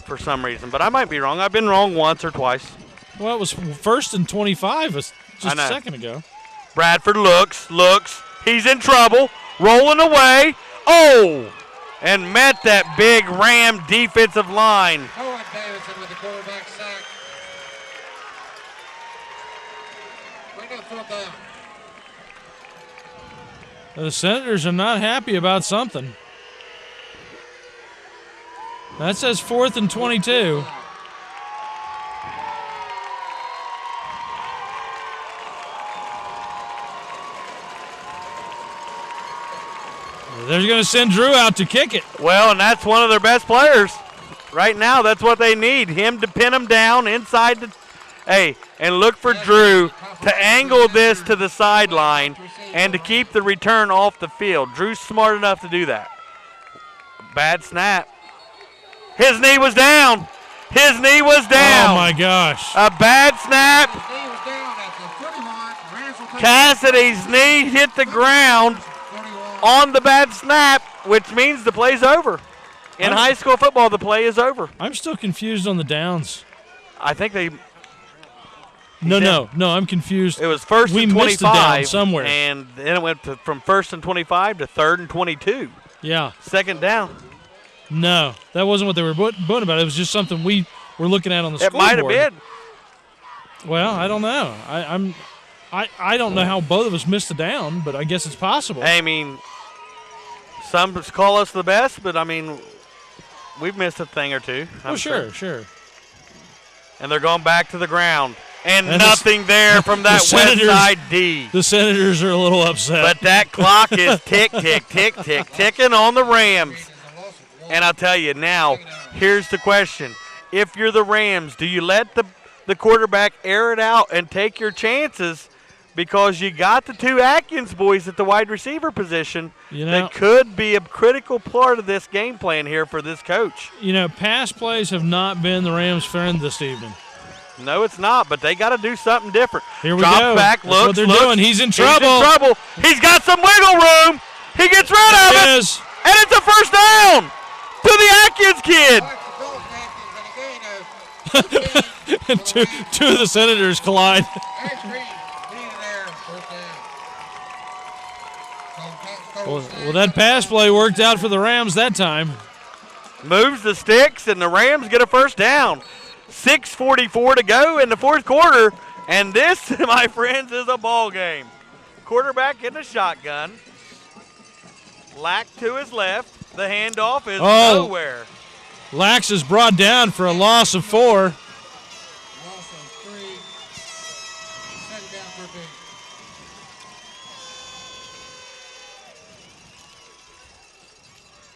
for some reason. But I might be wrong. I've been wrong once or twice. Well, it was 1st and 25 just a second ago. Bradford looks. He's in trouble. Rolling away. Oh! And met that big Ram defensive line. Howard Davidson with the quarterback sack. Bring up 4th down. The Senators are not happy about something. That says 4th and 22. They're going to send Drew out to kick it. Well, and that's one of their best players. Right now, that's what they need. Him to pin him down inside the and look for Drew to angle this to the sideline and to keep the return off the field. Drew's smart enough to do that. Bad snap. His knee was down. Oh, my gosh. A bad snap. Cassidy's knee hit the ground on the bad snap, which means the play's over. In high school football, the play is over. I'm still confused on the downs. I think they. No, I'm confused. It was first we and 25 missed a down somewhere, and then it went from first and 25 to third and 22. Yeah. Second down. No, that wasn't what they were booing about. It was just something we were looking at on the scoreboard. It might have been. Well, I don't know. I don't know how both of us missed a down, but I guess it's possible. I mean, some call us the best, but I mean, we've missed a thing or two. Oh, sure. And they're going back to the ground. And nothing there from that west side D. The Senators are a little upset. But that clock is tick, tick, tick, tick, ticking on the Rams. And I'll tell you now, here's the question. If you're the Rams, do you let the quarterback air it out and take your chances because you got the two Atkins boys at the wide receiver position that could be a critical part of this game plan here for this coach? Pass plays have not been the Rams' friend this evening. No, it's not, but they got to do something different. Here we Drop go. back, That's what they're doing. He's in trouble. He's got some wiggle room. He gets rid of it. And it's a first down to the Atkins kid. And two of the Senators collide. Well, that pass play worked out for the Rams that time. Moves the sticks, and the Rams get a first down. 6:44 to go in the fourth quarter, and this, my friends, is a ball game. Quarterback in the shotgun. Lack to his left. The handoff is nowhere. Lax is brought down for a loss of 4. Loss of 3. Second down for big.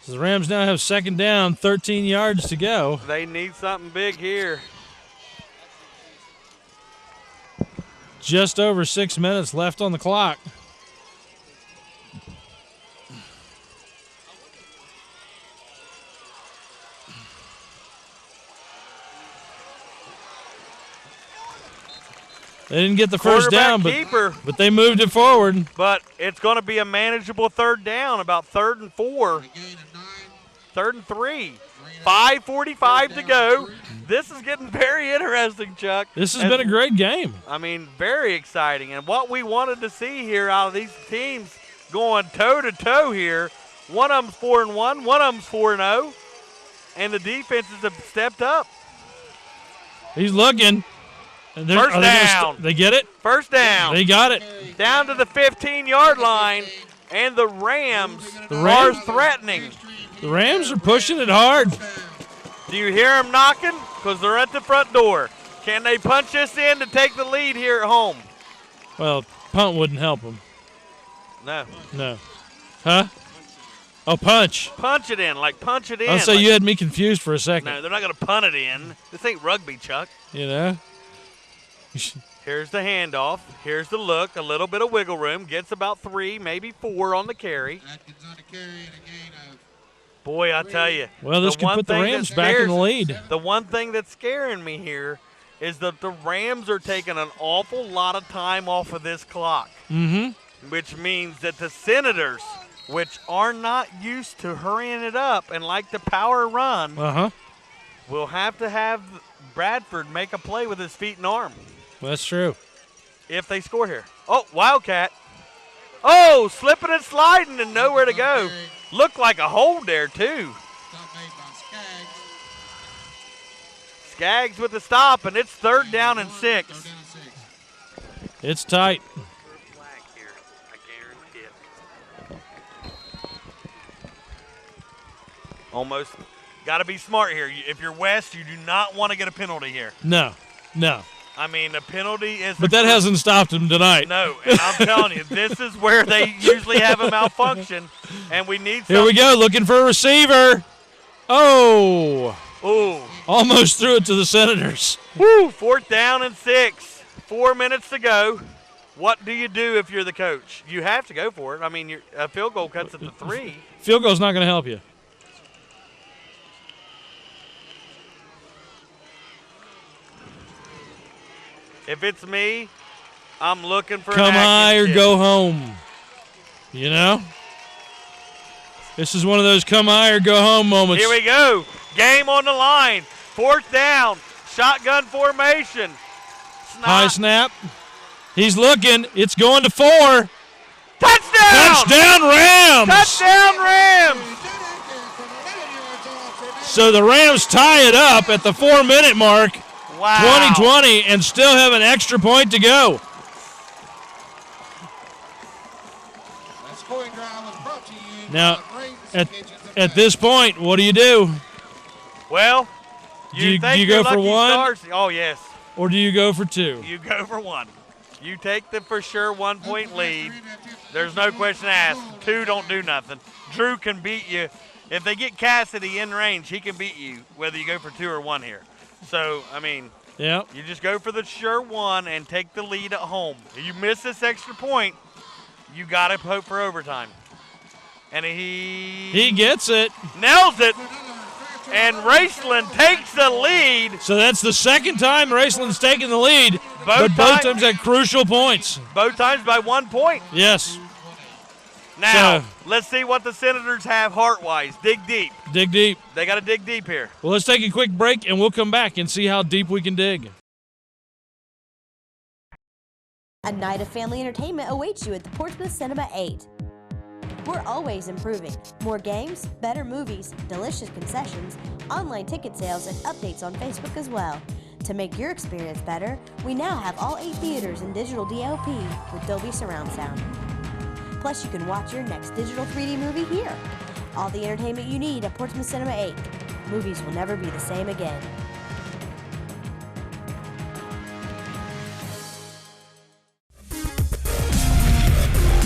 So the Rams now have second down, 13 yards to go. They need something big here. Just over 6 minutes left on the clock. They didn't get the first down, but they moved it forward. But it's going to be a manageable third down, about 3rd and 4. 3rd and 3. 5:45 to go. This is getting very interesting, Chuck. This has been a great game. I mean, very exciting. And what we wanted to see here out of these teams going toe-to-toe here, one of them's 4-1, one of them's 4-0, and the defenses have stepped up. He's looking. First down. They get it? First down. They got it. Down to the 15-yard line, and the Rams are threatening. The Rams are pushing it hard. Do you hear them knocking? Because they're at the front door. Can they punch this in to take the lead here at home? Well, punt wouldn't help them. No. Huh? Oh, punch. Punch it in, punch it in. I'll say you had me confused for a second. No, they're not going to punt it in. This ain't rugby, Chuck. Here's the handoff. Here's the look. A little bit of wiggle room. Gets about 3, maybe 4 on the carry. Atkins on the carry and a gain of. Boy, I tell you. Well, this can put the Rams back in the lead. The one thing that's scaring me here is that the Rams are taking an awful lot of time off of this clock. Mm-hmm. Which means that the Senators, which are not used to hurrying it up and like the power run, will have to have Bradford make a play with his feet and arm. Well, that's true. If they score here. Oh, Wildcat. Oh, slipping and sliding and nowhere to go. Looked like a hold there, too. Skaggs with the stop, and it's 3rd down and 6. It's tight. Almost. Got to be smart here. If you're West, you do not want to get a penalty here. No. I mean, a penalty is... But that hasn't stopped him tonight. No, and I'm telling you, this is where they usually have a malfunction, and we need something. Here we go, looking for a receiver. Oh. Ooh. Almost threw it to the Senators. Woo, 4th down and 6. 4 minutes to go. What do you do if you're the coach? You have to go for it. I mean, a field goal cuts at the 3. Field goal's not going to help you. If it's me, I'm looking for come an high or Atkins go home. You know? This is one of those come high or go home moments. Here we go. Game on the line. 4th down. Shotgun formation. High snap. He's looking. It's going to 4. Touchdown! Touchdown, Rams! Touchdown, Rams! So the Rams tie it up at the 4-minute mark. Wow. 20-20, and still have an extra point to go. Now, at this point, what do you do? Well, Do you think go your for lucky 1? stars- Oh, yes. Or do you go for 2? You go for 1. You take the for sure 1-point lead. There's no question asked. 2 don't do nothing. Drew can beat you. If they get Cassidy in range, he can beat you, whether you go for 2 or 1 here. So, I mean, yep. You just go for the sure 1 and take the lead at home. If you miss this extra point, you got to hope for overtime. And he gets it. Nails it. And Raceland takes the lead. So that's the second time Raceland's taken the lead, but both times at crucial points. Both times by 1 point. Yes. Now, let's see what the Senators have heart-wise. Dig deep. Dig deep. They got to dig deep here. Well, let's take a quick break, and we'll come back and see how deep we can dig. A night of family entertainment awaits you at the Portsmouth Cinema 8. We're always improving. More games, better movies, delicious concessions, online ticket sales, and updates on Facebook as well. To make your experience better, we now have all 8 theaters in digital DOP with Dolby Surround Sound. Plus, you can watch your next digital 3D movie here. All the entertainment you need at Portsmouth Cinema 8. Movies will never be the same again.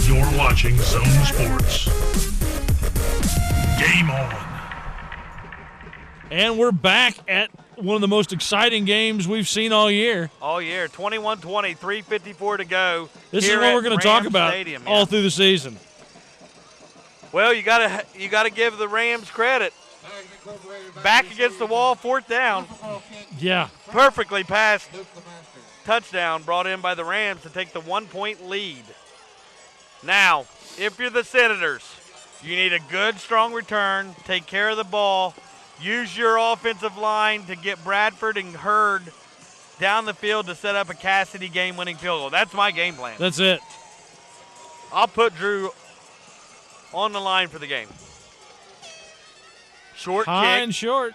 You're watching Zone Sports. Game on. And we're back at one of the most exciting games we've seen all year. All year. 21-20, 3:54 to go. This is what we're going to talk about Stadium, all through the season. Well, you gotta give the Rams credit. Back against the wall, 4th down. Yeah. Perfectly passed touchdown brought in by the Rams to take the 1-point lead. Now, if you're the Senators, you need a good, strong return, take care of the ball, use your offensive line to get Bradford and Hurd down the field to set up a Cassidy game-winning field goal. That's my game plan. That's it. I'll put Drew on the line for the game. Short High kick. and short.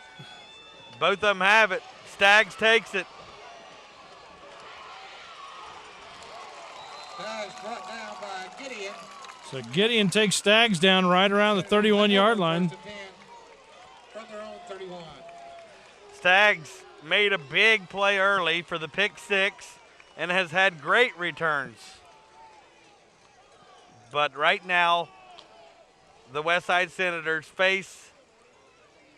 Both of them have it. Staggs takes it. Brought down by Gideon. So Gideon takes Staggs down right around the 31-yard line. From their own 31. Staggs made a big play early for the pick 6 and has had great returns. But right now, the Westside Senators face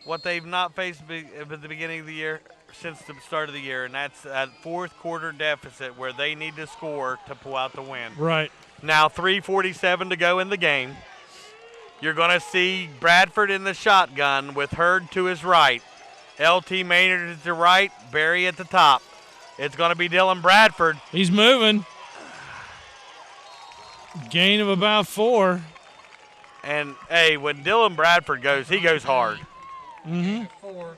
what they've not faced at the beginning of the year since the start of the year, and that's a 4th quarter deficit where they need to score to pull out the win. Right. Now 3:47 to go in the game. You're going to see Bradford in the shotgun with Hurd to his right. LT Maynard at the right, Barry at the top. It's going to be Dylan Bradford. He's moving. Gain of about 4. And, hey, when Dylan Bradford goes, he goes hard. Mm-hmm. 4.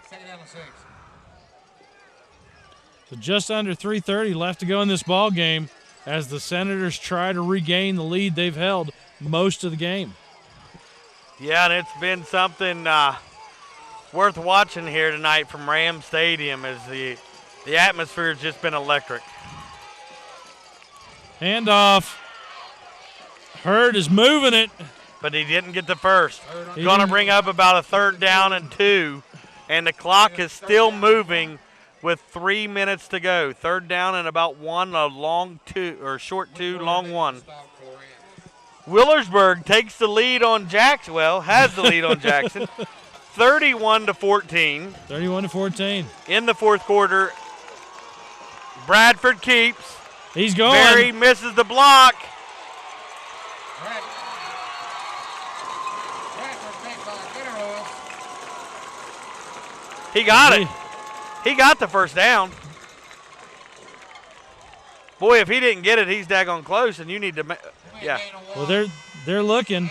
Second down and 6. So just under 3:30 left to go in this ball game as the Senators try to regain the lead they've held most of the game. Yeah, and it's been something worth watching here tonight from Ram Stadium as the atmosphere has just been electric. Handoff. Hurd is moving it. But he didn't get the first. Going to bring up about a 3rd down and 2, and the clock is still moving with 3 minutes to go. 3rd down and about 1, a long 2, or short 2, long 1. Willersburg takes the lead on Jackson. Well, has the lead on Jackson. 31-14. 31-14. In the 4th quarter, Bradford keeps. He's going. Barry misses the block. He got it. He got the first down. Boy, if he didn't get it, he's daggone close, and you need to yeah. Well, they're looking.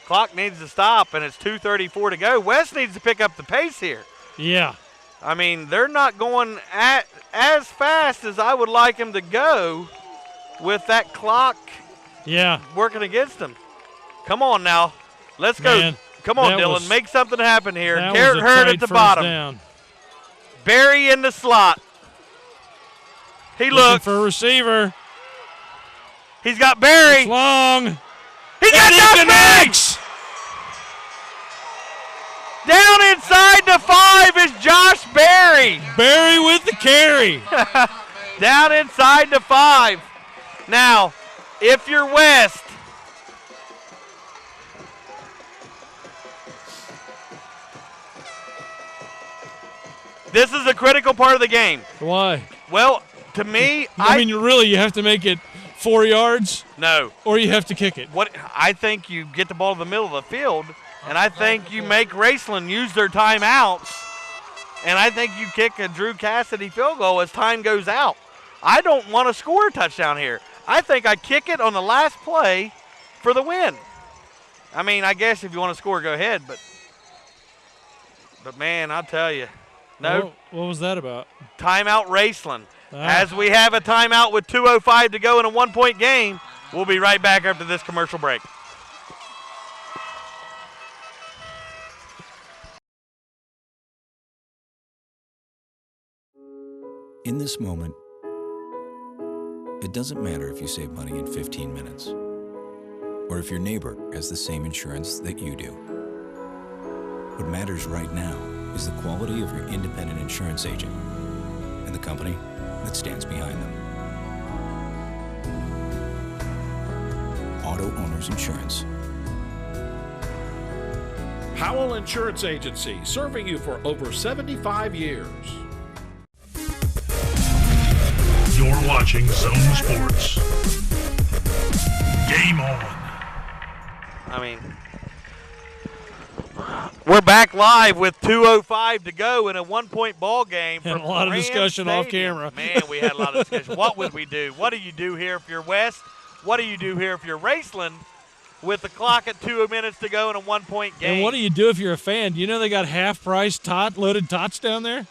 Clock needs to stop, and it's 2:34 to go. West needs to pick up the pace here. Yeah. I mean, they're not going as fast as I would like them to go with that clock working against them. Come on now. Let's go. Come on, Dylan. Make something happen here. Garrett Hurd at the bottom. Down. Barry in the slot. He looks for a receiver. He's got Barry. It's long. He got connects. Down inside the 5 is Josh Barry. Barry with the carry. Down inside the 5. Now, if you're West, this is a critical part of the game. Why? Well, to me, I mean, really, you have to make it 4 yards? No. Or you have to kick it? What I think you get the ball in the middle of the field, and I think you make Raceland use their timeouts, and I think you kick a Drew Cassidy field goal as time goes out. I don't want to score a touchdown here. I think I kick it on the last play for the win. I mean, I guess if you want to score, go ahead, but man, I'll tell you. No. What was that about? Timeout Raceland. As we have a timeout with 2:05 to go in a 1-point game, we'll be right back after this commercial break. In this moment, it doesn't matter if you save money in 15 minutes or if your neighbor has the same insurance that you do. What matters right now is the quality of your independent insurance agent and the company that stands behind them. Auto Owners Insurance. Howell Insurance Agency, serving you for over 75 years. You're watching Zone Sports. Game on. I mean, we're back live with 2:05 to go in a 1-point ball game. And a lot of discussion off camera. Man, we had a lot of discussion. What would we do? What do you do here if you're West? What do you do here if you're Raceland with the clock at 2 minutes to go in a 1-point game? And what do you do if you're a fan? Do you know they got half-price loaded tots down there?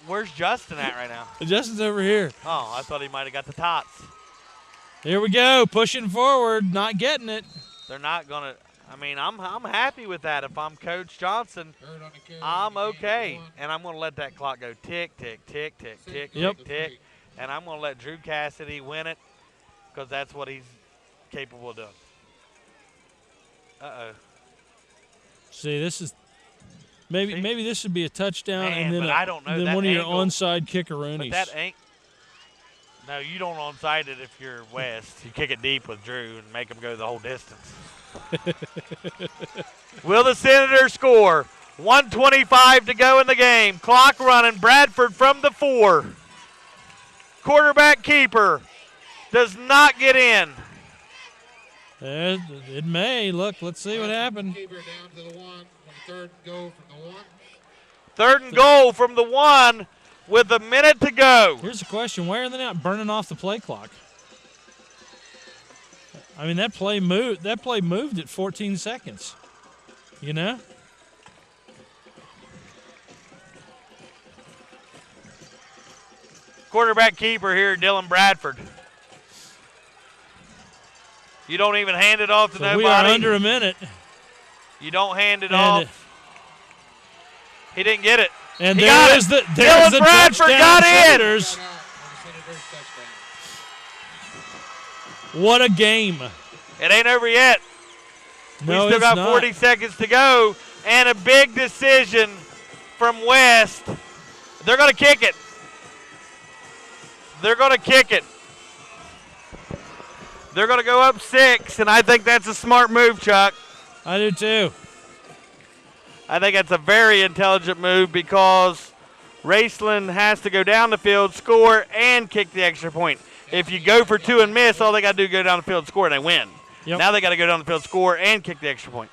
Where's Justin at right now? Justin's over here. Oh, I thought he might have got the tots. Here we go, pushing forward, not getting it. They're not going to. I mean, I'm happy with that. If I'm Coach Johnson, I'm okay. And I'm going to let that clock go tick, tick, tick, tick, tick, tick, tick. And I'm going to let Drew Cassidy win it because that's what he's capable of doing. Uh-oh. See, this is maybe this should be a touchdown, Man, and then, but I don't know then that one of your angle. onside kickaroonies. But that ain't. No, you don't onside it if you're West. You kick it deep with Drew and make him go the whole distance. Will the Senators score? 1:25 to go in the game. Clock running. Bradford from the 4. Quarterback keeper does not get in. It may. Look, let's see what happened. Third and goal from the 1. Third and goal from the 1 with a minute to go. Here's the question. Why are they not burning off the play clock? I mean, that play moved at 14 seconds. You know? Quarterback keeper here, Dylan Bradford. You don't even hand it off to nobody. We are under a minute. You don't hand it off. He didn't get it. And there's Dylan Bradford got in. What a game. It ain't over yet. No, we still got 40 seconds to go. And a big decision from West. They're going to kick it. They're going to kick it. They're going to go up 6, and I think that's a smart move, Chuck. I do too. I think that's a very intelligent move because Raceland has to go down the field, score, and kick the extra point. If you go for 2 and miss, all they got to do is go down the field, score, and they win. Yep. Now they got to go down the field, score, and kick the extra point.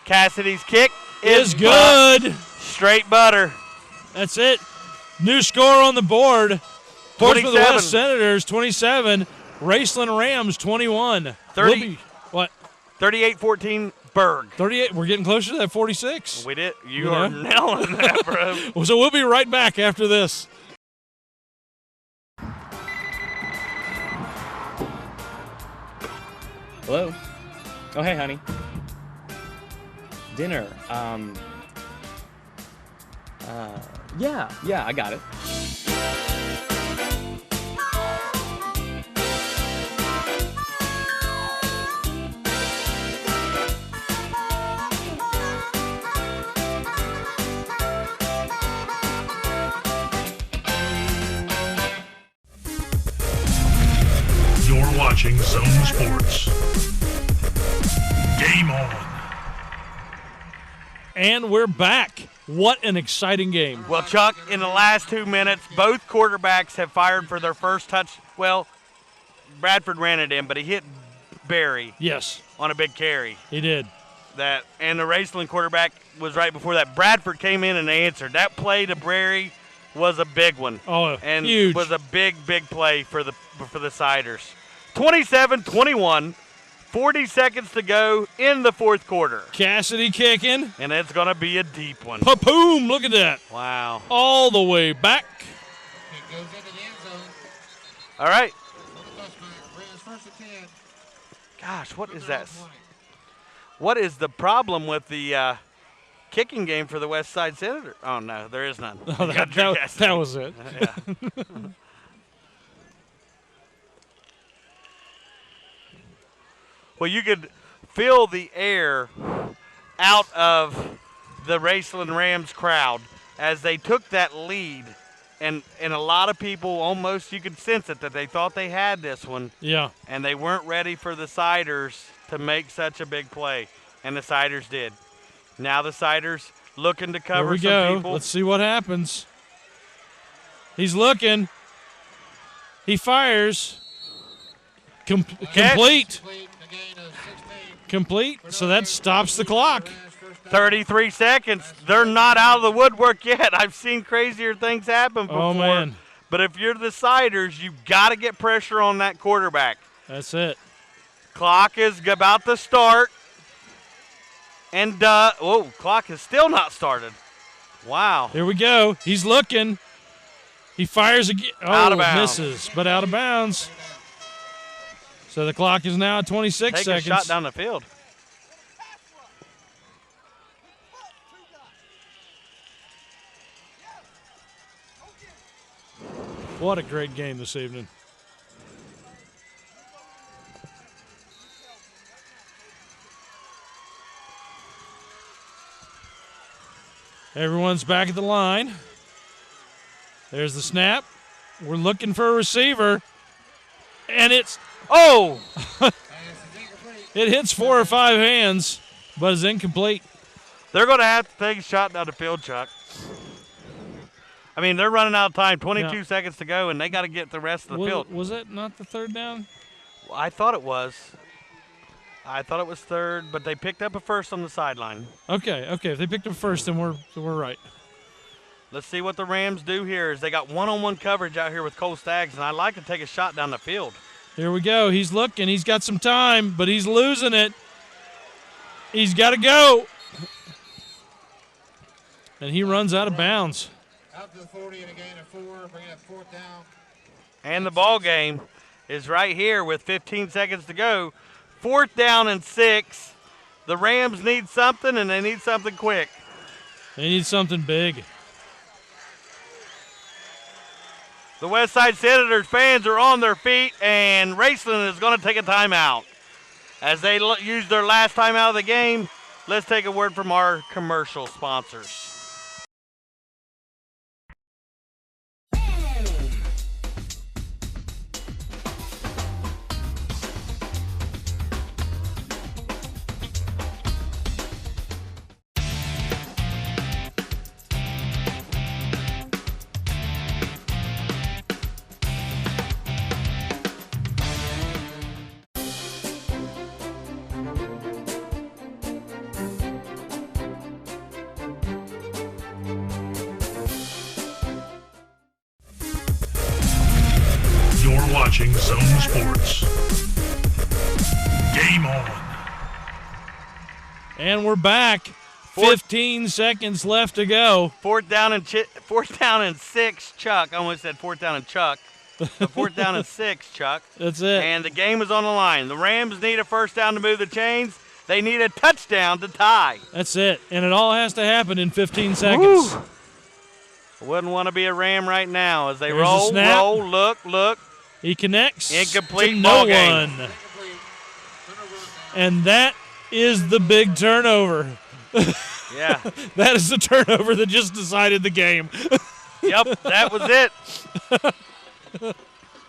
Cassidy's kick is good. Straight butter. That's it. New score on the board. Portsmouth 27. West Senators 27, Raceland Rams 21. 30. What? 38-14 Berg. 38. We're getting closer to that 46. We did. You are nailing that, bro. So we'll be right back after this. Hello? Oh, hey, honey. Dinner. Yeah, I got it. You're watching Zone Sports. Game on. And we're back. What an exciting game. Well, Chuck, in the last 2 minutes, both quarterbacks have fired for their first touch. Well, Bradford ran it in, but he hit Barry. Yes. On a big carry. He did. And the Raceland quarterback was right before that. Bradford came in and answered. That play to Barry was a big one. Oh, and huge. Was a big play for the Siders. 27-21. 40 seconds to go in the fourth quarter. Cassidy kicking. And it's going to be a deep one. Pa-boom! Look at that. Wow. All the way back. It goes into the end zone. All right. Rams first and 10. Gosh, what is that? What is the problem with the kicking game for the West Side Senator? Oh, no, there is none. Oh, that was it. Yeah. Well, you could feel the air out of the Raceland Rams crowd as they took that lead. And a lot of people, almost you could sense it, that they thought they had this one. Yeah. And they weren't ready for the Siders to make such a big play. And the Siders did. Now the Siders looking to cover some Here we go. people. Let's see what happens. He's looking. He fires. Complete. Complete. So that stops the clock. 33 seconds. They're not out of the woodwork yet. I've seen crazier things happen before. Oh, man. But if you're the Siders, you've got to get pressure on that quarterback. That's it. Clock is about to start. And, clock is still not started. Wow. Here we go. He's looking. He fires again. Oh, Out of bounds. Misses, but out of bounds. So the clock is now at 26 Take seconds. a shot down the field. What a great game this evening. Everyone's back at the line. There's the snap. We're looking for a receiver. And it's, it hits 4 or 5 hands, but is incomplete. They're going to have to take a shot down the field, Chuck. I mean, they're running out of time. 22 seconds to go, and they got to get the rest of the field. Was it not the third down? I thought it was. I thought it was third, but they picked up a first on the sideline. Okay. If they picked up first, then we're right. Let's see what the Rams do here. Is they got one-on-one coverage out here with Cole Staggs, and I'd like to take a shot down the field. Here we go. He's looking. He's got some time, but he's losing it. He's got to go. And he runs out of bounds. Out to the 40 and a gain of 4. Bring up 4th down. And the ball game is right here with 15 seconds to go. 4th down and 6. The Rams need something, and they need something quick. They need something big. The Westside Senators fans are on their feet, and Raceland is going to take a timeout. As they use their last timeout of the game, let's take a word from our commercial sponsors. watching Zone Sports. Game on. And we're back. 15 seconds left to go. Fourth down and 6, Chuck. I almost said fourth down and Chuck. But fourth down and 6, Chuck. That's it. And the game is on the line. The Rams need a first down to move the chains. They need a touchdown to tie. That's it. And it all has to happen in 15 seconds. Woo. Wouldn't want to be a Ram right now as they There's roll, the snap. roll, look. He connects. Incomplete to ball no game. one. And that is the big turnover. Yeah. That is the turnover that just decided the game. Yep, that was it.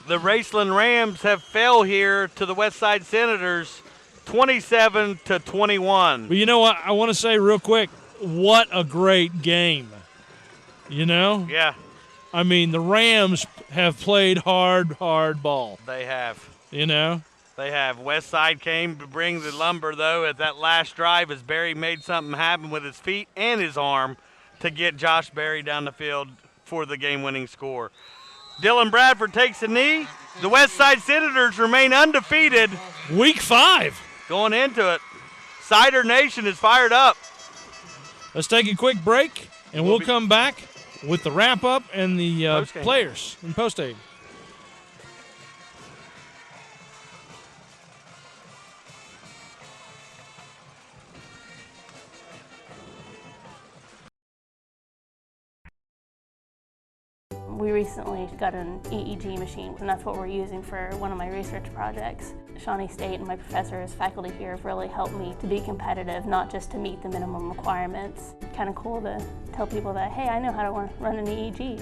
The Raceland Rams have fell here to the Westside Senators 27-21. But you know what? I want to say real quick, what a great game. You know? Yeah. I mean, the Rams have played hard ball. They have. You know? They have. Westside came to bring the lumber, though, at that last drive as Barry made something happen with his feet and his arm to get Josh Barry down the field for the game-winning score. Dylan Bradford takes a knee. The Westside Senators remain undefeated. Week 5. Going into it. Cider Nation is fired up. Let's take a quick break, and we'll come back with the wrap-up and the players and post-game. We recently got an EEG machine, and that's what we're using for one of my research projects. Shawnee State and my professors, faculty here have really helped me to be competitive, not just to meet the minimum requirements. Kind of cool to tell people that, hey, I know how to run an EEG.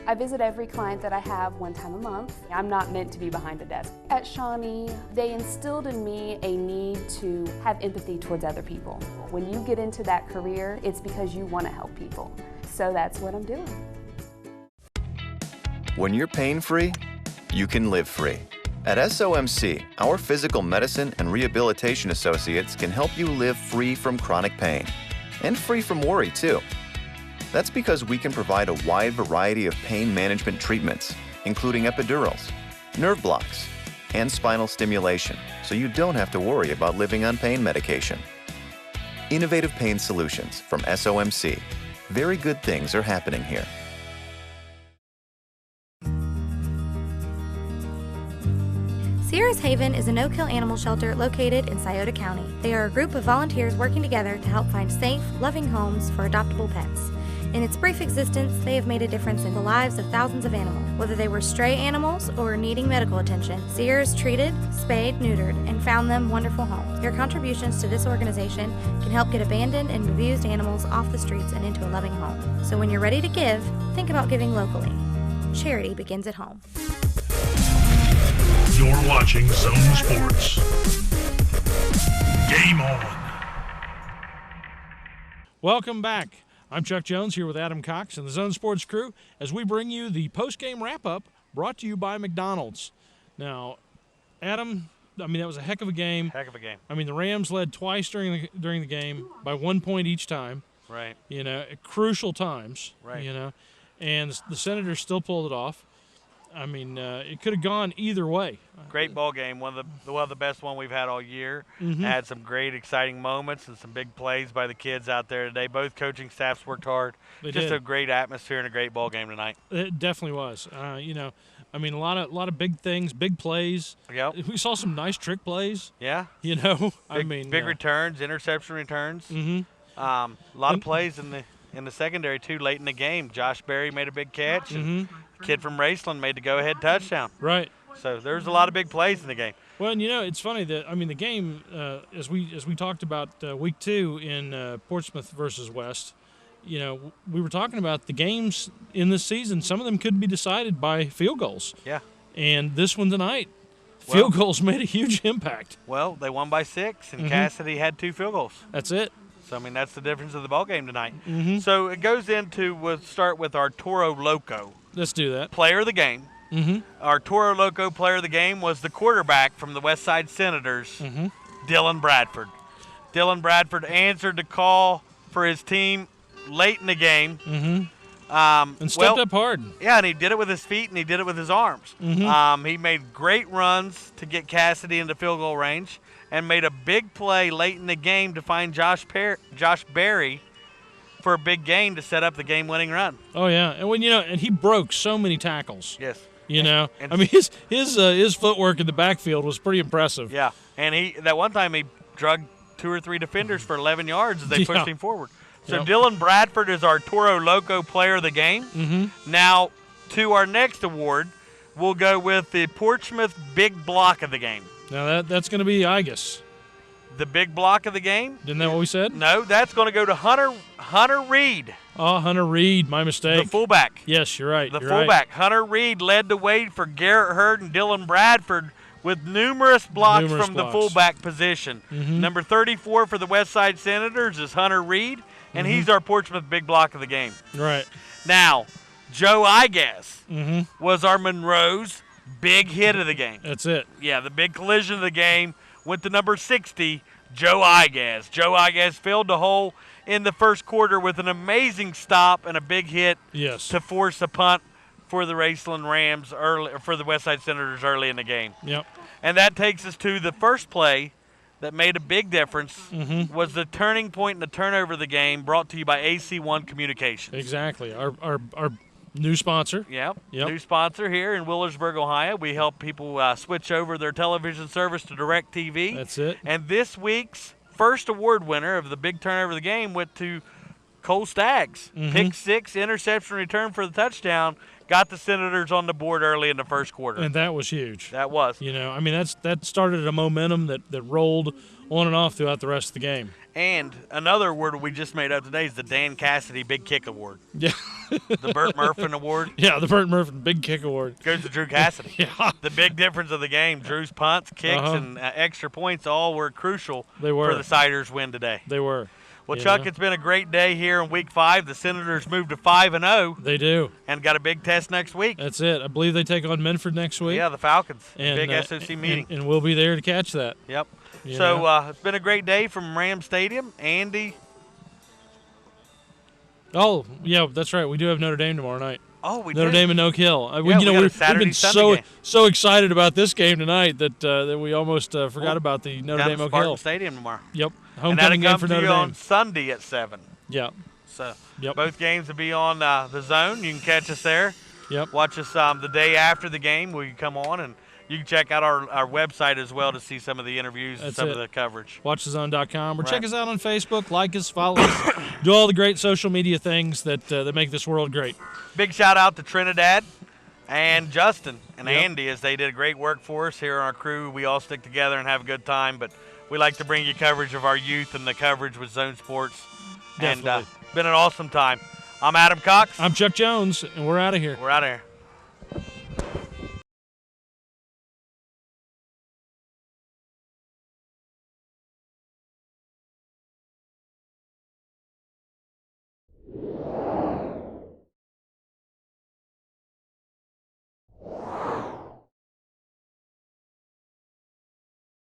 I visit every client that I have one time a month. I'm not meant to be behind a desk. At Shawnee, they instilled in me a need to have empathy towards other people. When you get into that career, it's because you want to help people. So that's what I'm doing. When you're pain-free, you can live free. At SOMC, our physical medicine and rehabilitation associates can help you live free from chronic pain and free from worry, too. That's because we can provide a wide variety of pain management treatments, including epidurals, nerve blocks, and spinal stimulation, so you don't have to worry about living on pain medication. Innovative pain solutions from SOMC. Very good things are happening here. Sierra's Haven is a no-kill animal shelter located in Scioto County. They are a group of volunteers working together to help find safe, loving homes for adoptable pets. In its brief existence, they have made a difference in the lives of thousands of animals. Whether they were stray animals or needing medical attention, Sierra's treated, spayed, neutered, and found them wonderful homes. Your contributions to this organization can help get abandoned and abused animals off the streets and into a loving home. So when you're ready to give, think about giving locally. Charity begins at home. You're watching Zone Sports. Game on. Welcome back. I'm Chuck Jones here with Adam Cox and the Zone Sports crew as we bring you the post-game wrap-up brought to you by McDonald's. Now, Adam, I mean, that was a heck of a game. Heck of a game. I mean, the Rams led twice during the game by 1 point each time. Right. You know, at crucial times. Right. You know, and the Senators still pulled it off. I mean, it could have gone either way. Great ball game, one of the best one we've had all year. Mm-hmm. Had some great, exciting moments and some big plays by the kids out there today. Both coaching staffs worked hard. Just a great atmosphere and a great ball game tonight. It definitely was. You know, I mean, a lot of big things, big plays. Yep. We saw some nice trick plays. Yeah. You know, big returns, interception returns. Mm-hmm. A lot of plays in the secondary too late in the game. Josh Berry made a big catch. And kid from Raceland made the go-ahead touchdown. Right. So there's a lot of big plays in the game. Well, and you know, it's funny that the game as we talked about week 2 in Portsmouth versus West. You know, we were talking about the games in this season. Some of them could be decided by field goals. Yeah. And this one tonight, field goals made a huge impact. Well, they won by 6, and Cassidy had 2 field goals. That's it. So, I mean, that's the difference of the ball game tonight. Mm-hmm. So it goes into, we'll start with our Toro Loco. Let's do that. Player of the game. Mm-hmm. Our Toro Loco player of the game was the quarterback from the Westside Senators, Dylan Bradford. Dylan Bradford answered the call for his team late in the game. And stepped up hard. Yeah, and he did it with his feet and he did it with his arms. Mhm. He made great runs to get Cassidy into field goal range and made a big play late in the game to find Josh Berry for a big gain to set up the game-winning run. Oh yeah, and and he broke so many tackles. Yes. I mean his footwork in the backfield was pretty impressive. Yeah, and that one time he drug 2 or 3 defenders for 11 yards as they pushed him forward. So Yep. Dylan Bradford is our Toro Loco Player of the Game. Mm-hmm. Now, to our next award, we'll go with the Portsmouth Big Block of the Game. Now that's going to be Igus. The Big Block of the Game? Isn't that what we said? No, that's going to go to Hunter Reed. Oh, Hunter Reed, my mistake. The fullback. Yes, you're right. The you're fullback. Right. Hunter Reed led the way for Garrett Hurd and Dylan Bradford with numerous blocks from the fullback position. Mhm. Number 34 for the Westside Senators is Hunter Reed, and Mhm. he's our Portsmouth Big Block of the Game. Right. Now, Joe Igas Mhm. was our Monroe's big hit of the game. That's it. Yeah, the big collision of the game went to number 60, Joe Igas. Joe Igas filled the hole in the first quarter with an amazing stop and a big hit Yes. to force a punt for the Raceland Rams for the Westside Senators early in the game. Yep. And that takes us to the first play that made a big difference was the turning point in the turnover of the game, brought to you by AC1 Communications. Exactly. Our new sponsor. Yep. Yep. New sponsor here in Willersburg, Ohio. We help people switch over their television service to DirecTV. That's it. And this week's first award winner of the big turnover of the game went to Cole Staggs. Pick 6, interception return for the touchdown. Got the Senators on the board early in the first quarter. And that was huge. That was. I mean, that started a momentum that rolled on and off throughout the rest of the game. And another award we just made up today is the Dan Cassidy Big Kick Award. Yeah. The Burt Murphin Award. Yeah, the Burt Murphin Big Kick Award. Goes to Drew Cassidy. Yeah. The big difference of the game, Drew's punts, kicks, and extra points all were crucial They were. for the Siders' win today. They were. Well, You Chuck, know? it's been a great day here in Week 5. The Senators moved to 5-0. They do. And got a big test next week. That's it. I believe they take on Menford next week. Yeah, the Falcons. And, big SOC meeting. And we'll be there to catch that. Yep. You So know? it's been a great day from Ram Stadium. Andy. Oh, yeah, that's right. We do have Notre Dame tomorrow night. Oh, we Notre do. Dame and Oak Hill. we got a we've Saturday, been Sunday game. so excited about this game tonight that we almost forgot about the Notre Down Dame at Oak Spartan Hill. Stadium tomorrow. Yep. And Homecoming that'll game for come to Notre you Dame. on Sunday at 7. Yeah. So Yep. both games will be on the Zone. You can catch us there. Yep. Watch us the day after the game. We can come on, and you can check out our website as well to see some of the interviews and That's some it. of the coverage. WatchTheZone.com. Or Right. check us out on Facebook. Like us, follow us. Do all the great social media things that make this world great. Big shout out to Trinidad and Justin and Yep. Andy, as they did great work for us here on our crew. We all stick together and have a good time, but we like to bring you coverage of our youth and the coverage with Zone Sports. Definitely. And been an awesome time. I'm Adam Cox. I'm Chuck Jones, and we're out of here. We're out of here.